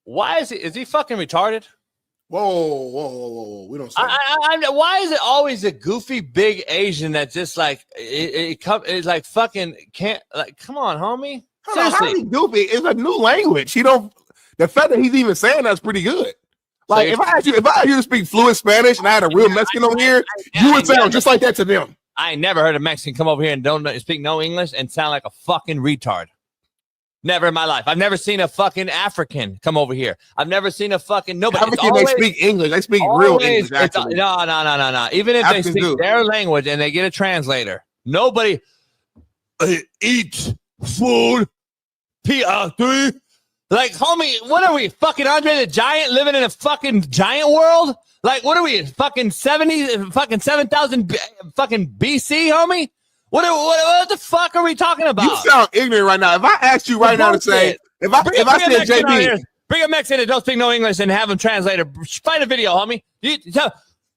Why is he fucking retarded? Whoa. We don't say why is it always a goofy big Asian that just like it's like fucking can't, like, come on, homie. Seriously. How is he goofy? It's a new language. The fact that he's even saying that's pretty good. Like, if I asked you to speak fluent Spanish and I had a real Mexican on here, you would sound just like that to them. I ain't never heard a Mexican come over here and don't speak no English and sound like a fucking retard. Never in my life. I've never seen a fucking African come over here. I've never seen a fucking nobody. African, they speak English. They speak real English, actually. No. Even if Africans they speak their language and they get a translator, nobody eats food. PR3. Like, homie, what are we? Fucking Andre the Giant living in a fucking giant world? Like, what are we? Fucking 7,000 fucking BC, homie? What the fuck are we talking about? You sound ignorant right now. If I asked you right now to say, if I said JB, bring a Mexican that don't speak no English and have him translate it. Find a video, homie.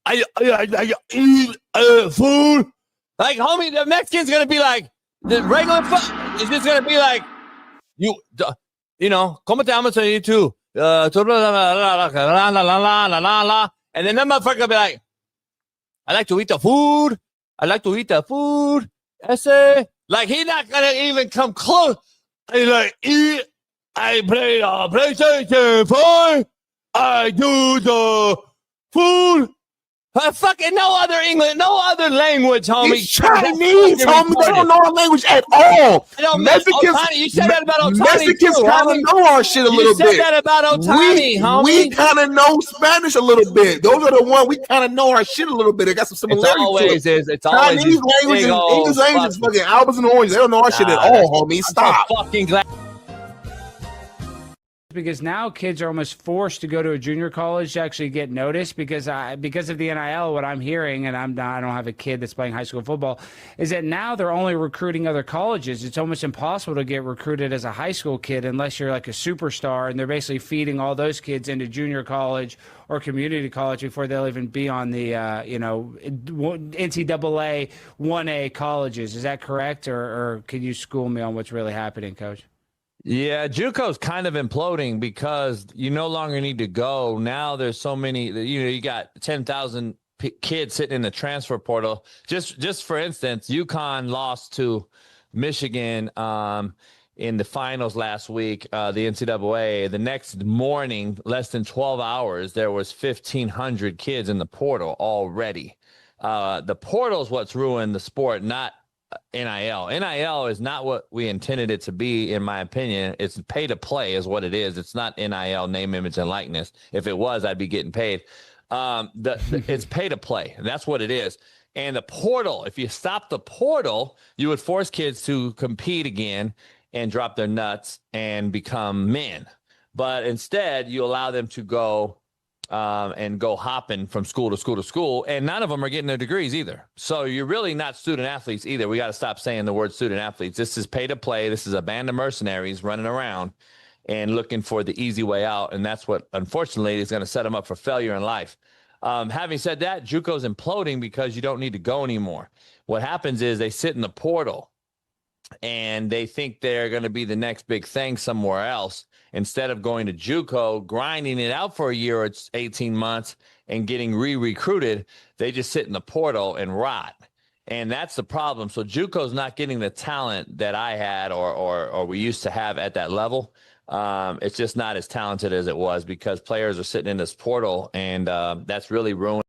I eat food. Like, homie, the Mexican's gonna be like the regular. It's just gonna be like you know. Como te llamas you too? And then that motherfucker will be like, I like to eat the food. I like to eat the food. Like, he's not gonna even come close. I like eat. I play the PlayStation 4. I do the food. Fucking no other English, no other language, homie. It's Chinese, homie. They don't know our language at all. Mexicans, you said that about Otani. Mexicans kind of know our shit a little bit. You said that about Otani, homie. We kind of know Spanish a little bit. Those are the ones we kind of know our shit a little bit. They got some similarities. It's always Chinese language and English language is fucking albers and oranges. They don't know our shit at all, homie. Stop. I'm so fucking glad. Because now kids are almost forced to go to a junior college to actually get noticed because of the NIL. What I'm hearing, and I don't have a kid that's playing high school football, is that now they're only recruiting other colleges. It's almost impossible to get recruited as a high school kid unless you're like a superstar, and they're basically feeding all those kids into junior college or community college before they'll even be on the NCAA 1A colleges. Is that correct, or can you school me on what's really happening, Coach? Yeah, JUCO's kind of imploding because you no longer need to go. Now there's so many, you got 10,000 kids sitting in the transfer portal. Just for instance, UConn lost to Michigan in the finals last week, the NCAA. The next morning, less than 12 hours, there was 1,500 kids in the portal already. The portal is what's ruined the sport, not NIL. NIL is not what we intended it to be, in my opinion. It's pay to play is what it is. It's not NIL, name, image, and likeness. If it was, I'd be getting paid. It's pay to play. That's what it is. And the portal, if you stop the portal, you would force kids to compete again and drop their nuts and become men. But instead, you allow them to go and go hopping from school to school to school, and none of them are getting their degrees either. So you're really not student athletes either. We got to stop saying the word student athletes. This is pay to play. This is a band of mercenaries running around, and looking for the easy way out. And that's what, unfortunately, is going to set them up for failure in life. Having said that, JUCO's imploding because you don't need to go anymore. What happens is they sit in the portal and they think they're going to be the next big thing somewhere else. Instead of going to JUCO, grinding it out for a year or 18 months and getting re-recruited, they just sit in the portal and rot. And that's the problem. So JUCO's not getting the talent that I had or we used to have at that level. It's just not as talented as it was because players are sitting in this portal, and that's really ruined.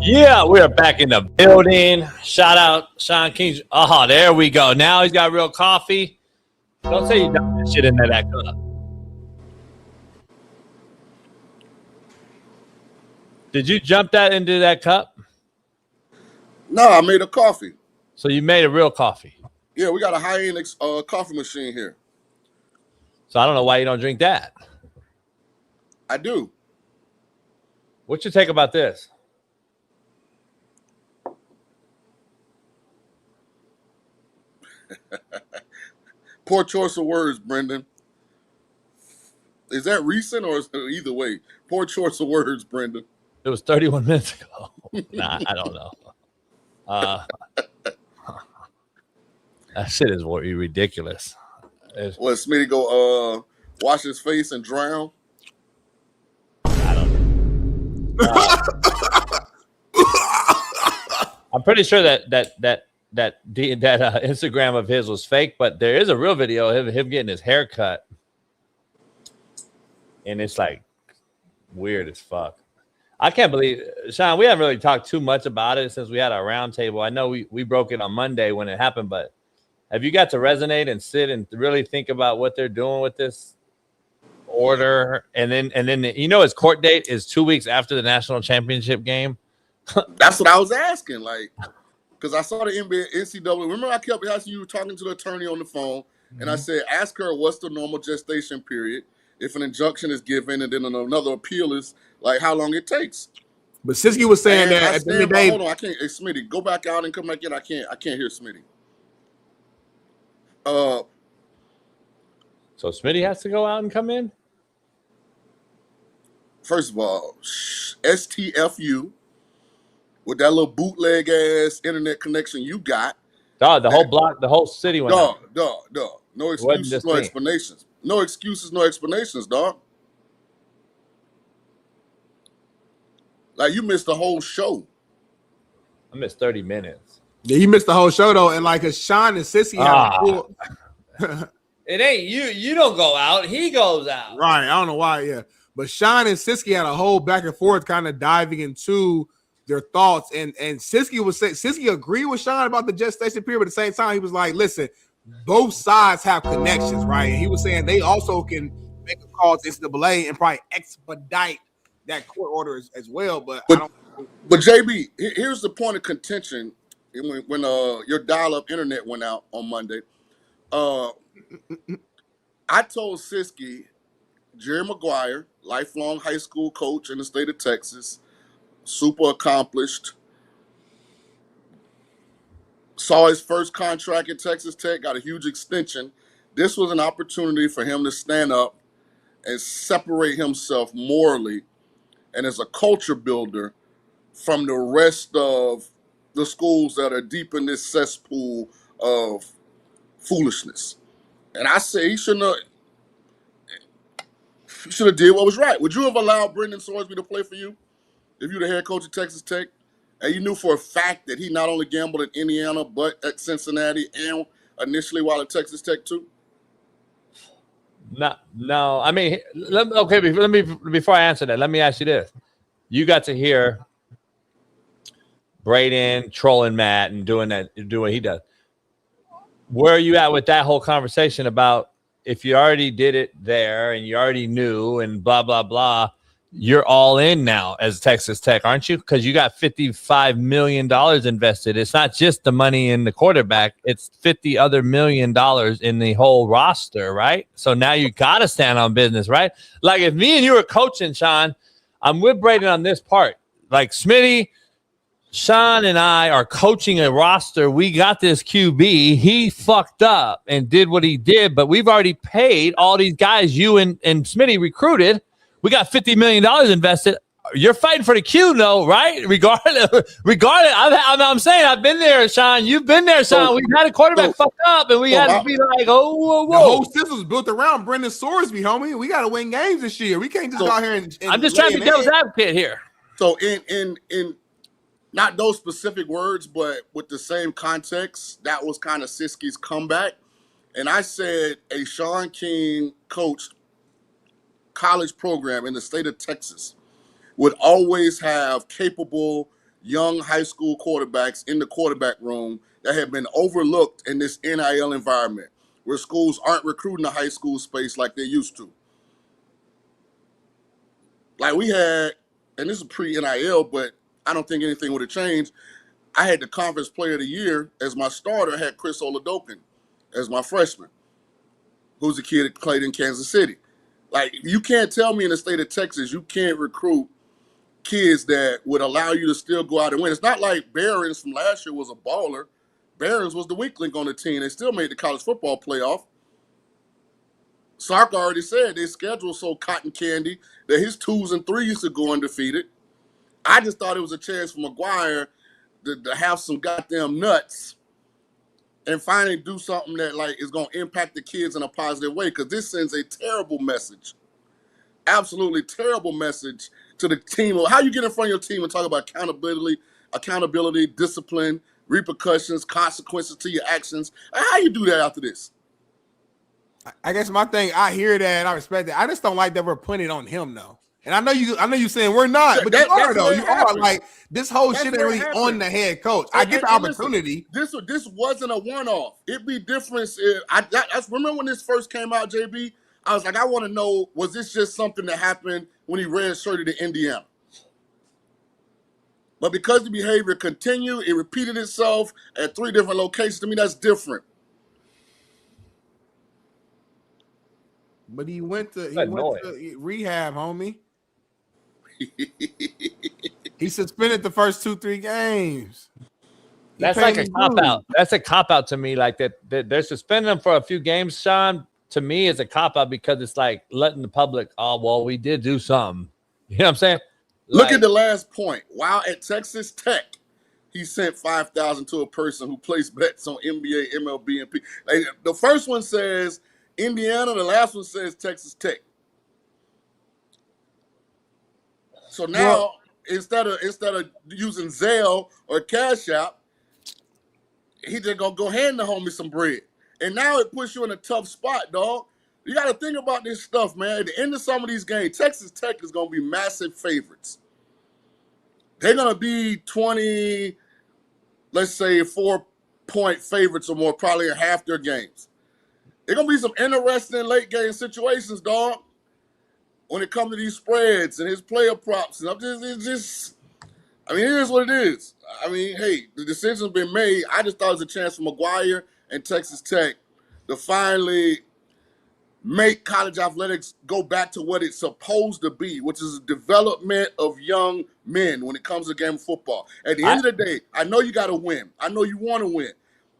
Yeah, we are back in the building. Shout out Sean King. Oh, there we go. Now he's got real coffee. Don't say you dumped that shit into that cup. Did you jump that into that cup? No, I made a coffee. So you made a real coffee. Yeah, we got a high-end coffee machine here. So I don't know why you don't drink that. I do. What's your take about this? Poor choice of words, Brendan. Is that recent or is it either way? Poor choice of words, Brendan. It was 31 minutes ago. Nah, I don't know. That shit is ridiculous. What, Smitty go wash his face and drown? I don't know. I'm pretty sure that Instagram of his was fake, but there is a real video of him getting his hair cut, and it's like weird as fuck. I can't believe, Sean, we haven't really talked too much about it since we had our roundtable. I know we broke it on Monday when it happened, but have you got to resonate and sit and really think about what they're doing with this order? And then his court date is 2 weeks after the national championship game. That's what I was asking, like. Because I saw the NCAA. Remember, I kept asking you, talking to the attorney on the phone, and I said, ask her what's the normal gestation period if an injunction is given, and then another appeal is like how long it takes. But Siski was saying that at the end of the day, hold on, I can't. Hey, Smitty, go back out and come back in. I can't hear Smitty. So Smitty has to go out and come in. First of all, STFU. With that little bootleg ass internet connection you got. Dog, the whole block, the whole city went out. Dog. No excuses, no explanations. No excuses, no explanations, dog. Like, you missed the whole show. I missed 30 minutes. Yeah, you missed the whole show, though. And like, Sean and Sissy have It ain't you. You don't go out. He goes out. Right. I don't know why, yeah. But Sean and Siski had a whole back and forth kind of diving into their thoughts, and Siski was saying Siski agreed with Sean about the gestation period, but at the same time he was like, listen, both sides have connections, right? And he was saying they also can make a call to NCAA and probably expedite that court order as well. But JB, here's the point of contention when your dial-up internet went out on Monday. I told Siski, Jerry Maguire, lifelong high school coach in the state of Texas, super accomplished, saw his first contract at Texas Tech, got a huge extension. This was an opportunity for him to stand up and separate himself morally and as a culture builder from the rest of the schools that are deep in this cesspool of foolishness. And I say he should have did what was right. Would you have allowed Brendan Sorsby to play for you if you were the head coach of Texas Tech and you knew for a fact that he not only gambled at Indiana but at Cincinnati and initially while at Texas Tech too? No. I mean, before I answer that, let me ask you this: you got to hear Braden trolling Matt and doing what he does. Where are you at with that whole conversation about if you already did it there and you already knew and blah, blah, blah, you're all in now as Texas Tech, aren't you? Because you got $55 million invested. It's not just the money in the quarterback. It's $50 other million in the whole roster, right? So now you got to stand on business, right? Like if me and you were coaching, Sean, I'm with Braden on this part. Like Smitty, Sean and I are coaching a roster. We got this QB. He fucked up and did what he did, but we've already paid all these guys you and Smitty recruited. We got $50 million invested. You're fighting for the Q, though, right? Regardless, I'm saying I've been there, Sean. You've been there, Sean. We've had a quarterback fuck up, and we had to be like, oh, whoa. The whole system's built around Brendan Sorsby, homie. We got to win games this year. We can't just go out here and I'm just trying to be devil's advocate here. So in not those specific words, but with the same context, that was kind of Siski's comeback. And I said a Sean King coached college program in the state of Texas would always have capable young high school quarterbacks in the quarterback room that have been overlooked in this NIL environment where schools aren't recruiting the high school space like they used to. Like we had, and this is pre-NIL, but I don't think anything would have changed. I had the conference player of the year as my starter. I had Chris Oladokin as my freshman, who's a kid that played in Kansas City. Like, you can't tell me in the state of Texas you can't recruit kids that would allow you to still go out and win. It's not like Barons from last year was a baller. Barons was the weak link on the team. They still made the college football playoff. Sark already said their schedule's so cotton candy that his 2s and 3s to go undefeated. I just thought it was a chance for McGuire to have some goddamn nuts and finally do something that like is going to impact the kids in a positive way, because this sends a terrible message, absolutely terrible message to the team. How you get in front of your team and talk about accountability, discipline, repercussions, consequences to your actions. How you do that after this? I guess my thing, I hear that and I respect that. I just don't like that we're putting it on him though. And I know you saying we're not, but you are though. You are like this whole shit ain't really on the head coach. I get the opportunity. Listen, this wasn't a one-off. It'd be different if I remember when this first came out, JB. I was like, I want to know, was this just something that happened when he redshirted to Indiana? But because the behavior continued, it repeated itself at 3 different locations. To me, that's different. But he went to rehab, homie. He suspended the first 2-3 games. That's like a cop-out. That's a cop-out to me. Like that they're suspending him for a few games, Sean. To me, it's a cop-out because it's like letting the public, oh, well, we did do something. You know what I'm saying? Look at the last point. While at Texas Tech, he sent $5,000 to a person who placed bets on NBA, MLB, and P. Like, the first one says Indiana. The last one says Texas Tech. So now, instead of using Zelle or Cash App, he just gonna go hand the homie some bread. And now it puts you in a tough spot, dog. You got to think about this stuff, man. At the end of some of these games, Texas Tech is going to be massive favorites. They're going to be 20, let's say 4-point favorites or more, probably in half their games. They're going to be some interesting late game situations, dog, when it comes to these spreads and his player props. And it is what it is. I mean, hey, the decision's been made. I just thought it was a chance for McGuire and Texas Tech to finally make college athletics go back to what it's supposed to be, which is a development of young men when it comes to the game of football. At the end of the day, I know you got to win. I know you want to win.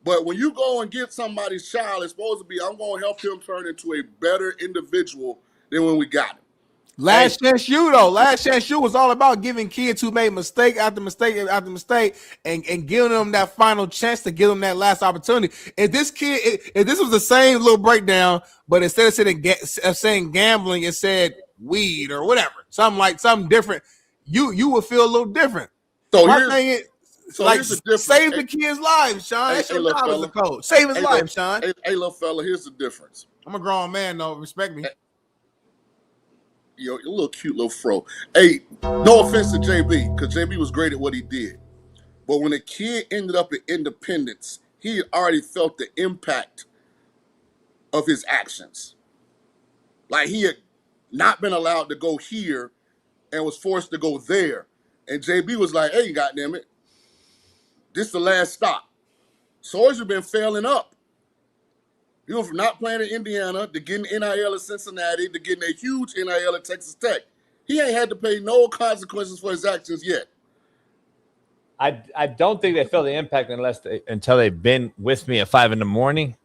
But when you go and get somebody's child, it's supposed to be, I'm going to help him turn into a better individual than when we got him. Last Chance U though. Last Chance U was all about giving kids who made mistake after mistake after mistake and giving them that final chance to give them that last opportunity. If this kid, if this was the same little breakdown, but instead of saying gambling, it said weed or whatever, something different, you would feel a little different. So my here's, thing is, so like, here's the difference. save the kid's life, Sean. That's your job as a coach. Save his life, Sean. Hey, little fella, here's the difference. I'm a grown man, though. Respect me. Yo, you little cute little fro. Hey, no offense to JB, because JB was great at what he did. But when a kid ended up at Independence, he had already felt the impact of his actions. Like he had not been allowed to go here and was forced to go there. And JB was like, hey, goddammit, this is the last stop. Sawyer been failing up. He went from not playing in Indiana to getting NIL at Cincinnati to getting a huge NIL at Texas Tech. He ain't had to pay no consequences for his actions yet. I don't think they feel the impact until they've been with me at 5 a.m.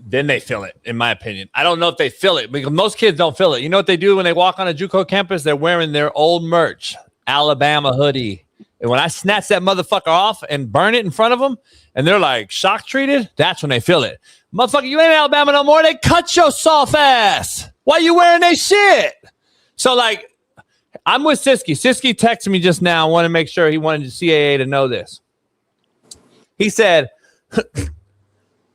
Then they feel it, in my opinion. I don't know if they feel it because most kids don't feel it. You know what they do when they walk on a JUCO campus? They're wearing their old merch, Alabama hoodie. And when I snatch that motherfucker off and burn it in front of them, and they're like shock treated, that's when they feel it. Motherfucker, you ain't Alabama no more. They cut your soft ass. Why you wearing that shit? So, like, I'm with Siski. Siski texted me just now. I want to make sure he wanted the CAA to know this. He said,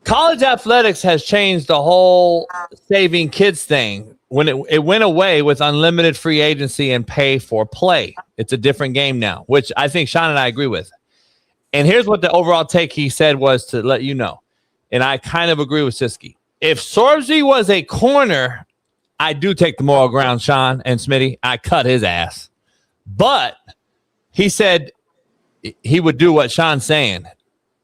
college athletics has changed the whole saving kids thing when it went away with unlimited free agency and pay for play. It's a different game now, which I think Sean and I agree with. And here's what the overall take he said was to let you know. And I kind of agree with Siski. If Sorbsby was a corner, I do take the moral ground, Sean and Smitty. I cut his ass. But he said he would do what Sean's saying.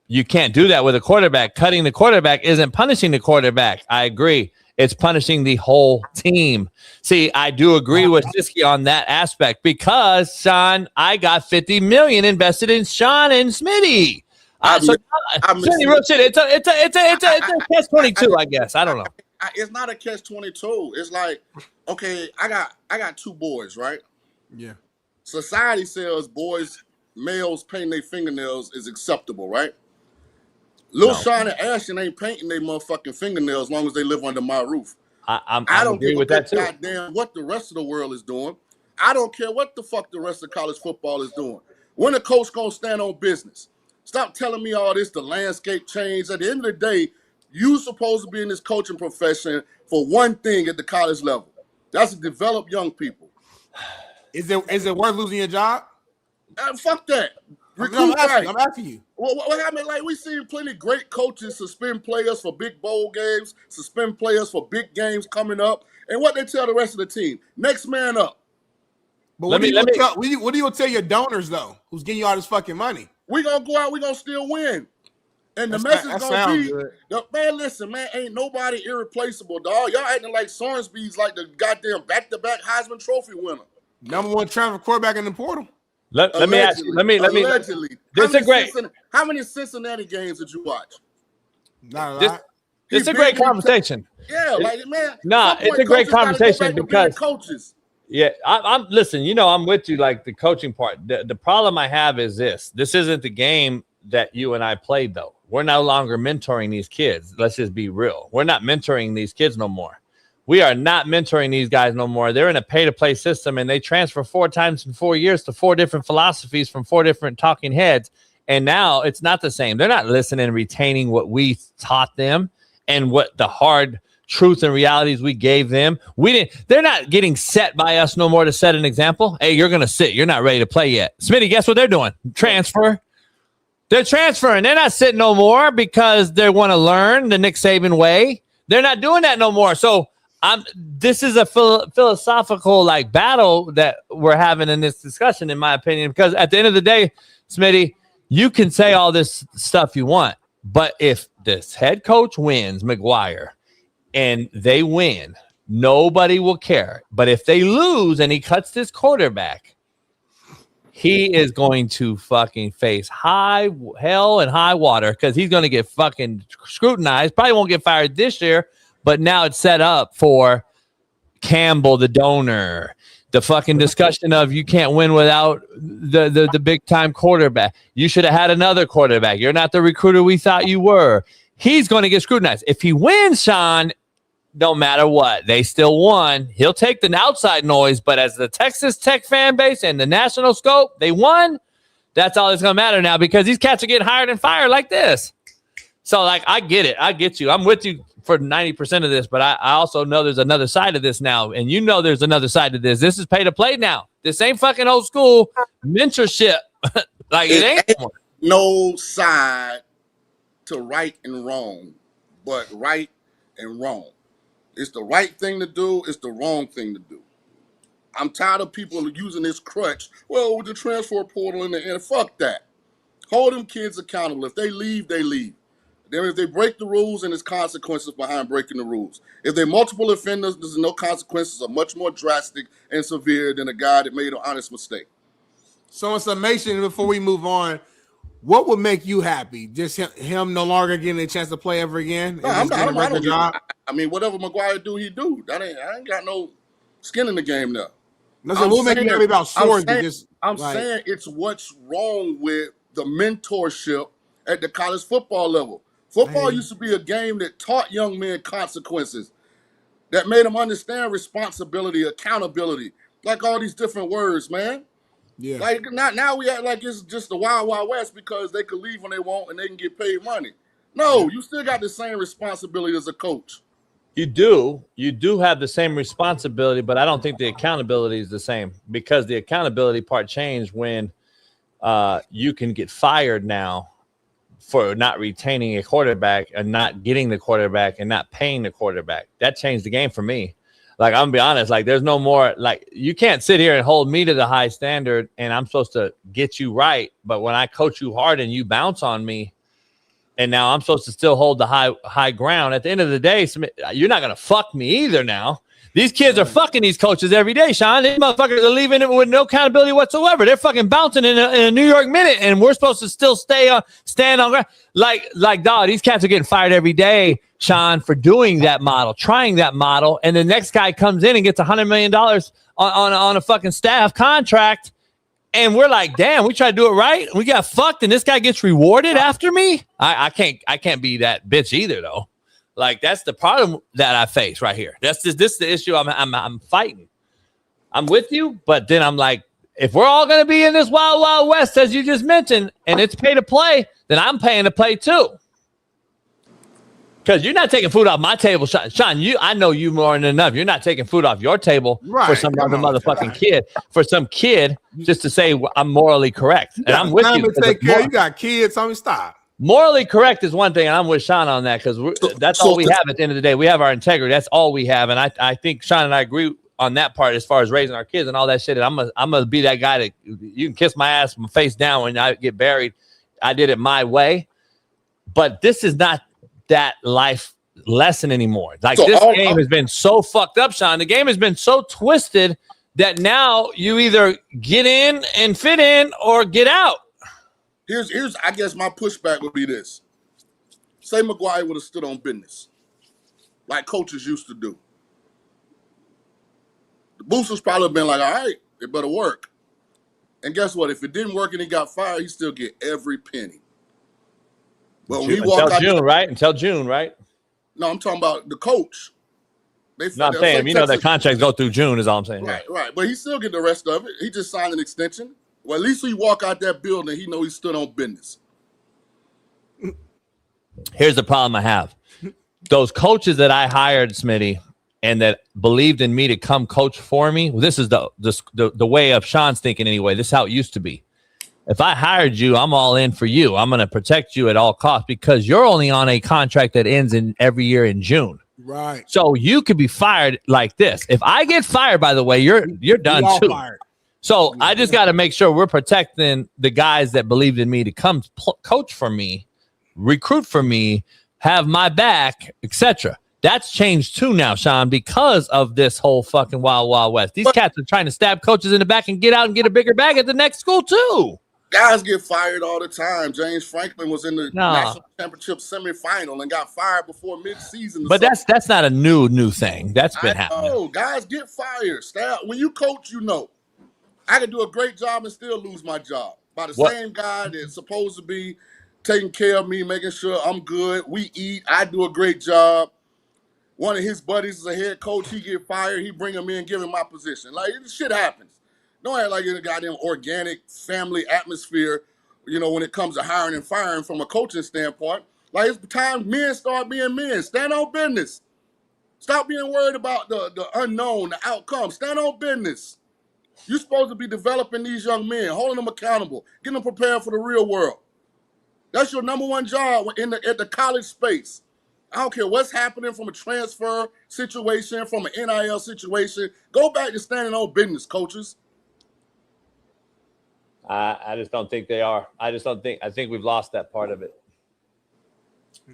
You can't do that with a quarterback. Cutting the quarterback isn't punishing the quarterback. I agree. It's punishing the whole team. See, I do agree with Siski on that aspect because, Sean, I got $50 million invested in Sean and Smitty. Smitty, real shit. It's a catch-22, I guess. I don't know. It's not a catch-22. It's like, okay, I got two boys, right? Yeah. Society says males painting their fingernails is acceptable, right? Lil Sean and Ashton ain't painting their motherfucking fingernails as long as they live under my roof. I don't agree with that too. Goddamn, what the rest of the world is doing. I don't care what the fuck the rest of college football is doing. When a coach gonna stand on business? Stop telling me all this. The landscape changed. At the end of the day, you supposed to be in this coaching profession for one thing at the college level. That's to develop young people. Is it worth losing your job? Fuck that. I'm asking you. What happened? Like, we seen plenty of great coaches suspend players for big bowl games, suspend players for big games coming up, and what they tell the rest of the team: next man up. But what do you tell your donors though, who's getting you all this fucking money? We gonna go out. We gonna still win. And the message gonna be, man, listen, man, ain't nobody irreplaceable, dog. Y'all acting like Sorensby's like the goddamn back-to-back Heisman Trophy winner. #1 transfer quarterback in the portal. Let me ask you. Let me. Allegedly. How many Cincinnati games did you watch? Not a lot. It's a great conversation. Yeah, like, man. Nah, it's a great conversation because coaches. Yeah, I'm listen, I'm with you, like the coaching part. The problem I have is this isn't the game that you and I played, though. We're no longer mentoring these kids. Let's just be real. We're not mentoring these kids no more. We are not mentoring these guys no more. They're in a pay-to-play system, and they transfer 4 times in 4 years to 4 different philosophies from 4 different talking heads. And now it's not the same. They're not listening and retaining what we taught them and what the hard truth and realities we gave them. They're not getting set by us no more to set an example. Hey, you're going to sit. You're not ready to play yet. Smitty, guess what they're doing? Transfer. They're transferring. They're not sitting no more because they want to learn the Nick Saban way. They're not doing that no more. So this is a philosophical like battle that we're having in this discussion, in my opinion, because at the end of the day, Smitty, you can say all this stuff you want, but if this head coach wins, McGuire, and they win, nobody will care. But if they lose and he cuts this quarterback, he is going to fucking face hell and high water because he's going to get fucking scrutinized. Probably won't get fired this year, but now it's set up for Campbell, the donor, the fucking discussion of you can't win without the big time quarterback. You should have had another quarterback. You're not the recruiter we thought you were. He's going to get scrutinized. If he wins, Sean, no matter what, they still won. He'll take the outside noise, but as the Texas Tech fan base and the national scope, they won. That's all that's going to matter now because these cats are getting hired and fired like this. So, like, I get it. I get you. I'm with you for 90% of this, but I also know there's another side of this now, and you know there's another side to this. This is pay to play now. This ain't fucking old school mentorship. Like, it ain't no side to right and wrong, but right and wrong. It's the right thing to do. It's the wrong thing to do. I'm tired of people using this crutch. Well, with the transfer portal in the end, fuck that. Hold them kids accountable. If they leave, they leave. Then if they break the rules, and there's consequences behind breaking the rules. If they're multiple offenders, there's no consequences are much more drastic and severe than a guy that made an honest mistake. So in summation, before we move on, what would make you happy? Just him no longer getting a chance to play ever again? No, I mean, whatever McGuire do, he do. I ain't got no skin in the game now. Nothing will make you happy about swords. I'm saying it's what's wrong with the mentorship at the college football level. Football used to be a game that taught young men consequences, that made them understand responsibility, accountability, like all these different words, man. Yeah. Like now we act like it's just the wild, wild west because they can leave when they want and they can get paid money. No, you still got the same responsibility as a coach. You do have the same responsibility, but I don't think the accountability is the same because the accountability part changed when you can get fired now for not retaining a quarterback and not getting the quarterback and not paying the quarterback. That changed the game for me. Like, I'm gonna be honest, like there's no more, like you can't sit here and hold me to the high standard and I'm supposed to get you right. But when I coach you hard and you bounce on me, and now I'm supposed to still hold the high ground. At the end of the day, you're not going to fuck me either now. These kids are fucking these coaches every day, Sean. These motherfuckers are leaving it with no accountability whatsoever. They're fucking bouncing in a New York minute, and we're supposed to still stand on ground. Like, dog, these cats are getting fired every day, Sean, for doing that model, trying that model, and the next guy comes in and gets $100 million on a fucking staff contract. And we're like, damn, we tried to do it right. We got fucked, and this guy gets rewarded after me. I can't be that bitch either, though. Like, that's the problem that I face right here. This is the issue I'm fighting. I'm with you, but then I'm like, if we're all gonna be in this wild, wild west, as you just mentioned, and it's pay to play, then I'm paying to play too. Because you're not taking food off my table, Sean. I know you more than enough. You're not taking food off your table for some other motherfucking kid. For some kid, just to say I'm morally correct. And I'm with you. Take care. You got kids. So stop. Morally correct is one thing, and I'm with Sean on that because that's all we have at the end of the day. We have our integrity. That's all we have. And I think Sean and I agree on that part as far as raising our kids and all that shit. And I'm gonna be that guy that you can kiss my ass, my face down when I get buried. I did it my way. But this is not that life lesson anymore. Like, this game has been so fucked up, Sean. The game has been so twisted that now you either get in and fit in or get out. Here's I guess my pushback would be this. Say McGuire would have stood on business like coaches used to do. The boosters probably have been like, all right, it better work. And guess what? If it didn't work and he got fired, he still get every penny. But when he walked out June, right? Until June, right? No, I'm talking about the coach. No, I'm saying, the contracts go through June is all I'm saying. Right. But he still get the rest of it. He just signed an extension. Well, at least when he walk out that building, he know he stood on business. Here's the problem I have. Those coaches that I hired, Smitty, and that believed in me to come coach for me, well, this is the way of Sean's thinking anyway. This is how it used to be. If I hired you, I'm all in for you. I'm going to protect you at all costs because you're only on a contract that ends every year in June. Right. So you could be fired like this. If I get fired, by the way, you're done too. Fired. So I just got to make sure we're protecting the guys that believed in me to come coach for me, recruit for me, have my back, etc. That's changed too now, Sean, because of this whole fucking wild, wild west. These cats are trying to stab coaches in the back and get out and get a bigger bag at the next school too. Guys get fired all the time. James Franklin was in the national championship semifinal and got fired before midseason. But that's not a new thing. That's been happening. Oh, guys get fired. When you coach, you know. I could do a great job and still lose my job by the same guy that's supposed to be taking care of me, making sure I'm good. We eat. I do a great job. One of his buddies is a head coach. He get fired. He bring him in, give him my position. Like, this shit happens. Don't act like it's a goddamn organic family atmosphere, you know, when it comes to hiring and firing from a coaching standpoint. Like, it's time men start being men. Stand on business. Stop being worried about the unknown, the outcome. Stand on business. You're supposed to be developing these young men, holding them accountable, getting them prepared for the real world. That's your number one job at the college space. I don't care what's happening from a transfer situation, from an NIL situation. Go back to standing on business, coaches. I just don't think they are. I think we've lost that part of it. Yeah.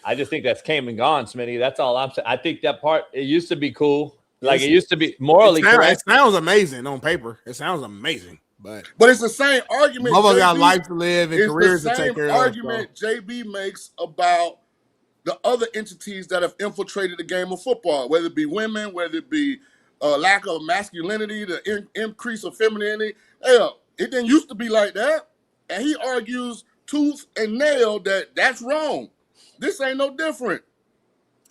I just think that's came and gone, Smitty. That's all I'm saying. I think that part, it used to be cool. Like, it used to be morally correct. It sounds amazing on paper. It sounds amazing. But it's the same argument. Motherfuckers got life to live and careers to take care of. It's the same argument JB makes about the other entities that have infiltrated the game of football, whether it be women, whether it be lack of masculinity, the increase of femininity. Hell, it didn't used to be like that. And he argues tooth and nail that that's wrong. This ain't no different.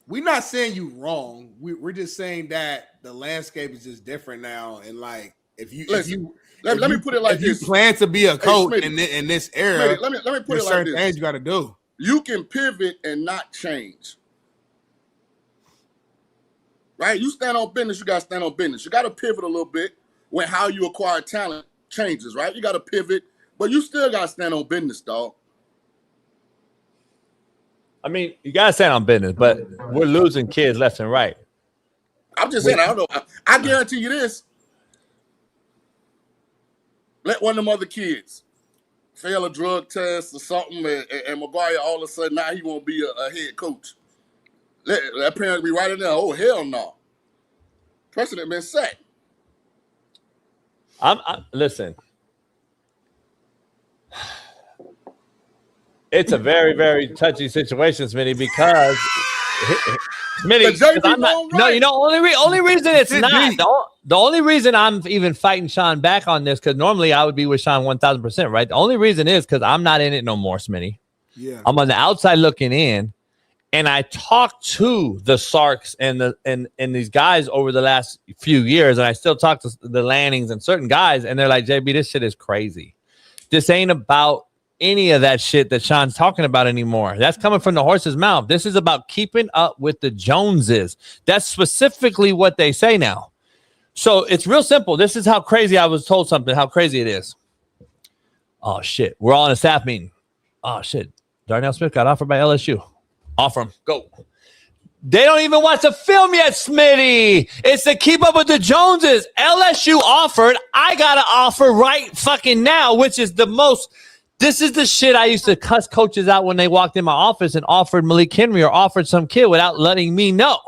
We're not saying you wrong. We're just saying that the landscape is just different now. And like, let me put it like this: you plan to be a coach in this era, let me put it like certain this: things you got to do. You can pivot and not change, right? You stand on business. You got to stand on business. You got to pivot a little bit when how you acquire talent changes, right? You got to pivot, but you still got to stand on business, dog. I mean, you got to stand on business, but we're losing kids left and right. I'm just saying, I don't know. I guarantee you this. Let one of them other kids fail a drug test or something, and McGuire all of a sudden now he won't be a head coach. That parent be right in there. Oh, hell no. Precedent been set. Listen. It's a very, very touchy situation, Smitty, because Smitty, I'm not, no, you know, only reason it's not the only reason I'm even fighting Sean back on this, because normally I would be with Sean 1,000%, right? The only reason is because I'm not in it no more, Smitty. Yeah, I'm on the outside looking in, and I talked to the Sarks and these guys over the last few years, and I still talk to the Lannings and certain guys, and they're like, JB, this shit is crazy. This ain't about any of that shit that Sean's talking about anymore. That's coming from the horse's mouth. This is about keeping up with the Joneses. That's specifically what they say now. So it's real simple. This is how crazy I was told something, how crazy it is. Oh, shit. We're all in a staff meeting. Oh, shit. Darnell Smith got offered by LSU. Offer him. Go. They don't even watch the film yet, Smitty. It's to keep up with the Joneses. LSU offered. I got an offer right fucking now, which is the most... This is the shit I used to cuss coaches out when they walked in my office and offered Malik Henry or offered some kid without letting me know.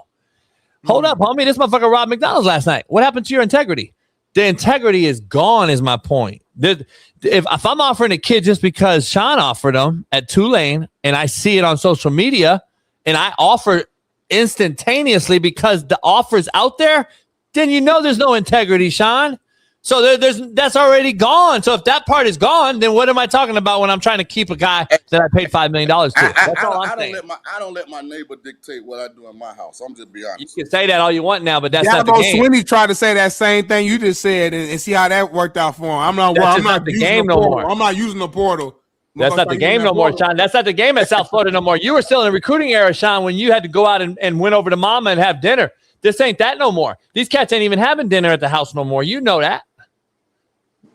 Hold up, homie. This motherfucker robbed McDonald's last night. What happened to your integrity? The integrity is gone, is my point. If I'm offering a kid just because Sean offered him at Tulane and I see it on social media and I offer instantaneously because the offer's out there, then you know there's no integrity, Sean. So that's already gone. So if that part is gone, then what am I talking about when I'm trying to keep a guy that I paid $5 million to? That's all I'm saying. I don't let my neighbor dictate what I do in my house. I'm just be honest. You can say that all you want now, but that's not the game. Smitty tried to say that same thing you just said and see how that worked out for him. I'm not the game no more. I'm not using the portal. That's not the game no more, Sean. That's not the game at South Florida no more. You were still in the recruiting era, Sean, when you had to go out and win over to mama and have dinner. This ain't that no more. These cats ain't even having dinner at the house no more. You know that.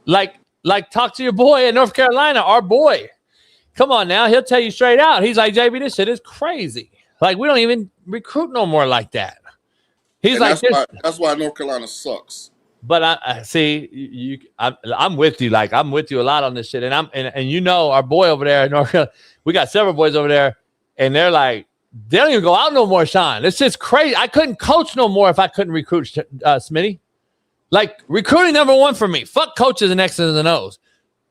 Like talk to your boy in North Carolina, our boy. Come on now. He'll tell you straight out. He's like, JB, this shit is crazy. Like, we don't even recruit no more like that. He's like, that's why North Carolina sucks. But I see I'm with you. Like, I'm with you a lot on this shit. And you know, our boy over there in North Carolina, we got several boys over there, and they're like, they don't even go out no more, Sean. This shit's crazy. I couldn't coach no more if I couldn't recruit Smitty. Like, recruiting number one for me. Fuck coaches and X's and O's.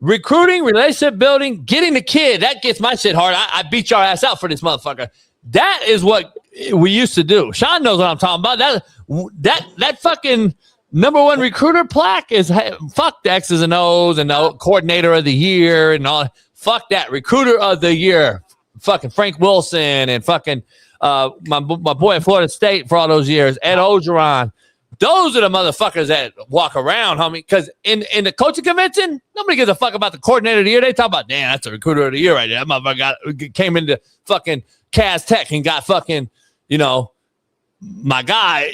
recruiting, relationship building, getting the kid. That gets my shit hard. I beat your ass out for this motherfucker. That is what we used to do. Sean knows what I'm talking about. That fucking number one recruiter plaque is fuck the X's and O's and the coordinator of the year and all. Fuck that. Recruiter of the year. Fucking Frank Wilson and fucking my boy at Florida State for all those years, Ed Ogeron. Those are the motherfuckers that walk around, homie. Because in the coaching convention, nobody gives a fuck about the coordinator of the year. They talk about, damn, that's the recruiter of the year right there. That motherfucker came into fucking Cas Tech and got fucking, my guy,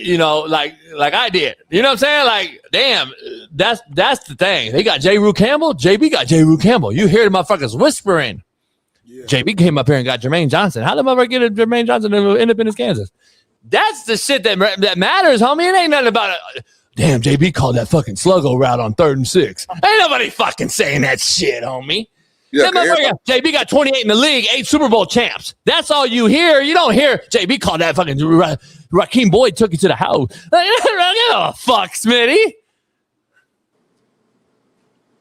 like I did. You know what I'm saying? Like, damn, that's the thing. They got J. Rue Campbell. JB got J. Rue Campbell. You hear the motherfuckers whispering. Yeah. JB came up here and got Jermaine Johnson. How the motherfucker get a Jermaine Johnson in Independence, Kansas? That's the shit that matters, homie. It ain't nothing about it. Damn, JB called that fucking sluggo route on 3rd and 6. Ain't nobody fucking saying that shit, homie. Yeah, JB got 28 in the league, 8 Super Bowl champs. That's all you hear. You don't hear JB called that fucking Raheem Boyd took you to the house. Oh, fuck, Smitty.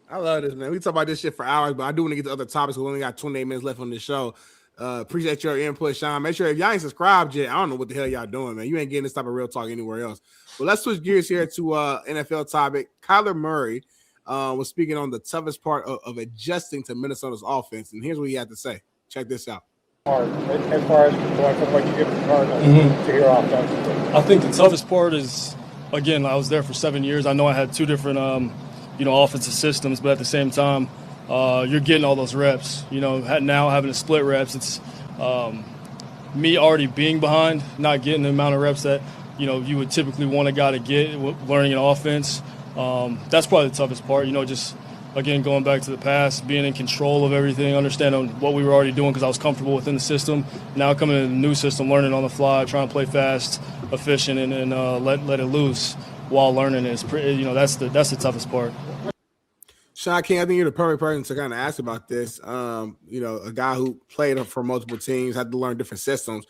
I love this, man. We talk about this shit for hours, but I do want to get to other topics. We only got 28 minutes left on this show. Appreciate your input, Sean. Make sure if y'all ain't subscribed yet, I don't know what the hell y'all doing, man. You ain't getting this type of real talk anywhere else. But let's switch gears here to NFL topic. Kyler Murray was speaking on the toughest part of adjusting to Minnesota's offense, and here's what he had to say. Check this out. As far as going from what you did with the Cardinals to your offense, I think the toughest part is, again, I was there for 7 years. I know I had 2 different, offensive systems, but at the same time, you're getting all those reps. Now having to split reps, it's me already being behind, not getting the amount of reps that you would typically want a guy to get learning an offense. That's probably the toughest part. Just again going back to the past, being in control of everything, understanding what we were already doing because I was comfortable within the system. Now coming into the new system, learning on the fly, trying to play fast, efficient, and let it loose while learning it. That's the toughest part. Sean King, I think you're the perfect person to kind of ask about this. A guy who played for multiple teams, had to learn different systems.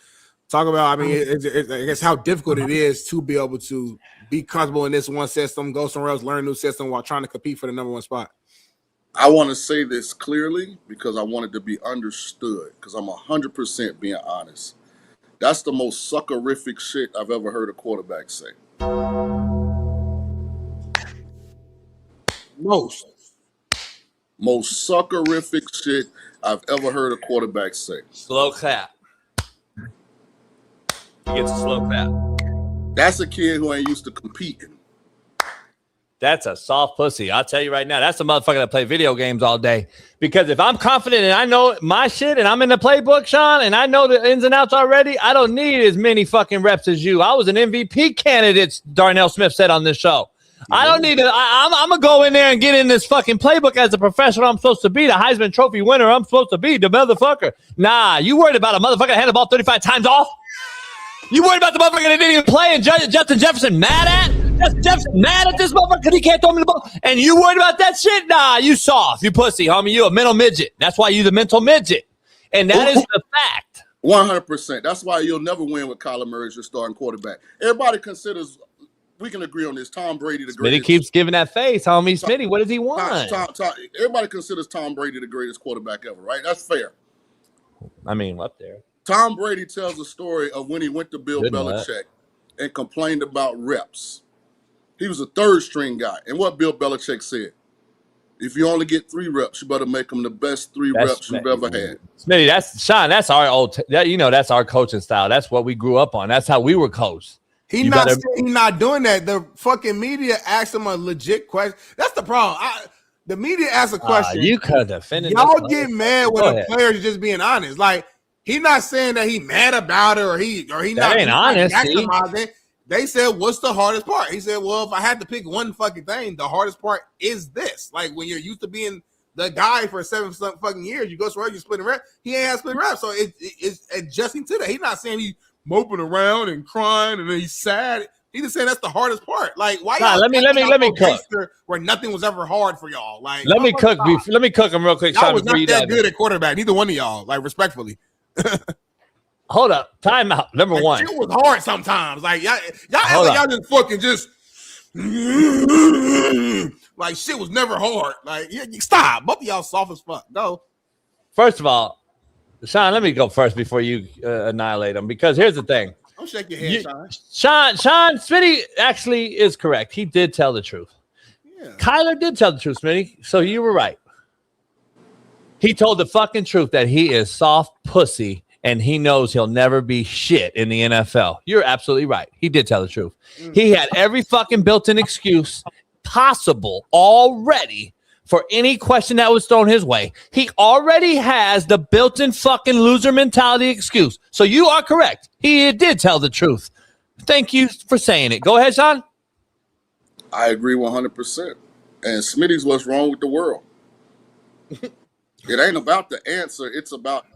Talk about, I guess how difficult it is to be able to be comfortable in this one system, go somewhere else, learn a new system while trying to compete for the number one spot. I want to say this clearly because I want it to be understood because I'm 100% being honest. That's the most suckerific shit I've ever heard a quarterback say. Most suckerific shit I've ever heard a quarterback say. Slow clap. He gets a slow clap. That's a kid who ain't used to competing. That's a soft pussy. I'll tell you right now. That's a motherfucker that play video games all day. Because if I'm confident and I know my shit and I'm in the playbook, Sean, and I know the ins and outs already, I don't need as many fucking reps as you. I was an MVP candidate, Darnell Smith said on this show. I don't need to. I'm going to go in there and get in this fucking playbook as a professional. I'm supposed to be the Heisman Trophy winner. I'm supposed to be the motherfucker. Nah, you worried about a motherfucker that had the ball 35 times off? You worried about the motherfucker that didn't even play and Justin Jefferson mad at? Justin Jefferson mad at this motherfucker because he can't throw me the ball? And you worried about that shit? Nah, you soft. You pussy, homie. You a mental midget. That's why you the mental midget. And that is the fact. 100%. That's why you'll never win with Kyler Murray as your starting quarterback. Everybody considers, we can agree on this, Tom Brady the greatest. Smitty keeps giving that face, homie. Smitty, what does he want? Everybody considers Tom Brady the greatest quarterback ever, right? That's fair. I mean, up there. Tom Brady tells the story of when he went to Bill Belichick and complained about reps. He was a third-string guy. And what Bill Belichick said, if you only get 3 reps, you better make them the best 3 reps you've ever had. Smitty, that's our old, that's our coaching style. That's what we grew up on. That's how we were coached. He's not doing that. The fucking media asked him a legit question. That's the problem. The media asked a question. You could defend it. Y'all get mad when the players just being honest. Like, he not saying that he mad about it or he not ain't honest. They said, what's the hardest part? He said, well, if I had to pick one fucking thing, the hardest part is this. Like, when you're used to being the guy for 7 fucking years, you go somewhere, you splitting reps. He ain't had split reps. So it's adjusting to that. He's not saying he's moping around and crying and then he's sad. He just saying that's the hardest part. Like, why? Let me cook. Where nothing was ever hard for y'all. Like, let me cook him real quick. Y'all was not that good at quarterback. Neither one of y'all. Like, respectfully. Hold up. Time out. Number one. It was hard sometimes. Like, y'all just fucking just Like shit was never hard. Like stop. Both of y'all soft as fuck. Go. First of all, Sean, let me go first before you annihilate him, because here's the thing. Don't shake your head, Sean. Sean Smitty actually is correct. He did tell the truth. Yeah. Kyler did tell the truth, Smitty. So you were right. He told the fucking truth that he is soft pussy and he knows he'll never be shit in the NFL. You're absolutely right. He did tell the truth. He had every fucking built-in excuse possible already for any question that was thrown his way. He already has the built-in fucking loser mentality excuse. So you are correct. He did tell the truth. Thank you for saying it. Go ahead, Sean. I agree 100%. And Smitty's what's wrong with the world. It ain't about the answer. It's about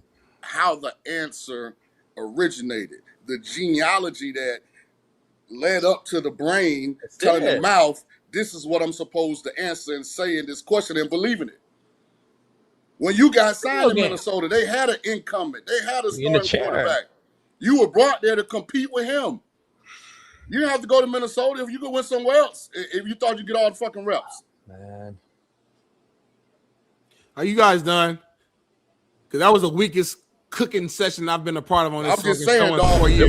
how the answer originated. The genealogy that led up to the brain, telling the mouth, this is what I'm supposed to answer and say in this question, and believing it. When you got signed in Minnesota, they had an incumbent. They had a starting quarterback. You were brought there to compete with him. You didn't have to go to Minnesota if you could win somewhere else, if you thought you'd get all the fucking reps. Man. Are you guys done? Because that was the weakest cooking session I've been a part of on this. I'm just saying, dog. You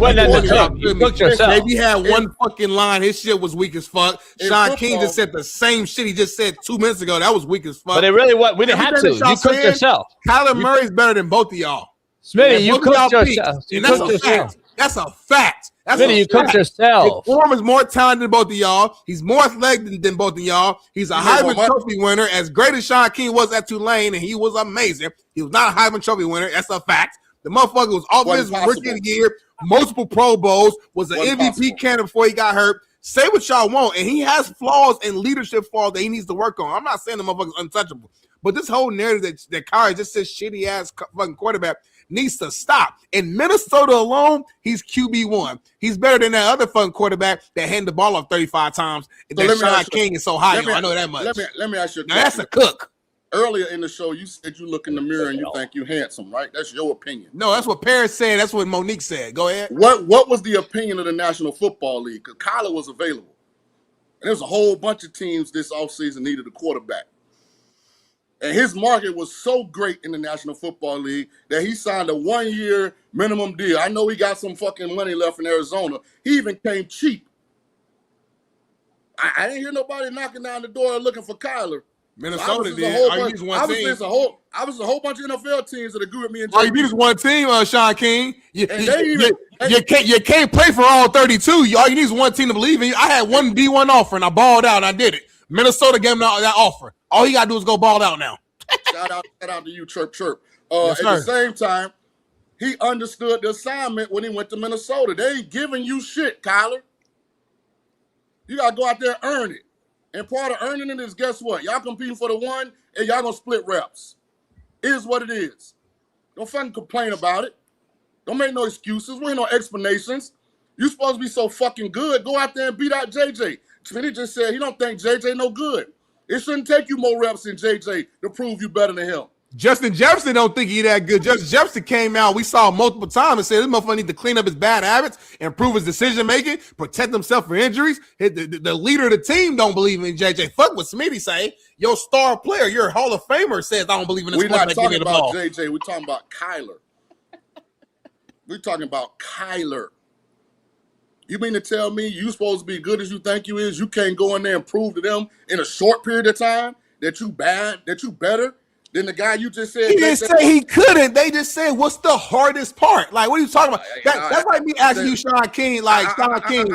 cooked yourself. Maybe he had one fucking line. His shit was weak as fuck. Sean King just said the same shit he just said 2 minutes ago. That was weak as fuck. But it really was. We didn't have to. You cooked yourself. Kyler Murray's better than both of y'all. Smitty, you cooked yourself. And that's a fact. That's a fact. Smitty, you cooked yourself. Form is more talented than both of y'all. He's more athletic than both of y'all. He's a Heisman Trophy winner. As great as Sean King was at Tulane, and he was amazing, he was not a Heisman Trophy winner. That's a fact. The motherfucker was offensive rookie of the year, multiple Pro Bowls, was an MVP candidate before he got hurt. Say what y'all want, and he has flaws and leadership flaws that he needs to work on. I'm not saying the motherfucker's untouchable, but this whole narrative that Kyler just says shitty ass fucking quarterback needs to stop. In Minnesota alone, he's QB1. He's better than that other fucking quarterback that handed the ball off 35 times. So that Sean King is so high. I know that much. Let me ask you a question. Now that's a cook. Earlier in the show, you said you look in the mirror and you think you handsome, right? That's your opinion. No, that's what Paris said. That's what Monique said. Go ahead. What was the opinion of the National Football League? Because Kyler was available. And there was a whole bunch of teams this offseason needed a quarterback. And his market was so great in the National Football League that he signed a 1-year minimum deal. I know he got some fucking money left in Arizona. He even came cheap. I didn't hear nobody knocking down the door looking for Kyler. Minnesota did. I was a whole bunch of NFL teams that agree with me. You beat us one team, Sean King. You can't play for all 32. All you need is one team to believe in you. I had one D1 offer and I balled out and I did it. Minnesota gave him that offer. All he got to do is go ball out now. Shout out to you, chirp. Yes, at the same time, he understood the assignment when he went to Minnesota. They ain't giving you shit, Kyler. You got to go out there and earn it. And part of earning it is, guess what? Y'all competing for the one, and y'all gonna split reps. It is what it is. Don't fucking complain about it. Don't make no excuses. We ain't no explanations. You supposed to be so fucking good. Go out there and beat out JJ. Smitty just said he don't think JJ no good. It shouldn't take you more reps than JJ to prove you better than him. Justin Jefferson don't think he that good. Justin Jefferson came out, we saw multiple times and said this motherfucker need to clean up his bad habits, improve his decision making, protect himself from injuries. The leader of the team don't believe in JJ. Fuck what Smitty say. Your star player, your Hall of Famer says I don't believe in this. We're not talking about JJ. We're talking about Kyler. We're talking about Kyler. You mean to tell me you supposed to be good as you think you is? You can't go in there and prove to them in a short period of time that you bad, that you better than the guy you just said? He didn't say he couldn't. They just said, what's the hardest part? Like, what are you talking about? That's like me asking you, Sean King, Sean King,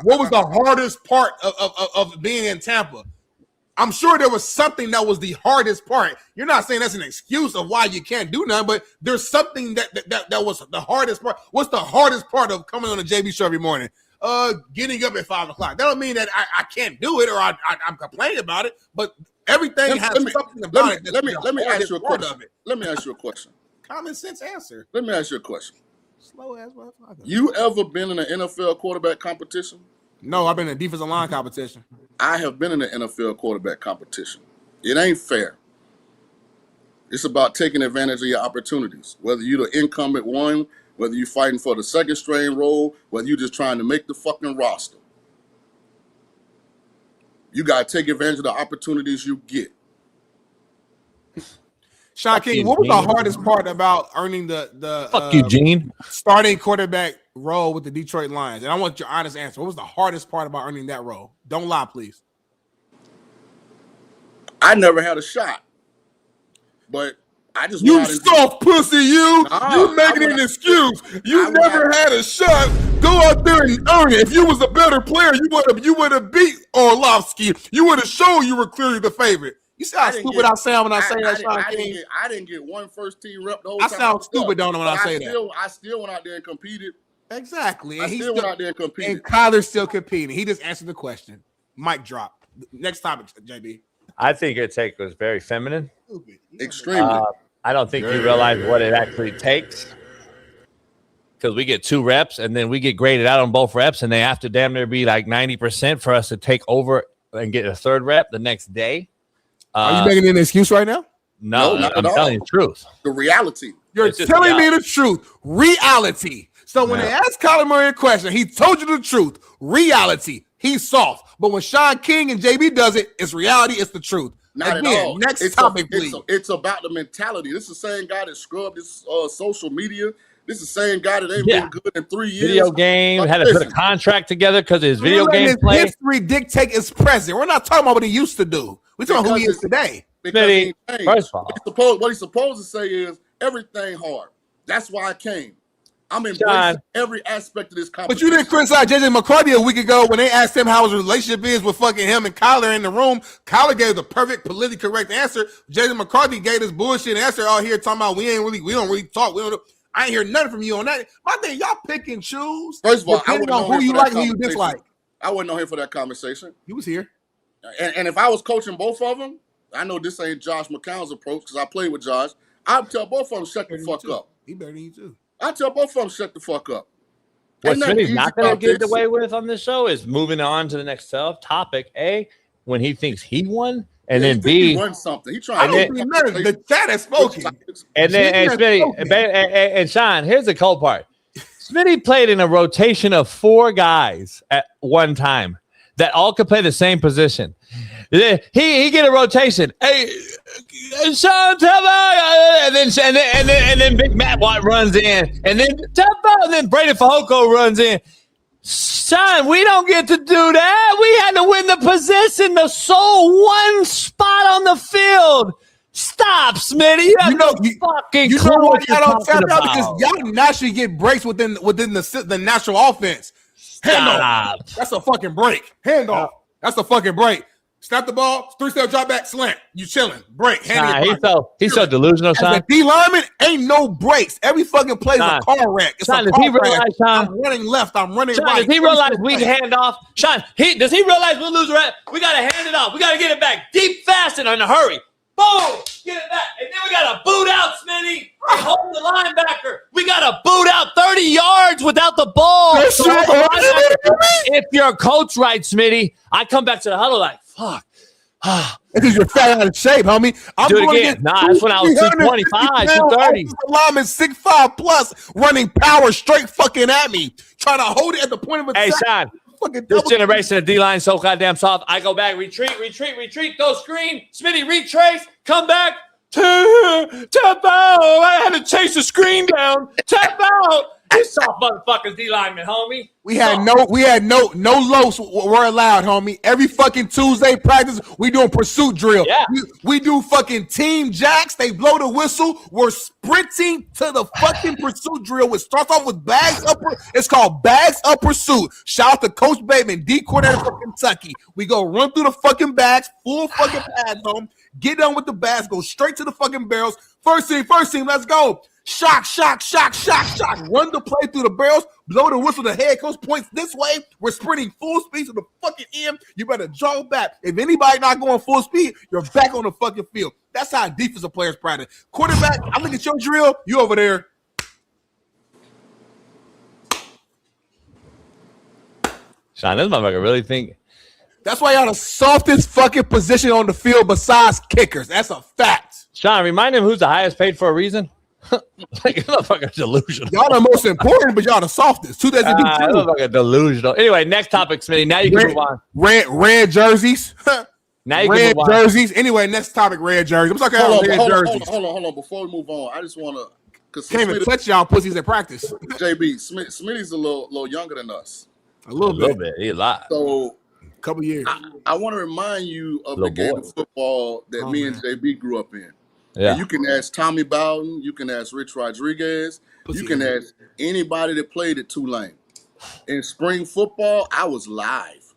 what was the hardest part of being in Tampa? I'm sure there was something that was the hardest part. You're not saying that's an excuse of why you can't do nothing, but there's something that was the hardest part. What's the hardest part of coming on a JB show every morning? Getting up at 5 o'clock. That don't mean that I can't do it or I'm complaining about it, but everything has something about it. Let me ask you a question. Let me ask you a question. Common sense answer. Let me ask you a question. Slow ass motherfucker. You ever been in an NFL quarterback competition? No, I've been in a defensive line competition. I have been in an NFL quarterback competition. It ain't fair. It's about taking advantage of your opportunities. Whether you're the incumbent one, whether you're fighting for the second string role, whether you're just trying to make the fucking roster. You got to take advantage of the opportunities you get. Sean King, what was the hardest part about earning the starting quarterback role with the Detroit Lions? And I want your honest answer. What was the hardest part about earning that role? Don't lie, please. I never had a shot, but I just you soft pussy. You making an excuse. You never had a shot. Go out there and earn it. If you was a better player, you would have beat Orlovsky. You would have shown you were clearly the favorite. You see how stupid I sound when I say that, Sean King? I didn't get one first team rep the whole I time. sound stupid, don't I, when I say that? I still went out there and competed. Exactly. And I still went out there and competed. And Kyler's still competing. He just answered the question. Mic drop. Next topic, JB. I think your take was very feminine. Extremely. I don't think you realize what it actually takes. Because we get 2 reps and then we get graded out on both reps, and they have to damn near be like 90% for us to take over and get a 3rd rep the next day. Are you making an excuse right now? No, I'm telling you the truth. The reality. You're telling me the truth. Reality. So when they asked Kyler Murray a question, he told you the truth. Reality. He's soft. But when Sean King and JB does it, it's reality. It's the truth. Not Again, at all. Next topic, please. It's about the mentality. This is the same guy that scrubbed his social media. This is the same guy that ain't been good in 3 years. Video game, had to put a contract together because his video game play. History dictate his present. We're not talking about what he used to do. We're talking about who he is today. Smitty, first of all, what he's supposed to say is everything hard. That's why I came. I'm embracing every aspect of this competition. But you didn't criticize JJ McCarthy a week ago when they asked him how his relationship is with fucking him and Kyler in the room. Kyler gave the perfect politically correct answer. JJ McCarthy gave this bullshit answer out here talking about we don't really talk. I ain't hear nothing from you on that. My thing, y'all pick and choose. First of all, I depending on who you like, who you dislike. I wasn't on here for that conversation. He was here. And if I was coaching both of them, I know this ain't Josh McCown's approach because I played with Josh. I'd tell both of them shut the fuck up. He better than you too. I tell both of them shut the fuck up. What Smitty's not going to get away with on this show is moving on to the next topic. A, when he thinks he won, and then B, he won something. He trying. The chat has spoken. And then Smitty and Sean, here's the cold part. Smitty played in a rotation of 4 guys at one time that all could play the same position. He get a rotation. Hey, Sean Teva, and then Big Matt Watt runs in, and then Teva, and then Brady Fajoko runs in. Sean, we don't get to do that. We had to win the position, the sole one spot on the field. Stop, Smitty. You have no fucking clue what you're talking about. Because y'all naturally get breaks within the natural offense. Handoff. That's a fucking break. Handoff. That's a fucking break. Snap the ball, 3-step drop back, slant. You chilling. Break. He's so delusional, Sean. As a D lineman, ain't no breaks. Every fucking play is a car wreck. It's Sean, a car wreck. I'm running left. I'm running Sean, right. Does he realize we can hand off? Sean, does he realize we'll lose a rep? We got to hand it off. We got to get it back deep, fast, and in a hurry. Boom! Get it back. And then we got to boot out, Smitty. Hold the linebacker. We got to boot out 30 yards without the ball. If your coach right, Smitty, I come back to the huddle like, fuck. Because you're fat out of shape, homie. I'm do it again. That's when I was 225, 230. Lineman 6'5 plus running power straight fucking at me. Trying to hold it at the point of attack. Hey, Sean. This generation of D-line so goddamn soft. I go back, retreat, go screen. Smitty, retrace, come back. Tap out. I had to chase the screen down. Tap out. You soft motherfuckers, D-lineman, homie. We had no lows were allowed, homie. Every fucking Tuesday practice, we doing pursuit drill. Yeah. We do fucking team jacks. They blow the whistle. We're sprinting to the fucking pursuit drill, which starts off with bags up. It's called bags up pursuit. Shout out to Coach Bateman, D coordinator for Kentucky. We go run through the fucking bags, full fucking pads, home. Get done with the bags, go straight to the fucking barrels. First team, let's go. Shock. Run the play through the barrels, blow the whistle. The head coach points this way. We're sprinting full speed to the fucking end. You better jog back. If anybody not going full speed, you're back on the fucking field. That's how defensive players practice. Quarterback, I look at your drill. You over there. Sean, this motherfucker really think. That's why y'all the softest fucking position on the field besides kickers. That's a fact. Sean, remind him who's the highest paid for a reason. Like, motherfucker delusional. Y'all the most important, but y'all the softest. Two days to do too. Motherfucker delusional. Anyway, next topic, Smitty. Now you can move on. Red jerseys. Now you red can move on. jerseys. Anyway, next topic, red jerseys. I'm talking about red jerseys. Hold on. Before we move on, I just want to. Can't even touch y'all pussies at practice. JB, Smitty's a little younger than us. A little bit. He lied. So, a couple years. I want to remind you of the game of football that me and JB grew up in. Yeah. And you can ask Tommy Bowden. You can ask Rich Rodriguez. You can ask anybody that played at Tulane. In spring football, I was live.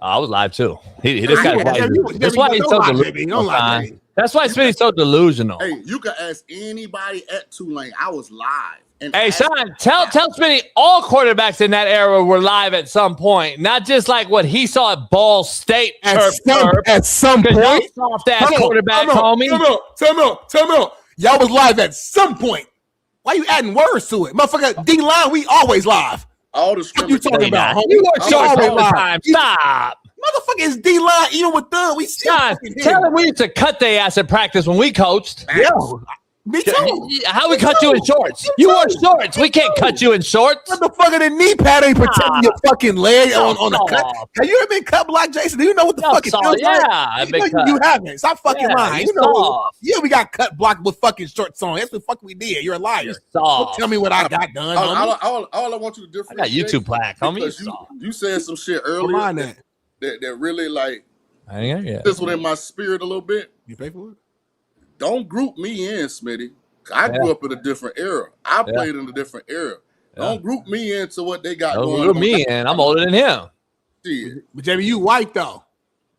I was live too. He just got. That's why he's so delusional. That's why Smitty's so delusional. Hey, you can ask anybody at Tulane. I was live. And hey, Sean, tell Smitty all quarterbacks in that era were live at some point, not just like what he saw at Ball State. At some point, soft ass quarterback, homie. Tell me. Y'all was live at some point. Why you adding words to it, motherfucker? D line, we always live. All the what you talking about, homie? You were shorts all the time. Stop. Motherfucker is D line even with them. We still tell them we used to cut their ass at practice when we coached. Yeah. Me too. How we cut you in shorts? You wore shorts. We can't cut you in shorts. Motherfucker, the knee pad ain't protecting your fucking leg on the cut. Have you ever been cut block, Jason? Do you know what the fuck it feels like? I've been cut. You haven't. Stop fucking lying. You know, soft. yeah, we got cut block with fucking shorts on. That's what fuck we did. You're a liar. Don't tell me what I got done. All I want you to differentiate. I got YouTube black, homie. You said some shit earlier that really like this within my spirit a little bit. You pay for it? Don't group me in, Smitty. I grew up in a different era. I played in a different era. Don't group me into what they got going on. Don't group me in. I'm older than him. But Jamie, you white though.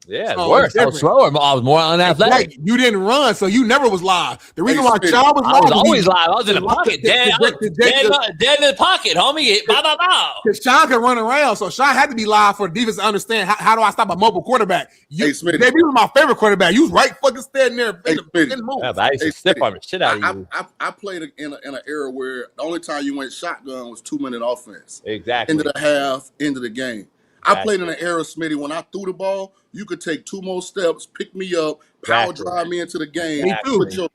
Yeah, it's worse. I was slower. I was more unathletic. You didn't run, so you never was live. The reason why Sean was live, I was always live. I was in the pocket, dead in the pocket, homie. Because Sean could run around, so Sean had to be live for the defense to understand how do I stop a mobile quarterback. You was my favorite quarterback. You was right fucking standing there. I used to step on the shit out of you. I played in an era where the only time you went shotgun was 2-minute offense. Exactly. Into the half, into the game. I played in an era, Smitty, when I threw the ball, you could take 2 more steps, pick me up, power drive me into the game. Me too. So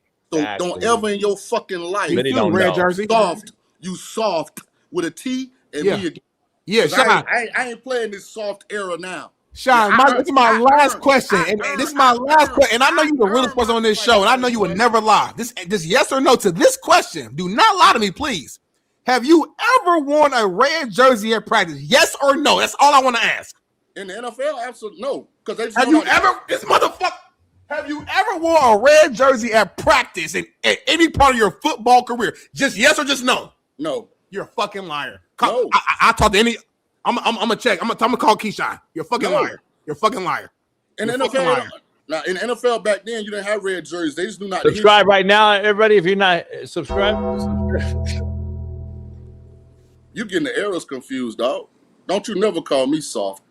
don't ever in your fucking life you soft with a T and me again. Yeah, Sean. I ain't playing this soft era now. Sean, this is my last question. And this is my last question. And I know you're the realest person on this show, and I know you would never lie. This yes or no to this question. Do not lie to me, please. Have you ever worn a red jersey at practice? Yes or no? That's all I want to ask. In the NFL, absolutely no. Because have you ever worn a red jersey at practice at any part of your football career? Just yes or just no? No. You're a fucking liar. No. I talk to any. I'm gonna check. I'm gonna call Keyshawn. You're a fucking liar. You're a fucking liar. In the NFL, now in the NFL back then, you didn't have red jerseys. They just do not subscribe right now, everybody. If you're not subscribed. You getting the eras confused, dog. Don't you never call me soft.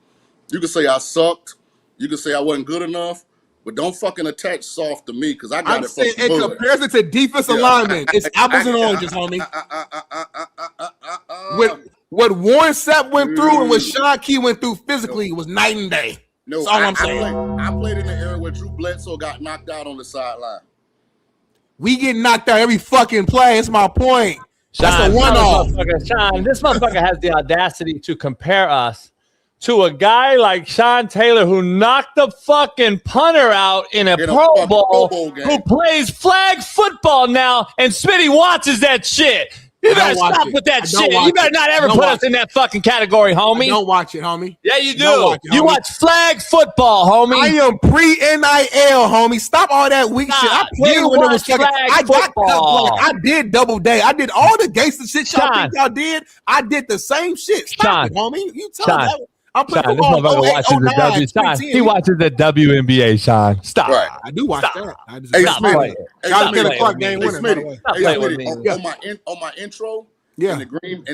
You can say I sucked. You can say I wasn't good enough. But don't fucking attach soft to me because I got it from in comparison to defensive linemen, it's apples and oranges, homie. What Warren Sapp went through and what Sean Key went through physically was night and day. No, that's all I'm saying. I played in the era where Drew Bledsoe got knocked out on the sideline. We get knocked out every fucking play. That's my point. That's a one-off. Sean, this motherfucker has the audacity to compare us to a guy like Sean Taylor who knocked the fucking punter out in a Pro Bowl who plays flag football now, and Smitty watches that shit. You better stop with that shit. You better not ever put us in that fucking category, homie. Don't watch it, homie. Yeah, you do. You watch flag football, homie. I am pre-NIL, homie. Stop all that weak shit. I played when it was fucking. I got cut. I did double day. I did all the gangster shit y'all think y'all did. I did the same shit. Stop it, homie. You tell me that. I'm playing football. He watches the WNBA, Sean. Stop. Right. I do watch that. Hey, Smitty. On my intro, in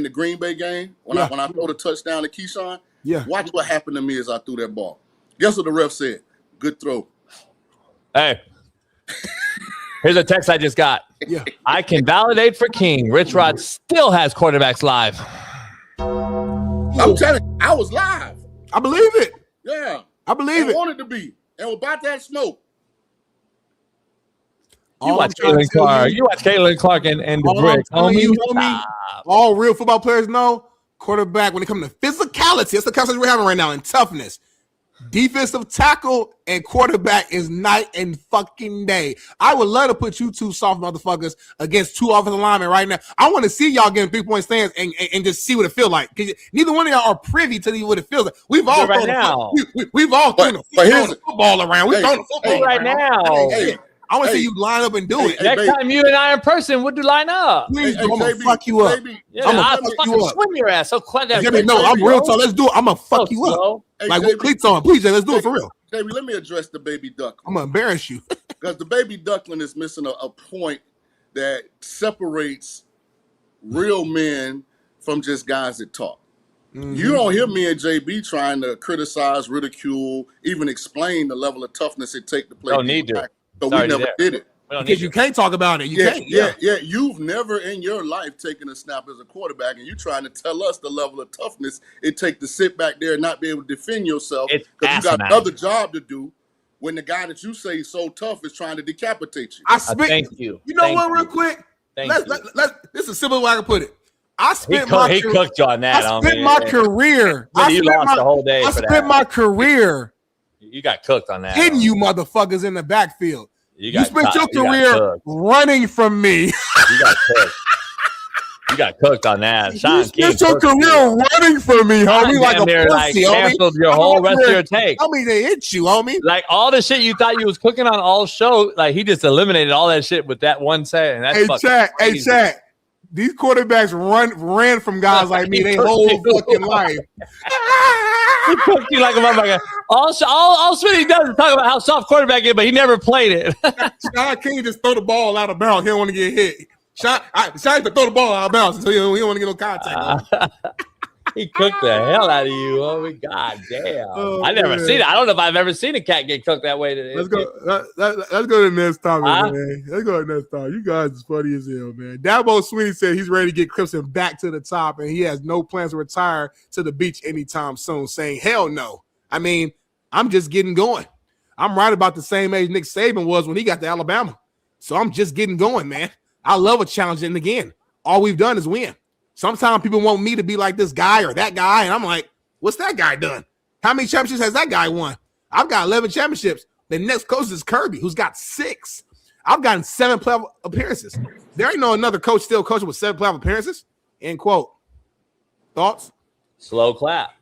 the Green Bay game, when I throw the touchdown to Keyshawn, watch what happened to me as I threw that ball. Guess what the ref said? Good throw. Hey. Here's a text I just got. Yeah. I can validate for King. Rich Rod still has quarterbacks live. I'm telling you, I was live. I believe it. Yeah. I believe it. I wanted to be. And about that smoke. You watch Caitlin Clark. You watch Caitlin Clark and the Brick. Homie, all real football players know quarterback when it comes to physicality. That's the conversation we're having right now, and toughness. Defensive tackle and quarterback is night and fucking day. I would love to put you two soft motherfuckers against two offensive linemen right now. I want to see y'all getting 3-point stands and just see what it feels like. Because neither one of y'all are privy to what it feels like. We've all thrown the football around. We've thrown the football right now. I want to see you line up and do it. Next time you and I in person, we'll do line up. Please, I'm gonna fuck you up. I'm gonna fucking swing your ass. So no, I'm real tall. Let's do it. I'm gonna fuck you up. Like with cleats on. Please, let's do it for real. Jamie, let me address the baby duckling. I'm gonna embarrass you. Because the baby duckling is missing a point that separates real men from just guys that talk. Mm-hmm. You don't hear me and JB trying to criticize, ridicule, even explain the level of toughness it takes to play. Don't need to. So we never did it. Because you can't talk about it. You can't. Yeah. You've never in your life taken a snap as a quarterback, and you're trying to tell us the level of toughness it takes to sit back there and not be able to defend yourself because you got another job to do when the guy that you say is so tough is trying to decapitate you. Thank you. You know what, real quick? This is a simple way I can put it. I spent he cooked you on that. I spent my career. You lost the whole day. I spent my career. You got cooked on that. Hitting you motherfuckers in the backfield. You spent your career running from me. You got cooked. You got cooked on that. Sean you spent your career running from me, homie, like a pussy, canceled your whole rest of your take. Homie, they hit you, homie. Like all the shit you thought you was cooking on all show, like he just eliminated all that shit with that one saying. Hey, Chat. These quarterbacks ran from guys like me their whole fucking life. He cooked you like a motherfucker. All Smitty does is talk about how soft quarterback is, but he never played it. Sean King just throw the ball out of bounds. He don't want to get hit. Sean to throw the ball out of bounds until he don't want to get no contact. He cooked the hell out of you. Oh my god damn! I never seen it. I don't know if I've ever seen a cat get cooked that way. Let's go. Let's go to the next topic, man. Let's go to the next topic. You guys is funny as hell, man. Dabo Swinney said he's ready to get Clemson back to the top, and he has no plans to retire to the beach anytime soon. Saying hell no. I mean, I'm just getting going. I'm right about the same age Nick Saban was when he got to Alabama, so I'm just getting going, man. I love a challenge, and again, all we've done is win. Sometimes people want me to be like this guy or that guy, and I'm like, what's that guy done? How many championships has that guy won? I've got 11 championships. The next coach is Kirby, who's got 6. I've gotten 7 playoff appearances. There ain't no another coach still coaching with 7 playoff appearances. End quote. Thoughts? Slow clap.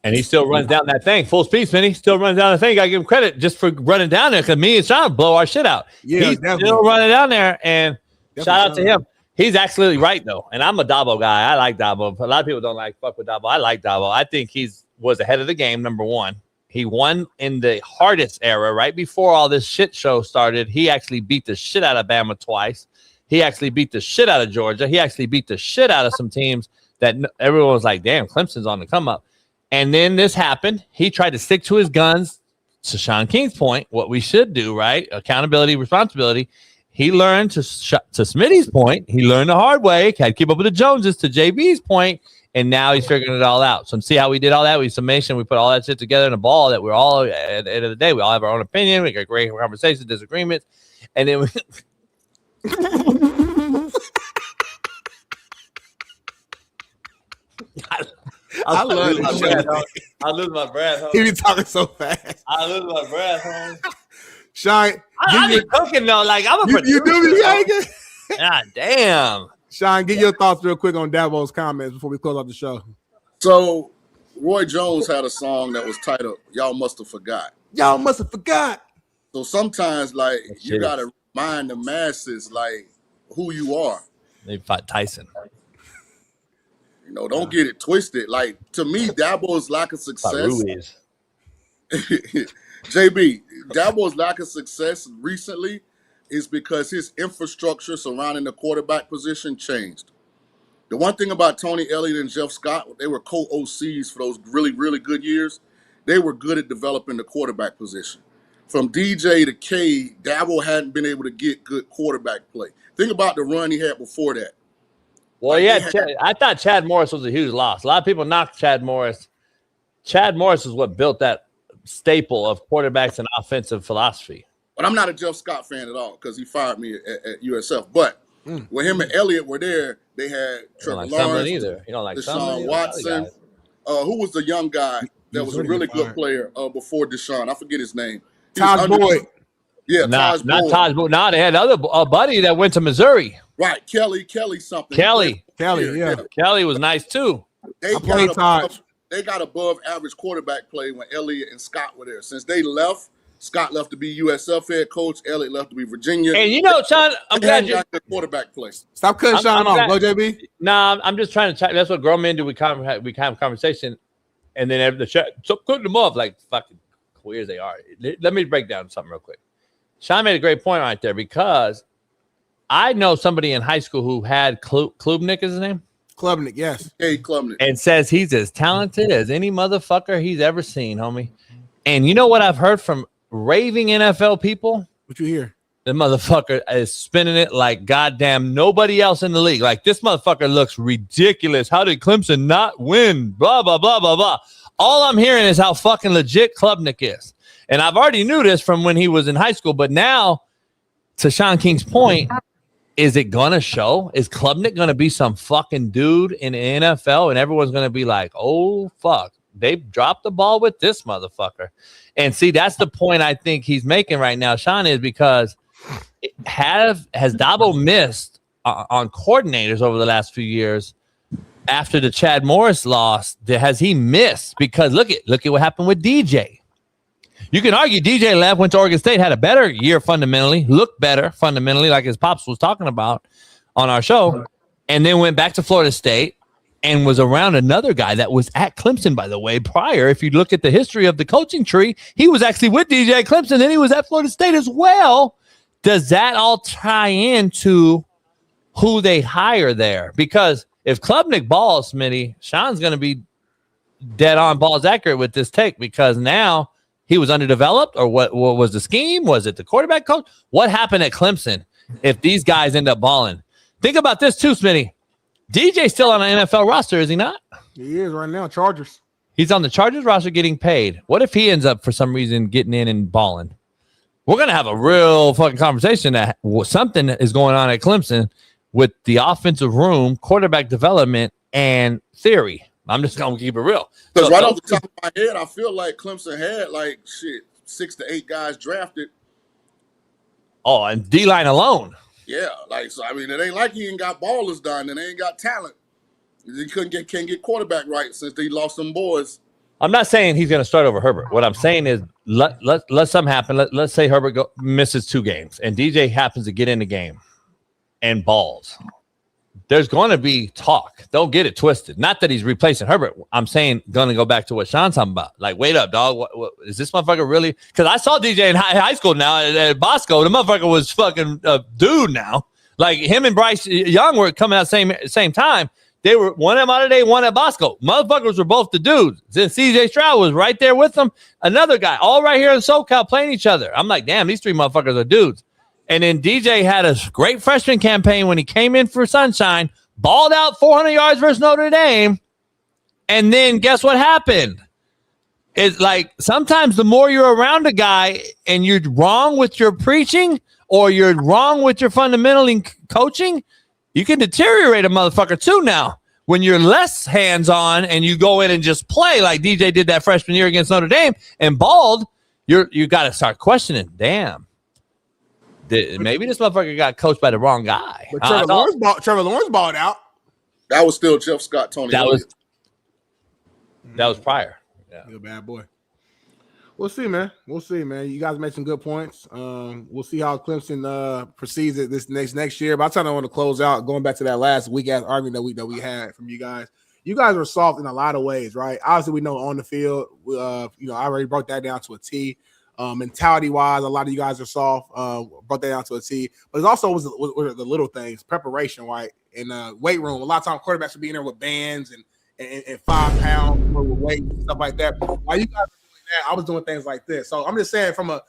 And he still runs down that thing. Full speed, Smitty. Still runs down the thing. Got to give him credit just for running down there because me and Sean blow our shit out. Yeah, he's definitely. still running down there. And shout out to him. He's absolutely right, though. And I'm a Dabo guy. I like Dabo. A lot of people don't fuck with Dabo. I like Dabo. I think was ahead of the game, number one. He won in the hardest era, right before all this shit show started. He actually beat the shit out of Bama twice. He actually beat the shit out of Georgia. He actually beat the shit out of some teams that everyone was like, damn, Clemson's on the come up. And then this happened. He tried to stick to his guns. To Sean King's point, what we should do, right? Accountability, responsibility. He learned to Smitty's point. He learned the hard way. Had to keep up with the Joneses to JB's point, and now he's figuring it all out. So see how we did all that? We summation. We put all that shit together in a ball that we're all at the end of the day. We all have our own opinion. We got great conversations, disagreements, and then we. I lose my breath. I lose my breath. He be talking so fast. I lose my breath, homie. Shine. I be cooking though. Like I'm a producer. You do me, Yankees? God damn. Shine, get your thoughts real quick on Dabo's comments before we close out the show. So Roy Jones had a song that was titled "Y'all Must Have Forgot." Y'all must have forgot. So sometimes, like, you gotta remind the masses, like, who you are. They fought Tyson. You know, don't get it twisted. Like, to me, Dabo's lack of success. JB, Dabo's lack of success recently is because his infrastructure surrounding the quarterback position changed. The one thing about Tony Elliott and Jeff Scott, they were co-OCs for those really, really good years. They were good at developing the quarterback position. From DJ to K, Dabo hadn't been able to get good quarterback play. Think about the run he had before that. Well, yeah, I thought Chad Morris was a huge loss. A lot of people knocked Chad Morris. Chad Morris is what built that staple of quarterbacks and offensive philosophy. But I'm not a Jeff Scott fan at all because he fired me at USF. But when him and Elliott were there, they had Trevor Lawrence, either. You don't like Deshaun Watson. Who was the young guy that was a really good player before Deshaun? I forget his name. Taj Boyd. Yeah, not Taj Boyd. No, they had another buddy that went to Missouri. Right, Kelly something. Kelly, yeah. Kelly was nice too. They got above average quarterback play when Elliott and Scott were there. Since they left, Scott left to be USF head coach. Elliott left to be Virginia. And you know, Sean, I'm glad you got the quarterback play. Stop cutting Sean off, go JB. Nah, I'm just trying to check. That's what grown men do. We have a conversation, and then the chat, so cutting them off like fucking queers they are. Let me break down something real quick. Sean made a great point right there because I know somebody in high school who had Klubnik is his name. Klubnik, yes. Hey, Klubnik. And says he's as talented as any motherfucker he's ever seen, homie. And you know what I've heard from raving NFL people? What you hear? The motherfucker is spinning it like goddamn nobody else in the league. Like, this motherfucker looks ridiculous. How did Clemson not win? Blah, blah, blah, blah, blah. All I'm hearing is how fucking legit Klubnik is. And I've already knew this from when he was in high school. But now, to Sean King's point, is it going to show? Is Klubnik going to be some fucking dude in the NFL? And everyone's going to be like, oh, fuck. They dropped the ball with this motherfucker. And see, that's the point I think he's making right now, Sean, is because has Dabo missed on coordinators over the last few years after the Chad Morris loss? Has he missed? Because look at what happened with DJ. You can argue DJ left, went to Oregon State, had a better year fundamentally, looked better fundamentally, like his pops was talking about on our show, and then went back to Florida State and was around another guy that was at Clemson, by the way, prior. If you look at the history of the coaching tree, he was actually with DJ at Clemson, then he was at Florida State as well. Does that all tie into who they hire there? Because if Klubnik balls, Smitty, Sean's going to be dead on balls accurate with this take because now he was underdeveloped, or what was the scheme? Was it the quarterback coach? What happened at Clemson if these guys end up balling? Think about this too, Smitty. DJ's still on an NFL roster, is he not? He is right now, Chargers. He's on the Chargers roster getting paid. What if he ends up, for some reason, getting in and balling? We're going to have a real fucking conversation that something is going on at Clemson with the offensive room, quarterback development, and theory. I'm just going to keep it real. Because right off the top of my head, I feel like Clemson had 6 to 8 guys drafted. Oh, and D-line alone. Yeah, so I mean, it ain't like he ain't got ballers done and they ain't got talent. He can't get quarterback right since they lost some boys. I'm not saying he's going to start over Herbert. What I'm saying is let something happen. Let's say Herbert misses 2 games and DJ happens to get in the game and balls. There's going to be talk. Don't get it twisted. Not that he's replacing Herbert. I'm saying going to go back to what Sean's talking about. Like, wait up, dog. What is this motherfucker really? Because I saw DJ in high school now at Bosco. The motherfucker was fucking a dude now. Like, him and Bryce Young were coming out same time. They were one at Mater Dei, one at Bosco. Motherfuckers were both the dudes. Then CJ Stroud was right there with them. Another guy, all right here in SoCal playing each other. I'm like, damn, these 3 motherfuckers are dudes. And then DJ had a great freshman campaign when he came in for Sunshine, balled out 400 yards versus Notre Dame. And then guess what happened? It's like sometimes the more you're around a guy and you're wrong with your preaching or you're wrong with your fundamentally coaching, you can deteriorate a motherfucker too now. When you're less hands-on and you go in and just play like DJ did that freshman year against Notre Dame and balled, you got to start questioning, damn. Maybe this motherfucker got coached by the wrong guy. But Trevor Lawrence balled out. That was still Jeff Scott, Tony. That was prior. Yeah. You're a bad boy. We'll see, man. You guys made some good points. We'll see how Clemson proceeds this next year. But I kind of want to close out going back to that last week-ass argument that we had from you guys. You guys are soft in a lot of ways, right? Obviously, we know on the field, I already broke that down to a T. Mentality-wise, a lot of you guys are soft. Brought that down to a T. But it also was the little things, preparation, right? In weight room, a lot of times quarterbacks would be in there with bands and 5 pounds with weight and stuff like that. While you guys were doing that, I was doing things like this. So I'm just saying from a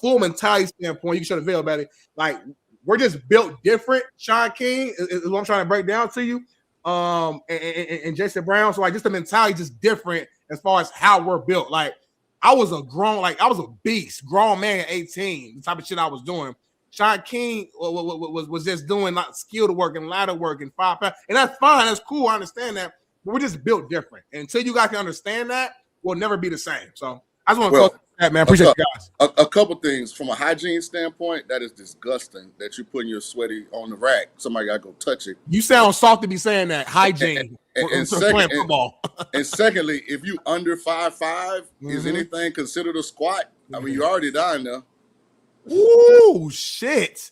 full mentality standpoint, you should have feel about it. Like, we're just built different, Sean King, is what I'm trying to break down to you. And Jason Brown. So, like, just the mentality just different as far as how we're built. Like, I was a beast, grown man at 18, the type of shit I was doing. Sean King was just doing like skilled work and ladder work and 5 pounds. And that's fine. That's cool. I understand that. But we're just built different. And until you guys can understand that, we'll never be the same. So I just want to talk that, man. Appreciate you guys. A couple things. From a hygiene standpoint, that is disgusting that you're putting your sweaty on the rack. Somebody got to go touch it. You sound soft to be saying that. Hygiene. And secondly, if you under 5'5", is anything considered a squat? I mean, you're already down there. Ooh, shit.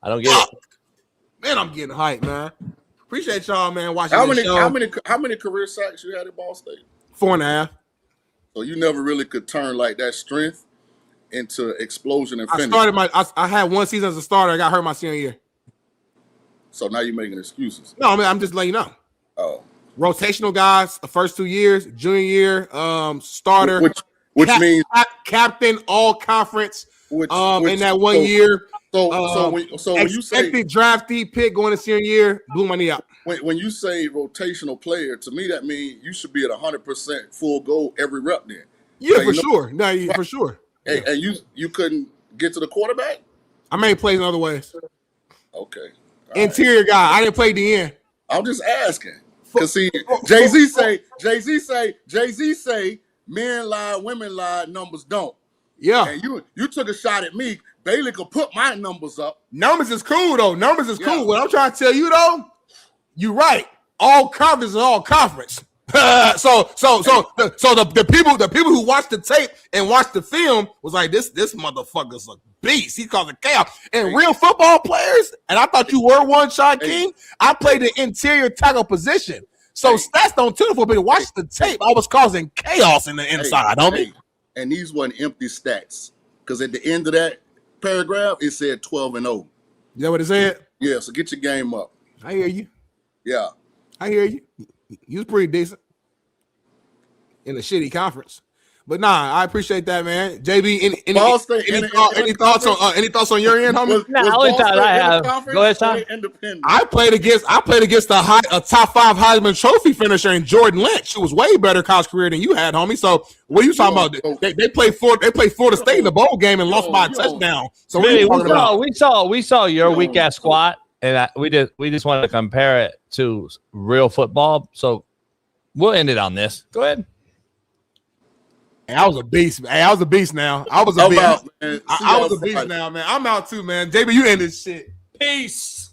I don't get it. Man, I'm getting hyped, man. Appreciate y'all, man, watching How this many show. career sacks you had at Ball State? 4.5. So you never really could turn like that strength into explosion and finish. I had one season as a starter. I got hurt my senior year. So now you're making excuses. No, I mean, I'm just letting you know. Oh. Rotational guys, the first 2 years, junior year, starter, which means captain, all conference, in that 1 year. So when you say draftee pick going to senior year, blew my knee out. When you say rotational player, to me that means you should be at 100% full go every rep. Then for sure. No, for sure. And you couldn't get to the quarterback. I made plays in other ways. Okay. Interior guy. I didn't play the end. I'm just asking. Because see, Jay-Z say, men lie, women lie, numbers don't. Yeah. And you took a shot at me. Bailey could put my numbers up. Numbers is cool though. Numbers is cool. What I'm trying to tell you though, you're right. All conference is all conference. So the people who watched the tape and watched the film was like, this motherfucker's a beast. He calls it chaos. And real football players, and I thought you were one, Sean King. I played the interior tackle position. So stats don't tell for me to watch the tape. I was causing chaos in the inside, homie. And these weren't empty stats. Because at the end of that paragraph, it said 12-0. Is that what it said? Yeah, so get your game up. I hear you. Yeah. I hear you. You was pretty decent in a shitty conference. But nah, I appreciate that, man. JB, any thoughts on your end, homie? No, I only thought I have. Go ahead, Tom. I played against a top 5 Heisman Trophy finisher in Jordan Lynch, who was way better college career than you had, homie. So what are you talking about? They played Florida State in the bowl game and lost by a touchdown. So we saw your weak ass squat, and we just wanted to compare it to real football. So we'll end it on this. Go ahead. Hey, I was a beast. Hey, I was a beast now. I was a beast. I was a beast now, man. I'm out too, man. JB, you end this shit. Peace.